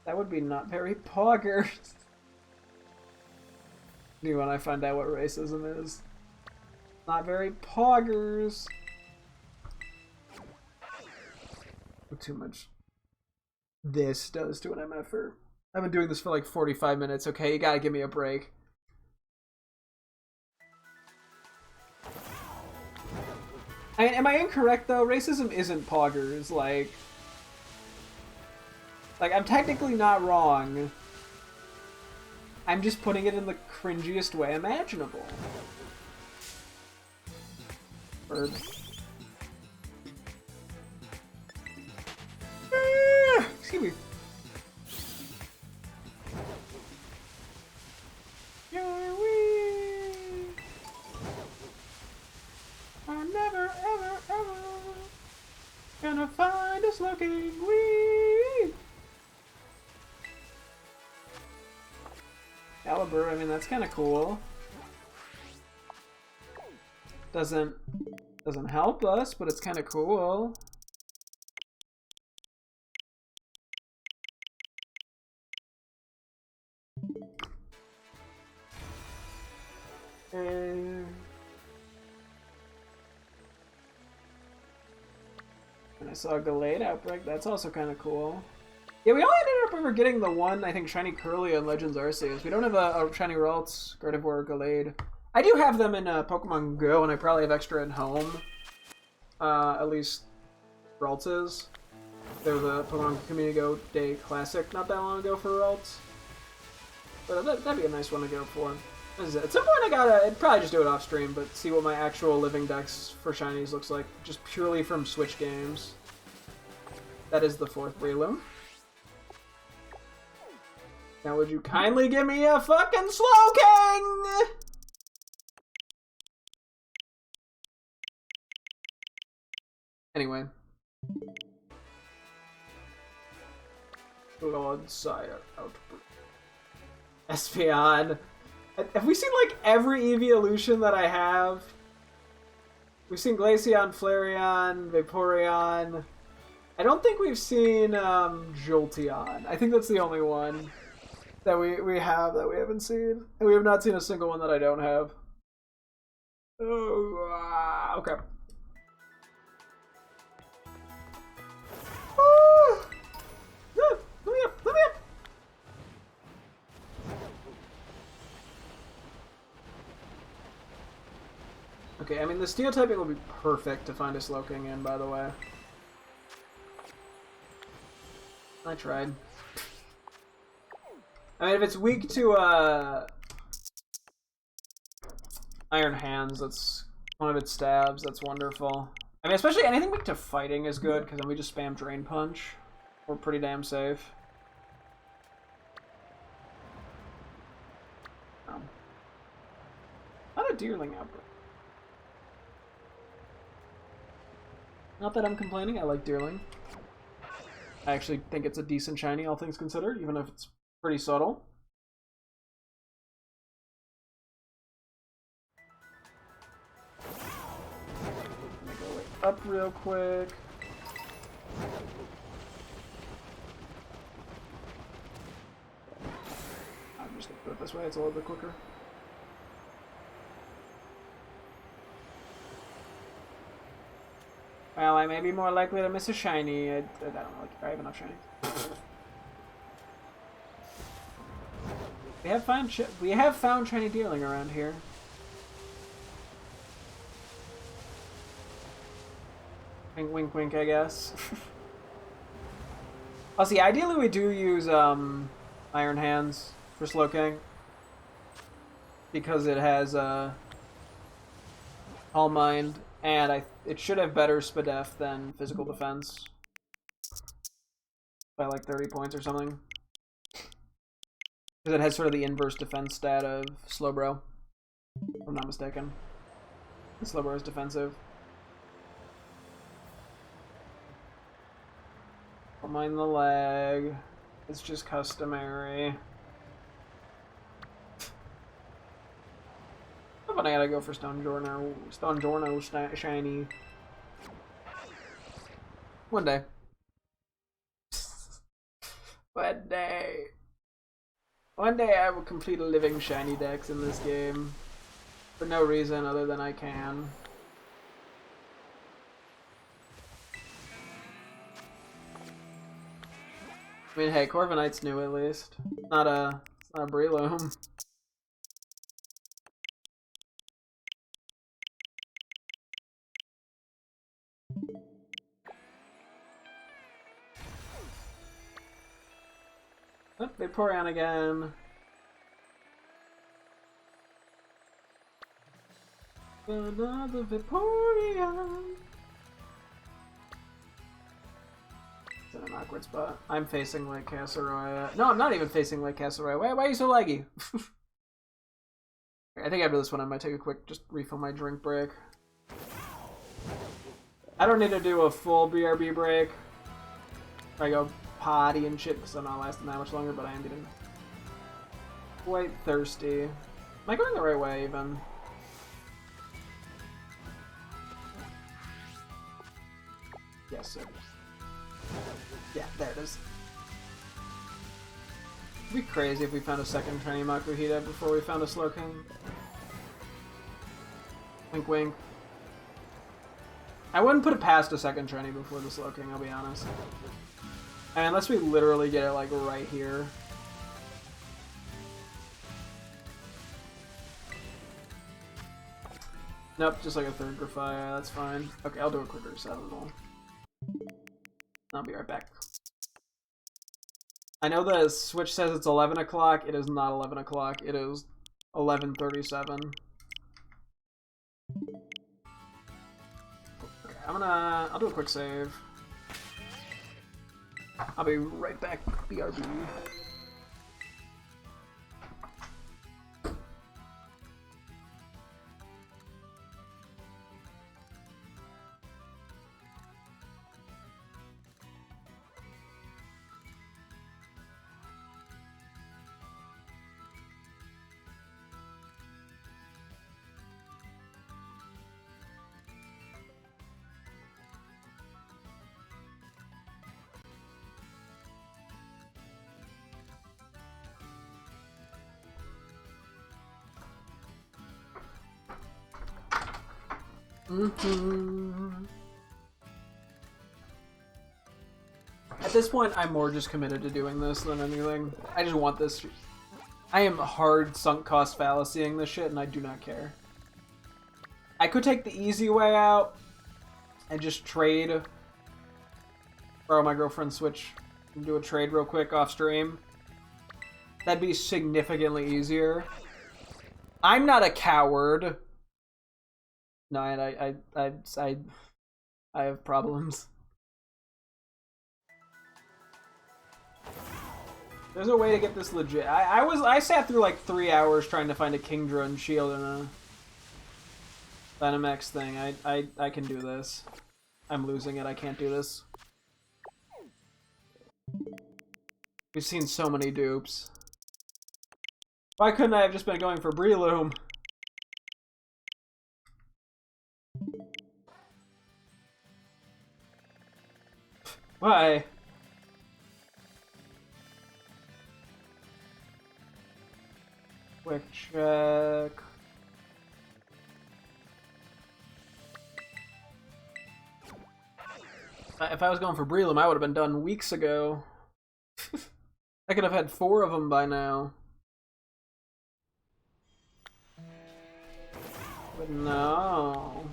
That would be not very poggers. Me when I find out what racism is. Not very poggers. Too much this does to an MFer. I've been doing this for like 45 minutes, okay? You gotta give me a break. I mean, am I incorrect though? Racism isn't poggers, like I'm technically not wrong. I'm just putting it in the cringiest way imaginable. Bird. Excuse me. I'm never, ever, ever gonna find us looking wee. Caliber, I mean, that's kind of cool. Doesn't help us, but it's kind of cool. And I saw a Gallade Outbreak. That's also kind of cool. Yeah, we only ended up ever getting the one, I think, Shiny Curly on Legends Arceus. We don't have a Shiny Ralts, Gardevoir, or Gallade. I do have them in Pokemon Go, and I probably have extra at home. At least Ralts. There was a Pokemon Community Go Day Classic not that long ago for Ralts. But that'd be a nice one to go for. At some point I'd probably just do it off stream, but see what my actual living dex for shinies looks like, just purely from Switch games. That is the 4th Breloom. Now would you kindly give me a fucking Slowking? Anyway. Lord Sire Outbreak. Espeon. Have we seen, like, every evolution that I have? We've seen Glaceon, Flareon, Vaporeon. I don't think we've seen, Jolteon. I think that's the only one that we have that we haven't seen. And we have not seen a single one that I don't have. Oh, okay. Let me up! Let me up! Okay, I mean, the steel typing would be perfect to find a Slowking in, by the way. I tried. I mean, if it's weak to, Iron Hands, that's one of its stabs, that's wonderful. I mean, especially anything weak to fighting is good, because then we just spam Drain Punch. We're pretty damn safe. Not a Deerling Outbreak. Not that I'm complaining, I like Deerling. I actually think it's a decent shiny, all things considered, even if it's pretty subtle. Let me go up real quick. I'm just gonna do it this way, it's a little bit quicker. Well, I may be more likely to miss a shiny. I don't know, like, I have enough shinies. We have found shiny Deerling around here. Wink, wink, wink, I guess. Oh, see, ideally we do use Iron Hands for Slowking, because it has All Mind, and it should have better SPDEF than physical defense by like 30 points or something. Because it has sort of the inverse defense stat of Slowbro, if I'm not mistaken. Slowbro is defensive. Don't mind the lag. It's just customary. But I gotta go for Stone Jorno shiny. One day. One day. One day I will complete a living shiny dex in this game. For no reason other than I can. I mean, hey, Corviknight's new at least. It's not a Breloom. Oh, Vaporeon again. Another Vaporeon. It's in an awkward spot. I'm facing Lake Casseroy. No, I'm not even facing Lake Casseroy. Why are you so laggy? I think after this one I might take a quick, just refill my drink break. I don't need to do a full BRB break. I go potty and shit because I'm not lasting that much longer, but I am getting quite thirsty. Am I going the right way even? Yes, sir. Yeah, there it is. It'd be crazy if we found a second Shiny Makuhita before we found a Slowking. Wink wink. I wouldn't put it past a second Shiny before the Slowking, I'll be honest. And unless we literally get it like right here. Nope, just like a third Grafia, that's fine. Okay, I'll do a quicker reset of all. I'll be right back. I know the Switch says it's 11 o'clock. It is not 11 o'clock. It is 11:37. Okay, I'll do a quick save. I'll be right back, BRB. At this point, I'm more just committed to doing this than anything. I just want this. I am hard sunk cost fallacying this shit, and I do not care. I could take the easy way out and just trade. Borrow my girlfriend's Switch and do a trade real quick off stream. That'd be significantly easier. I'm not a coward. No, I have problems. There's a way to get this legit. I sat through like 3 hours trying to find a Kingdra and Shield and a Dynamax thing. I can do this. I'm losing it. I can't do this. We've seen so many dupes. Why couldn't I have just been going for Breloom? Why? Quick check. If I was going for Breloom, I would have been done weeks ago. I could have had 4 of them by now. But no.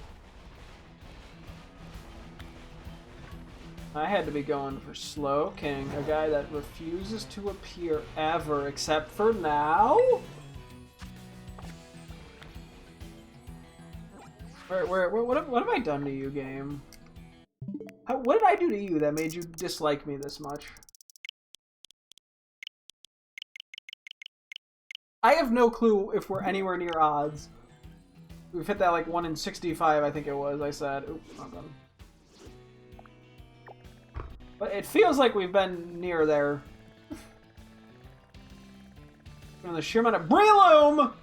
I had to be going for Slowking, a guy that refuses to appear ever, except for now? What have I done to you, game? What did I do to you that made you dislike me this much? I have no clue if we're anywhere near odds. We've hit that like 1 in 65, I think it was, I said. Oops, not done. But it feels like we've been near there. And the sheer amount of Breloom!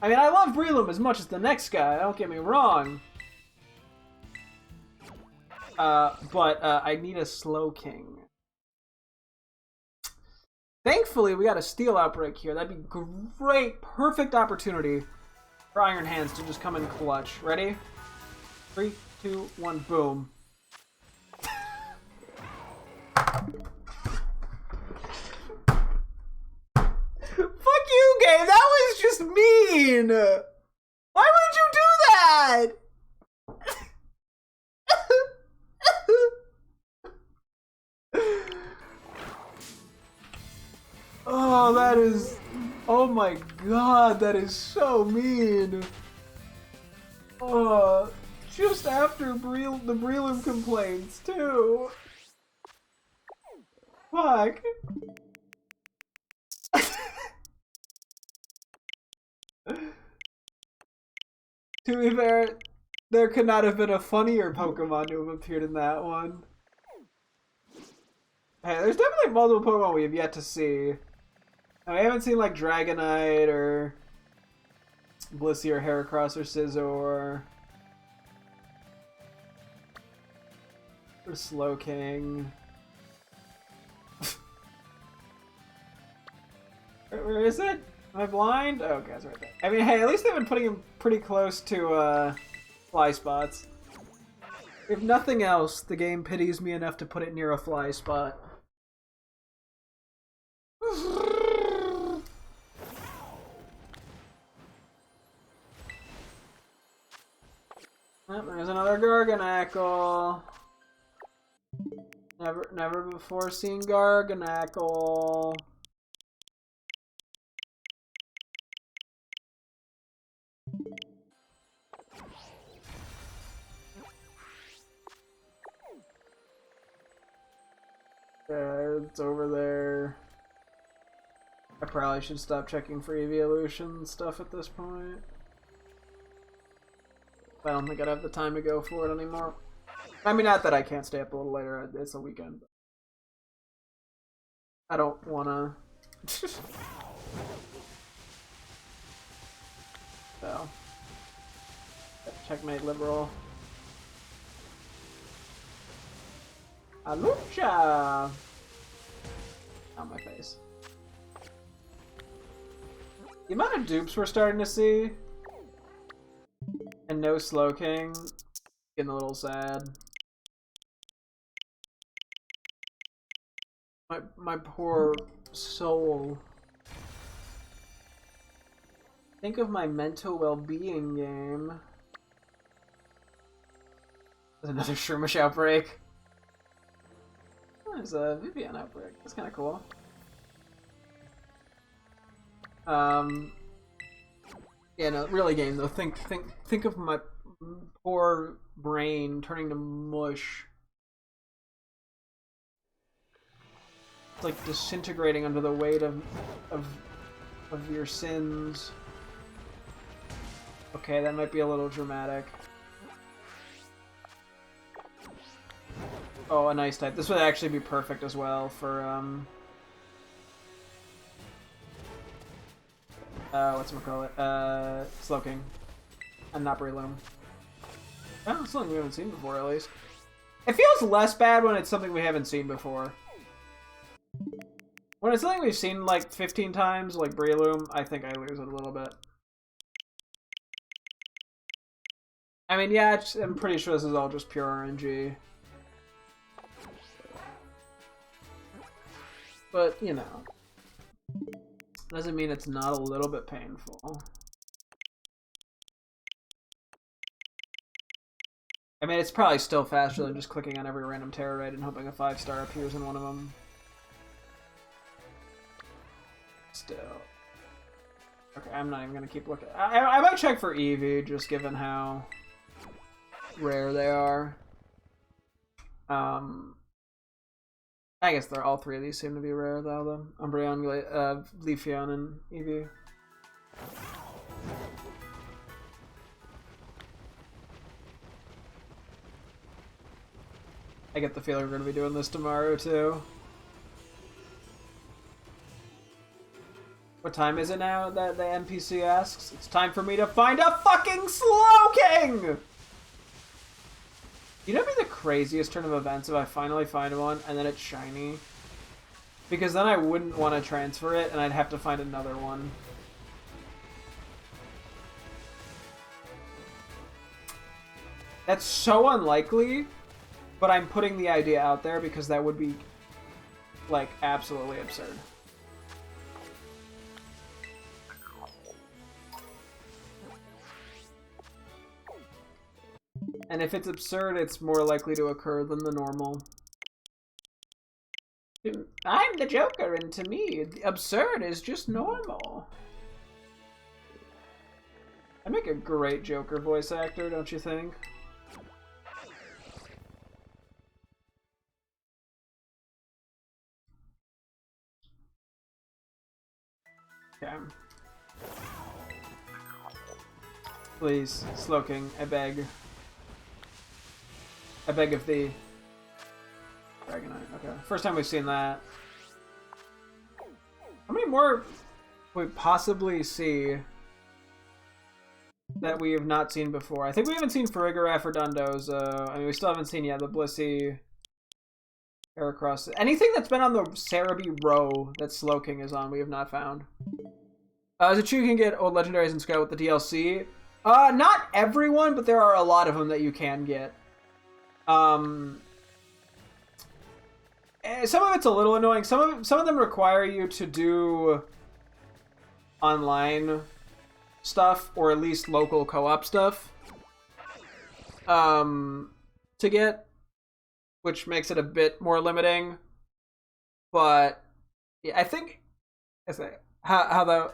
I mean, I love Breloom as much as the next guy, don't get me wrong. But I need a Slowking. Thankfully, we got a Steel Outbreak here. That'd be great, perfect opportunity for Iron Hands to just come in clutch. Ready? 3, 2, 1, boom. Fuck you, game! That was just mean! Why would you do that? Oh, that is... Oh my god, that is so mean. Oh, just after the Breloom complaints, too. Fuck. To be fair, there could not have been a funnier Pokemon to have appeared in that one. Hey, there's definitely multiple Pokemon we have yet to see. I haven't seen like Dragonite or Blissey or Heracross or Scizor or Slowking. Where is it? Am I blind? Oh, okay, it's right there. I mean, hey, at least they've been putting him pretty close to fly spots. If nothing else, the game pities me enough to put it near a fly spot. Oh, there's another Garganacl. Never before seen Garganacl. Yeah, it's over there. I probably should stop checking for evolution stuff at this point. I don't think I'd have the time to go for it anymore. I mean, not that I can't stay up a little later. It's a weekend. I don't wanna. So. Checkmate, liberal. Alucha! On my face. The amount of dupes we're starting to see, and no Slowking, getting a little sad. My poor soul. Think of my mental well-being, game. There's another Shroomish outbreak. Oh, there's a Vivian outbreak. That's kind of cool. Yeah, no, really, game though. Think of my poor brain turning to mush. It's like disintegrating under the weight of your sins. Okay, that might be a little dramatic. Oh, a nice type. This would actually be perfect as well for whatchamacallit? Slowking. And not Breloom. Oh, it's something we haven't seen before, at least. It feels less bad when it's something we haven't seen before. When it's something we've seen like 15 times, like Breloom, I think I lose it a little bit. I mean, yeah, I'm pretty sure this is all just pure RNG. But, you know, doesn't mean it's not a little bit painful. I mean, it's probably still faster than just clicking on every random Terrorite and hoping a 5-star appears in one of them. Still. Okay, I'm not even gonna keep looking. I might check for Eevee, just given how rare they are. I guess all three of these seem to be rare, though. The Umbreon, Leafeon, and Eevee. I get the feeling we're going to be doing this tomorrow, too. What time is it now that the NPC asks? It's time for me to find a fucking Slowking! You know, it'd be the craziest turn of events if I finally find one and then it's shiny? Because then I wouldn't want to transfer it and I'd have to find another one. That's so unlikely, but I'm putting the idea out there because that would be, like, absolutely absurd. And if it's absurd, it's more likely to occur than the normal. I'm the Joker, and to me, absurd is just normal. I make a great Joker voice actor, don't you think? Okay. Please, Slowking, I beg. I beg of thee. Dragonite, okay. First time we've seen that. How many more we possibly see that we have not seen before? I think we haven't seen Farigiraf or Dondozo. I mean, we still haven't seen, yeah, the Blissey, Heracross. Anything that's been on the Cerebi row that Slowking is on, we have not found. Is it true you can get old legendaries in Scout with the DLC? Not everyone, but there are a lot of them that you can get. Some of it's a little annoying. Some of them require you to do online stuff, or at least local co-op stuff, to get, which makes it a bit more limiting. But yeah, I think how the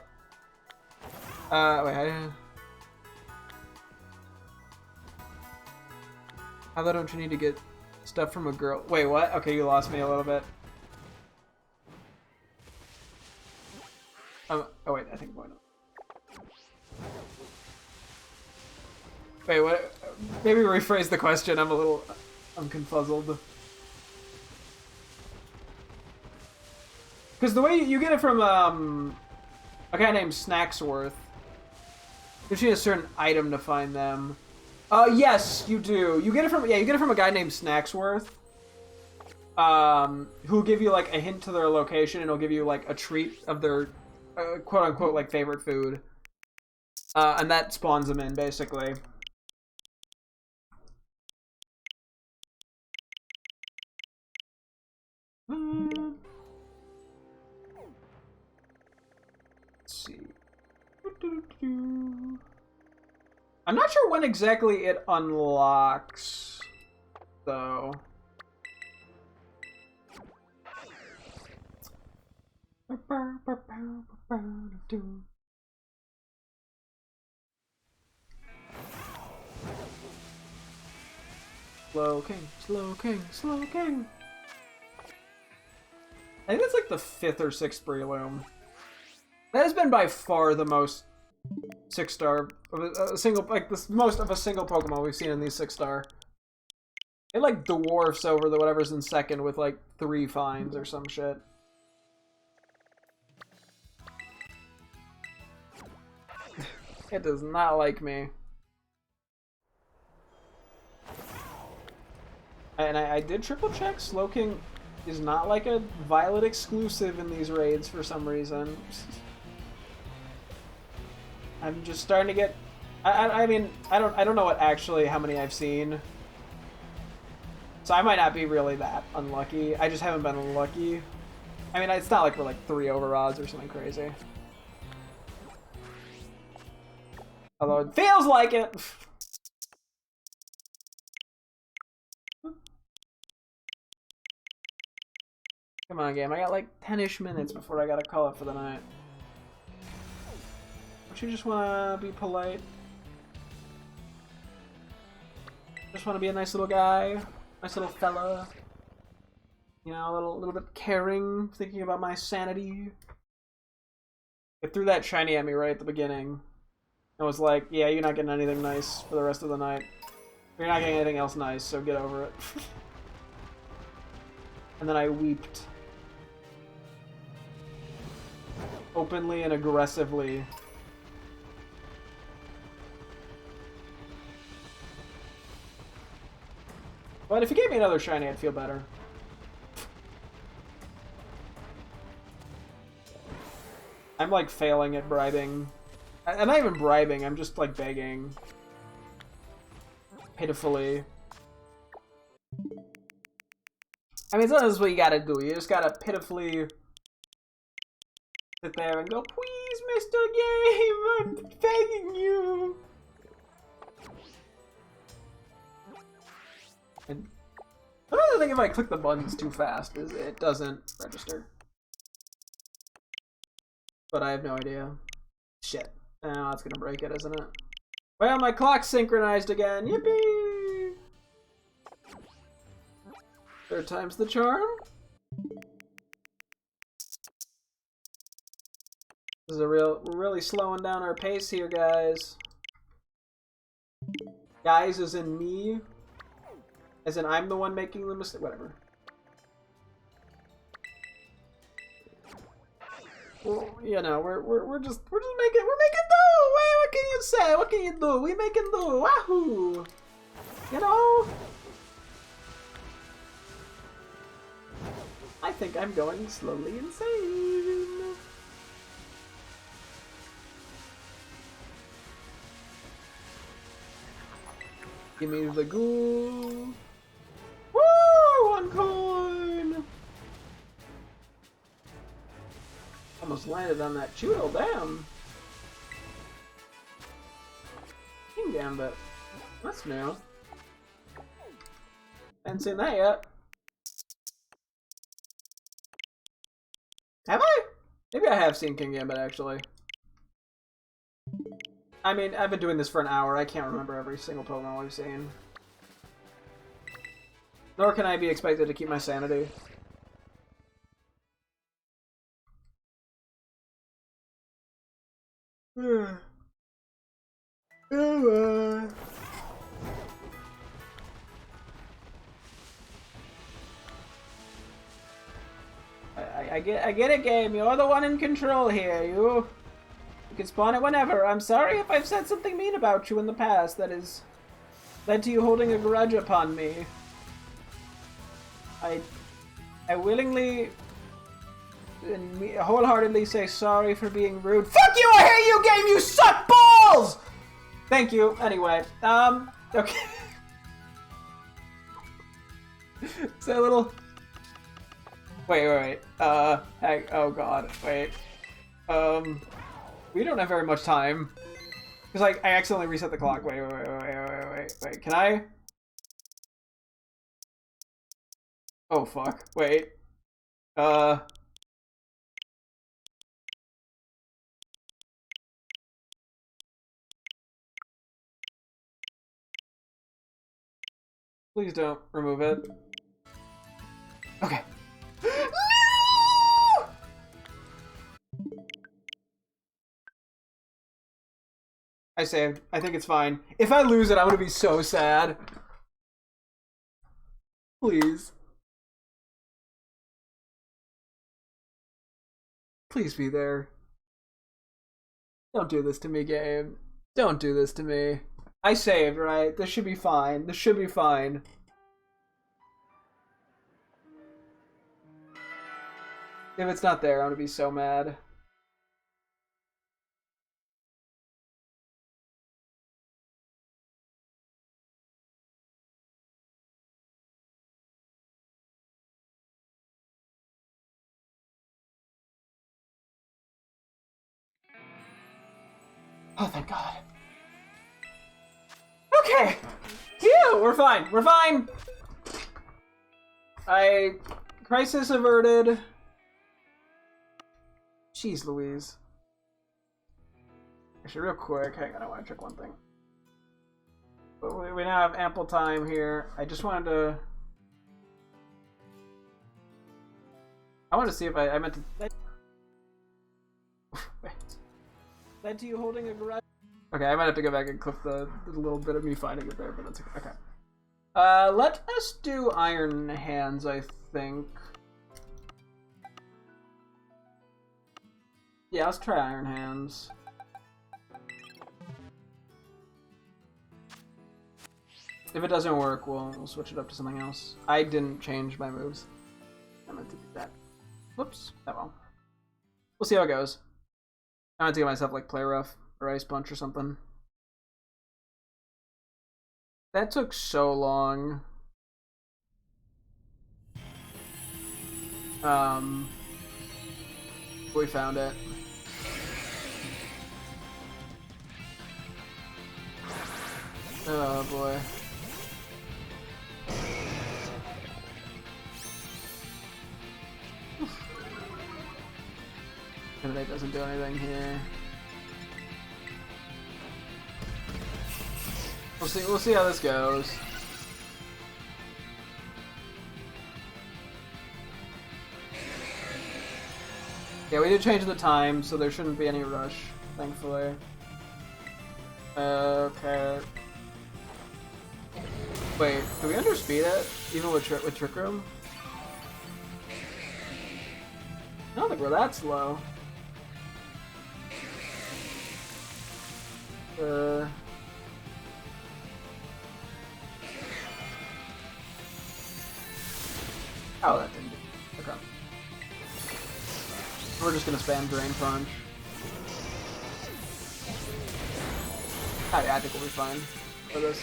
wait. How the don't you need to get stuff from a girl? Wait, what? Okay, you lost me a little bit. Oh wait, I think I'm going up. Wait, what? Maybe rephrase the question. I'm confuzzled. Because the way you get it from a guy named Snacksworth, gives you a certain item to find them. Yes, you do. You get it from a guy named Snacksworth, who'll give you like a hint to their location, and he'll give you like a treat of their quote unquote like favorite food, and that spawns them in basically. Let's see. I'm not sure when exactly it unlocks, though. Slowking, Slowking, Slowking. I think that's like the 5th or 6th Breloom. That has been by far the most 6-star of a single, like the most of a single Pokemon we've seen in these 6-star. It like dwarfs over the whatever's in second with like 3 finds or some shit. It does not like me. And I did triple check. Slowking is not like a Violet exclusive in these raids for some reason. I'm just starting to get. I mean, I don't know what actually how many I've seen. So I might not be really that unlucky. I just haven't been unlucky. I mean, it's not like we're like 3 over odds or something crazy. Although it feels like it. Come on, game. I got like 10-ish minutes before I gotta call it for the night. Don't you just want to be polite? Just want to be a nice little guy, nice little fella. You know, a little bit caring, thinking about my sanity. It threw that shiny at me right at the beginning. I was like, yeah, you're not getting anything nice for the rest of the night. You're not getting anything else nice, so get over it. And then I weeped. Openly and aggressively. But if you gave me another shiny, I'd feel better. I'm like failing at bribing. I'm not even bribing, I'm just like begging. Pitifully. I mean, sometimes what you gotta do. You just gotta pitifully sit there and go, please, Mr. Game, I'm begging you. And another thing, if I click the buttons too fast, is it doesn't register. But I have no idea. Shit. Oh, that's gonna break it, isn't it? Well, my clock's synchronized again. Yippee! Third time's the charm. This is we're really slowing down our pace here, guys. Guys, as in me. As in I'm the one making the mistake. Whatever. Well, you know, we're just making do. Wait, what can you say? What can you do? We making do. Wahoo! You know. I think I'm going slowly insane. Give me the ghoul. Woo! 1 coin. Almost landed on that Chudo, damn. King Gambit. That's new. Haven't seen that yet. Have I? Maybe I have seen King Gambit, actually. I mean, I've been doing this for an hour. I can't remember every single Pokemon we've seen. Nor can I be expected to keep my sanity. I get it, game. You're the one in control here. You can spawn it whenever. I'm sorry if I've said something mean about you in the past that has led to you holding a grudge upon me. I willingly and wholeheartedly say sorry for being rude. Fuck you! I hate you, game. You suck balls. Thank you. Anyway, okay. Is that a little? Wait. Oh god. Wait. We don't have very much time. Cause like I accidentally reset the clock. Wait. Can I? Oh fuck. Wait. Please don't remove it. Okay. I saved. I think it's fine. If I lose it, I'm gonna be so sad. Please. Please be there. Don't do this to me, game. Don't do this to me. I saved, right? This should be fine. This should be fine. If it's not there, I'm gonna be so mad. Oh, thank God. Okay. Phew, we're fine. We're fine. Crisis averted. Jeez Louise. Actually, real quick, hang on, I want to check one thing. But we now have ample time here. I just wanted to... I wanted to see if I meant to... Wait. Led to you holding a garage? Okay, I might have to go back and clip the little bit of me finding it there, but it's okay. Let us do Iron Hands, I think. Yeah, let's try Iron Hands. If it doesn't work, we'll switch it up to something else. I didn't change my moves. I meant to do that. Whoops. Oh well. We'll see how it goes. I meant to give myself like Play Rough or Ice Punch or something. That took so long. We found it. Oh boy. It doesn't do anything here. We'll see how this goes. Yeah, we did change the time, so there shouldn't be any rush, thankfully. Okay. Wait, can we underspeed it? Even with Trick Room? I don't think we're that slow. Oh, that didn't do it. Okay. We're just gonna spam Drain Punch. Oh, yeah, I think we'll be fine for this.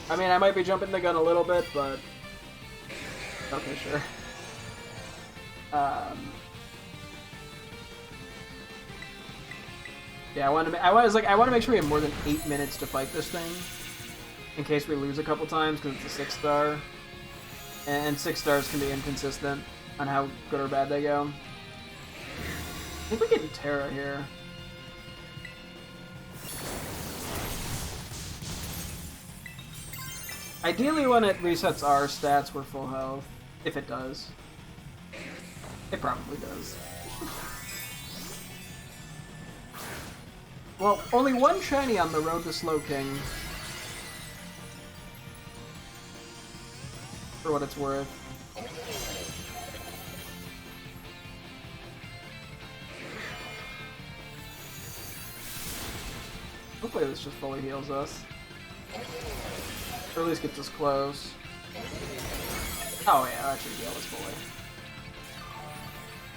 I mean, I might be jumping the gun a little bit, but... Okay, sure. Yeah, I want to make sure we have more than 8 minutes to fight this thing, in case we lose a couple times because it's a 6-star, and 6 stars can be inconsistent on how good or bad they go. I think we get Terra here. Ideally, when it resets our stats, we're full health. If it does. It probably does. Well, only one shiny on the road to Slowking. For what it's worth. Hopefully this just fully heals us. Or at least gets us close. Oh yeah, that should heal us fully.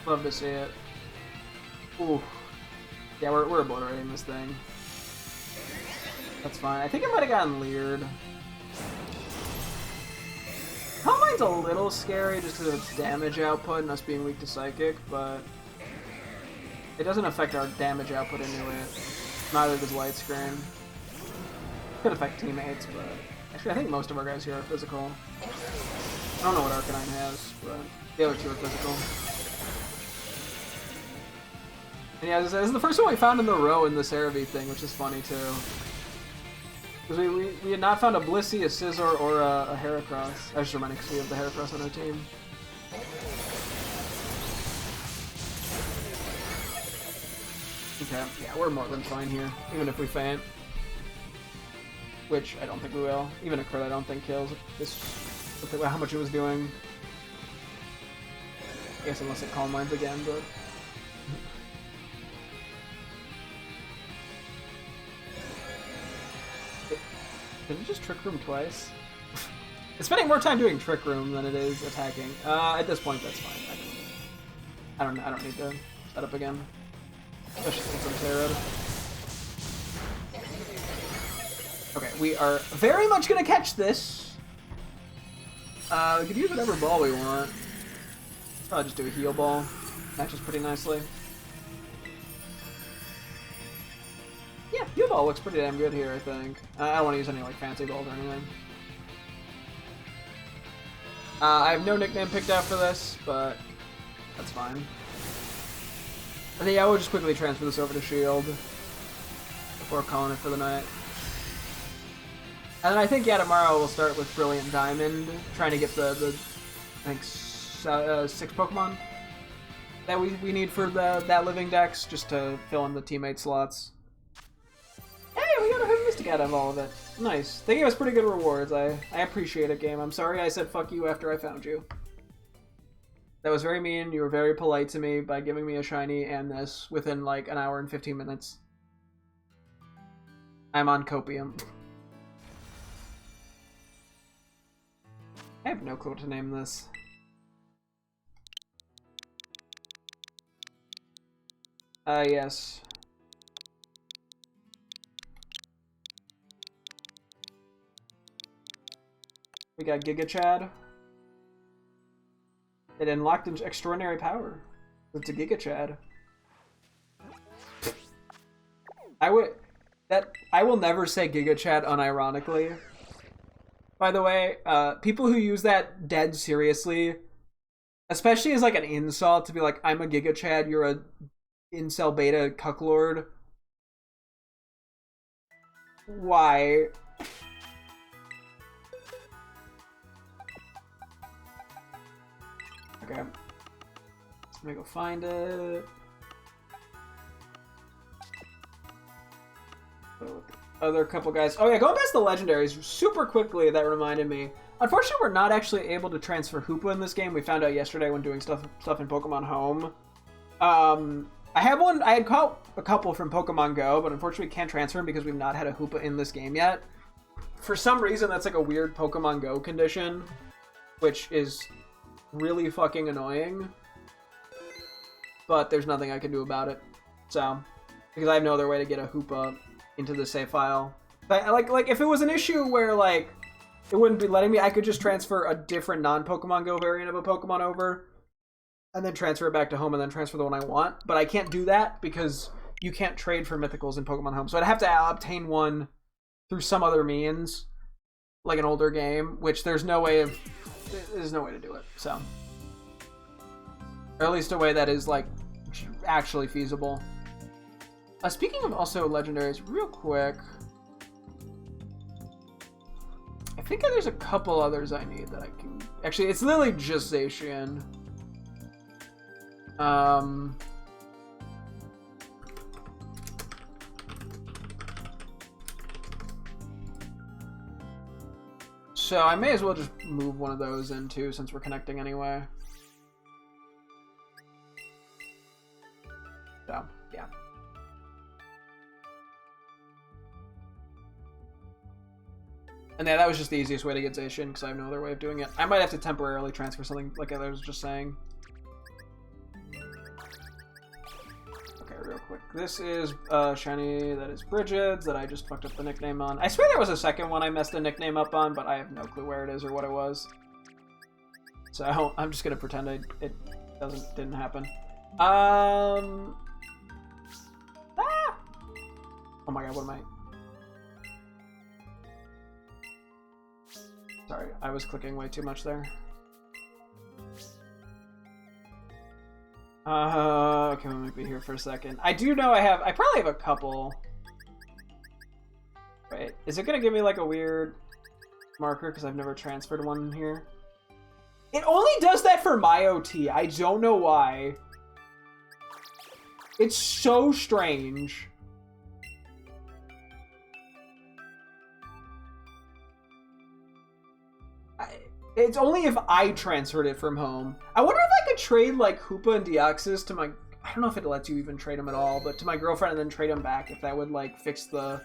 Love to see it. Ooh. Yeah, we're obliterating this thing. That's fine. I think it might have gotten leered. Calm Mind's a little scary just because of its damage output and us being weak to Psychic, but it doesn't affect our damage output anyway. Neither does Light Screen. Could affect teammates, but actually I think most of our guys here are physical. I don't know what Arcanine has, but the other two are physical. And yeah, as I said, this is the first one we found in the row in the Cerebi thing, which is funny too. Because we had not found a Blissey, a Scizor, or a Heracross. I was just reminding because we have the Heracross on our team. Okay, yeah, we're more than fine here, even if we faint. Which I don't think we will. Even a crit I don't think kills this. Look at how much it was doing. I guess unless it Calm Minds again, but... Did it just Trick Room twice? It's spending more time doing Trick Room than it is attacking. At this point, that's fine. I don't need to set up again. Especially since I'm Terra'd. Okay, we are very much gonna catch this. We could use whatever ball we want. Probably just do a heal ball. Matches pretty nicely. Yeah, heal ball looks pretty damn good here, I think. I don't want to use any like fancy balls or anything. I have no nickname picked out for this, but that's fine. I think I will just quickly transfer this over to Shield before calling it for the night. And then I think, yeah, tomorrow we'll start with Brilliant Diamond, trying to get the I think, 6 Pokemon that we need for that living dex, just to fill in the teammate slots. Hey, we got a Heavy Mystic out of all of it. Nice. They gave us pretty good rewards. I appreciate it, game. I'm sorry I said fuck you after I found you. That was very mean. You were very polite to me by giving me a shiny and this within like an hour and 15 minutes. I'm on copium. I have no clue what to name this. Yes. We got Giga Chad. It unlocked an extraordinary power. It's a Giga Chad. I will never say Giga Chad unironically. By the way, people who use that dead seriously, especially as like an insult to be like, I'm a Giga Chad, you're a incel beta cucklord. Why? Okay. Let me go find it. Other couple guys. Oh yeah, going past the legendaries super quickly, that reminded me. Unfortunately, we're not actually able to transfer Hoopa in this game. We found out yesterday when doing stuff in Pokemon Home. I had caught a couple from Pokemon Go, but unfortunately we can't transfer them because we've not had a Hoopa in this game yet. For some reason, that's like a weird Pokemon Go condition, which is really fucking annoying. But there's nothing I can do about it. So, because I have no other way to get a Hoopa into the save file. But like if it was an issue where like it wouldn't be letting me, I could just transfer a different non-Pokemon Go variant of a Pokemon over and then transfer it back to home and then transfer the one I want. But I can't do that because you can't trade for mythicals in Pokemon Home. So I'd have to obtain one through some other means, like an older game, which there's no way to do it. So, or at least a way that is like actually feasible. Speaking of also legendaries, real quick, I think there's a couple others I need that I can... Actually, it's literally just Zacian. So I may as well just move one of those in too, since we're connecting anyway. So, yeah. And yeah, that was just the easiest way to get Zacian, because I have no other way of doing it. I might have to temporarily transfer something, like I was just saying. Okay, real quick. This is shiny that is Bridget's, that I just fucked up the nickname on. I swear there was a second one I messed the nickname up on, but I have no clue where it is or what it was. So I'm just gonna pretend it didn't happen. Ah! Oh my god, what am I... Sorry, I was clicking way too much there. Okay, let me be here for a second. I do know I probably have a couple. Wait, is it gonna give me like a weird marker because I've never transferred one here? It only does that for my OT. I don't know why. It's so strange. It's only if I transferred it from home. I wonder if I could trade like Hoopa and Deoxys to my... I don't know if it lets you even trade them at all, but to my girlfriend and then trade them back, if that would like fix the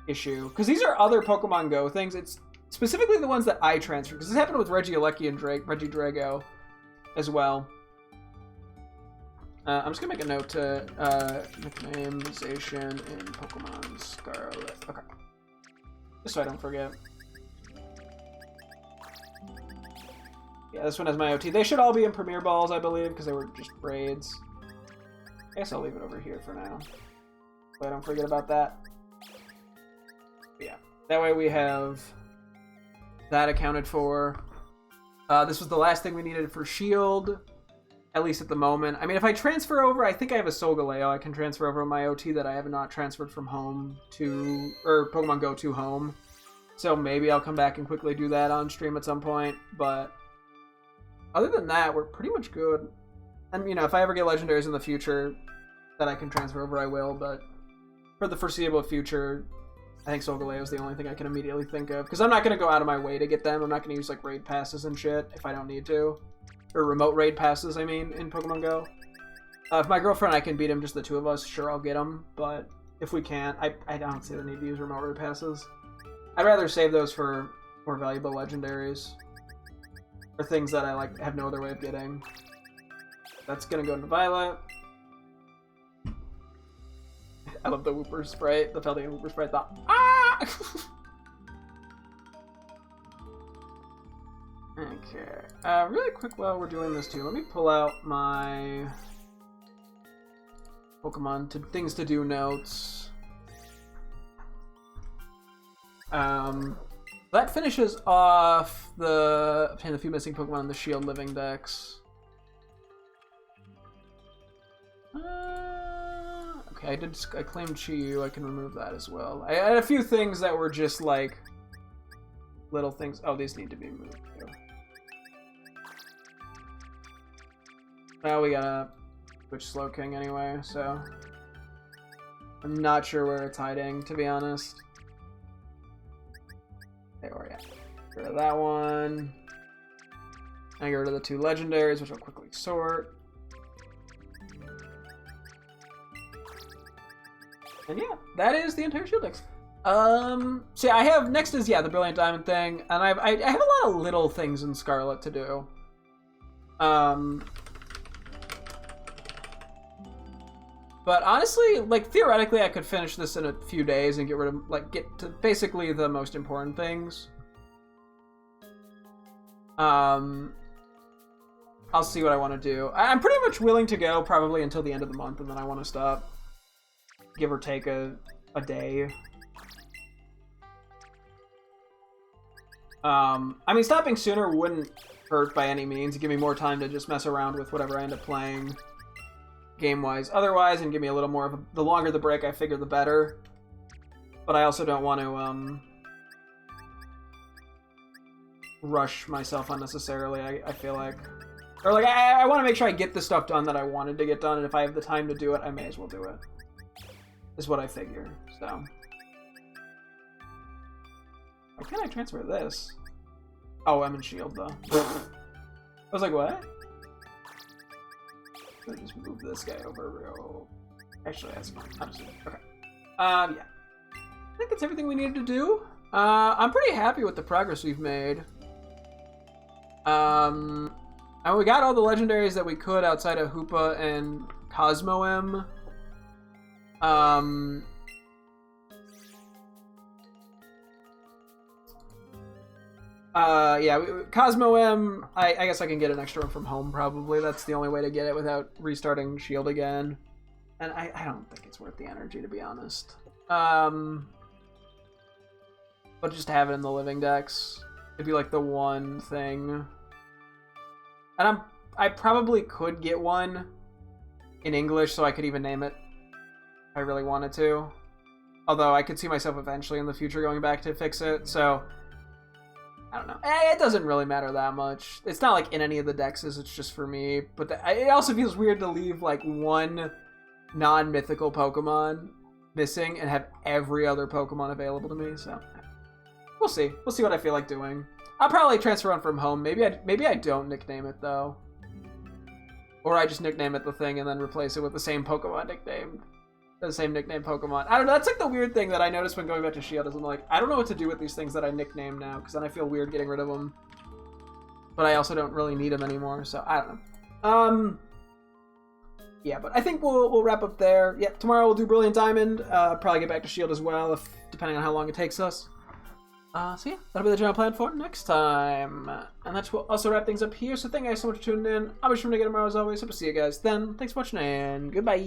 issue. Because these are other Pokemon Go things. It's specifically the ones that I transferred. Because this happened with Regieleki and Regidrago as well. I'm just going to make a note to nickname Zacian in Pokemon Scarlet. Okay. Just so I don't forget. Yeah, this one has my OT. They should all be in Premier Balls, I believe, because they were just braids. I guess I'll leave it over here for now, so I don't forget about that. But yeah, that way we have that accounted for. This was the last thing we needed for Shield. at least at the moment. I mean, if I transfer over, I think I have a Solgaleo I can transfer over on my OT that I have not transferred from home to, or Pokemon Go to home. So maybe I'll come back and quickly do that on stream at some point. But other than that, we're pretty much good. And, you know, if I ever get legendaries in the future that I can transfer over, I will. But for the foreseeable future, I think Solgaleo is the only thing I can immediately think of. Because I'm not going to go out of my way to get them. I'm not going to use, like, raid passes and shit if I don't need to. Or remote raid passes, I mean, in Pokemon Go. If my girlfriend and I can beat him, just the two of us, sure, I'll get them. But if we can't, I don't see the need to use remote raid passes. I'd rather save those for more valuable legendaries. Or things that I, like, have no other way of getting. That's gonna go into Violet. I love the Whooper Sprite, the Paldean Whooper Sprite. Ah! Okay. Really quick while we're doing this too, let me pull out my Pokemon things to do notes. That finishes off the obtain a few missing Pokemon in the Shield Living Dex. Okay, I claimed Chi-Yu, I can remove that as well. I had a few things that were just like little things. Oh, these need to be moved too. Now we gotta switch Slowking anyway, so I'm not sure where it's hiding, to be honest. There we are. Get rid of that one. I get rid of the two legendaries, which I'll quickly sort. And yeah, that is the entire Shield Dex. So yeah, I have, next is, yeah, the Brilliant Diamond thing, and I have a lot of little things in Scarlet to do. But honestly, like, theoretically, I could finish this in a few days and get rid of, like, get to basically the most important things. I'll see what I want to do. I'm pretty much willing to go probably until the end of the month, and then I want to stop. Give or take a day. I mean, stopping sooner wouldn't hurt by any means. It'd give me more time to just mess around with whatever I end up playing game-wise otherwise, and give me a little more of a, the longer the break, I figure, the better. But I also don't want to rush myself unnecessarily, I feel like. Or, like, I want to make sure I get the stuff done that I wanted to get done, and if I have the time to do it, I may as well do it. Is what I figure, so. Why can't I transfer this? Oh, I'm in Shield, though. I was like, what? Let me just move this guy over real... Actually, that's fine. I'll just do it. Okay. Yeah. I think that's everything we needed to do. I'm pretty happy with the progress we've made. And we got all the legendaries that we could outside of Hoopa and Cosmoem. Yeah, Cosmoem, I guess I can get an extra one from home, probably. That's the only way to get it without restarting Shield again. And I don't think it's worth the energy, to be honest. But just have it in the living decks. It'd be like the one thing. And I probably could get one in English so I could even name it if I really wanted to. Although I could see myself eventually in the future going back to fix it, so I don't know. It doesn't really matter that much. It's not like in any of the dexes, it's just for me. But it also feels weird to leave like one non-mythical Pokemon missing and have every other Pokemon available to me, so we'll see. We'll see what I feel like doing. I'll probably transfer one from home. Maybe I don't nickname it though. Or I just nickname it the thing and then replace it with the same Pokemon nickname. The same nickname Pokemon. I don't know, that's like the weird thing that I noticed when going back to Shield is I'm like, I don't know what to do with these things that I nickname now, because then I feel weird getting rid of them. But I also don't really need them anymore, so I don't know. Yeah, but I think we'll wrap up there. Yeah, tomorrow we'll do Brilliant Diamond. Probably get back to Shield as well, depending on how long it takes us. So yeah, that'll be the general plan for next time. And that's will also wrap things up here. So thank you guys so much for tuning in. I'll be sure to get tomorrow as always. Hope to see you guys then. Thanks for watching and goodbye.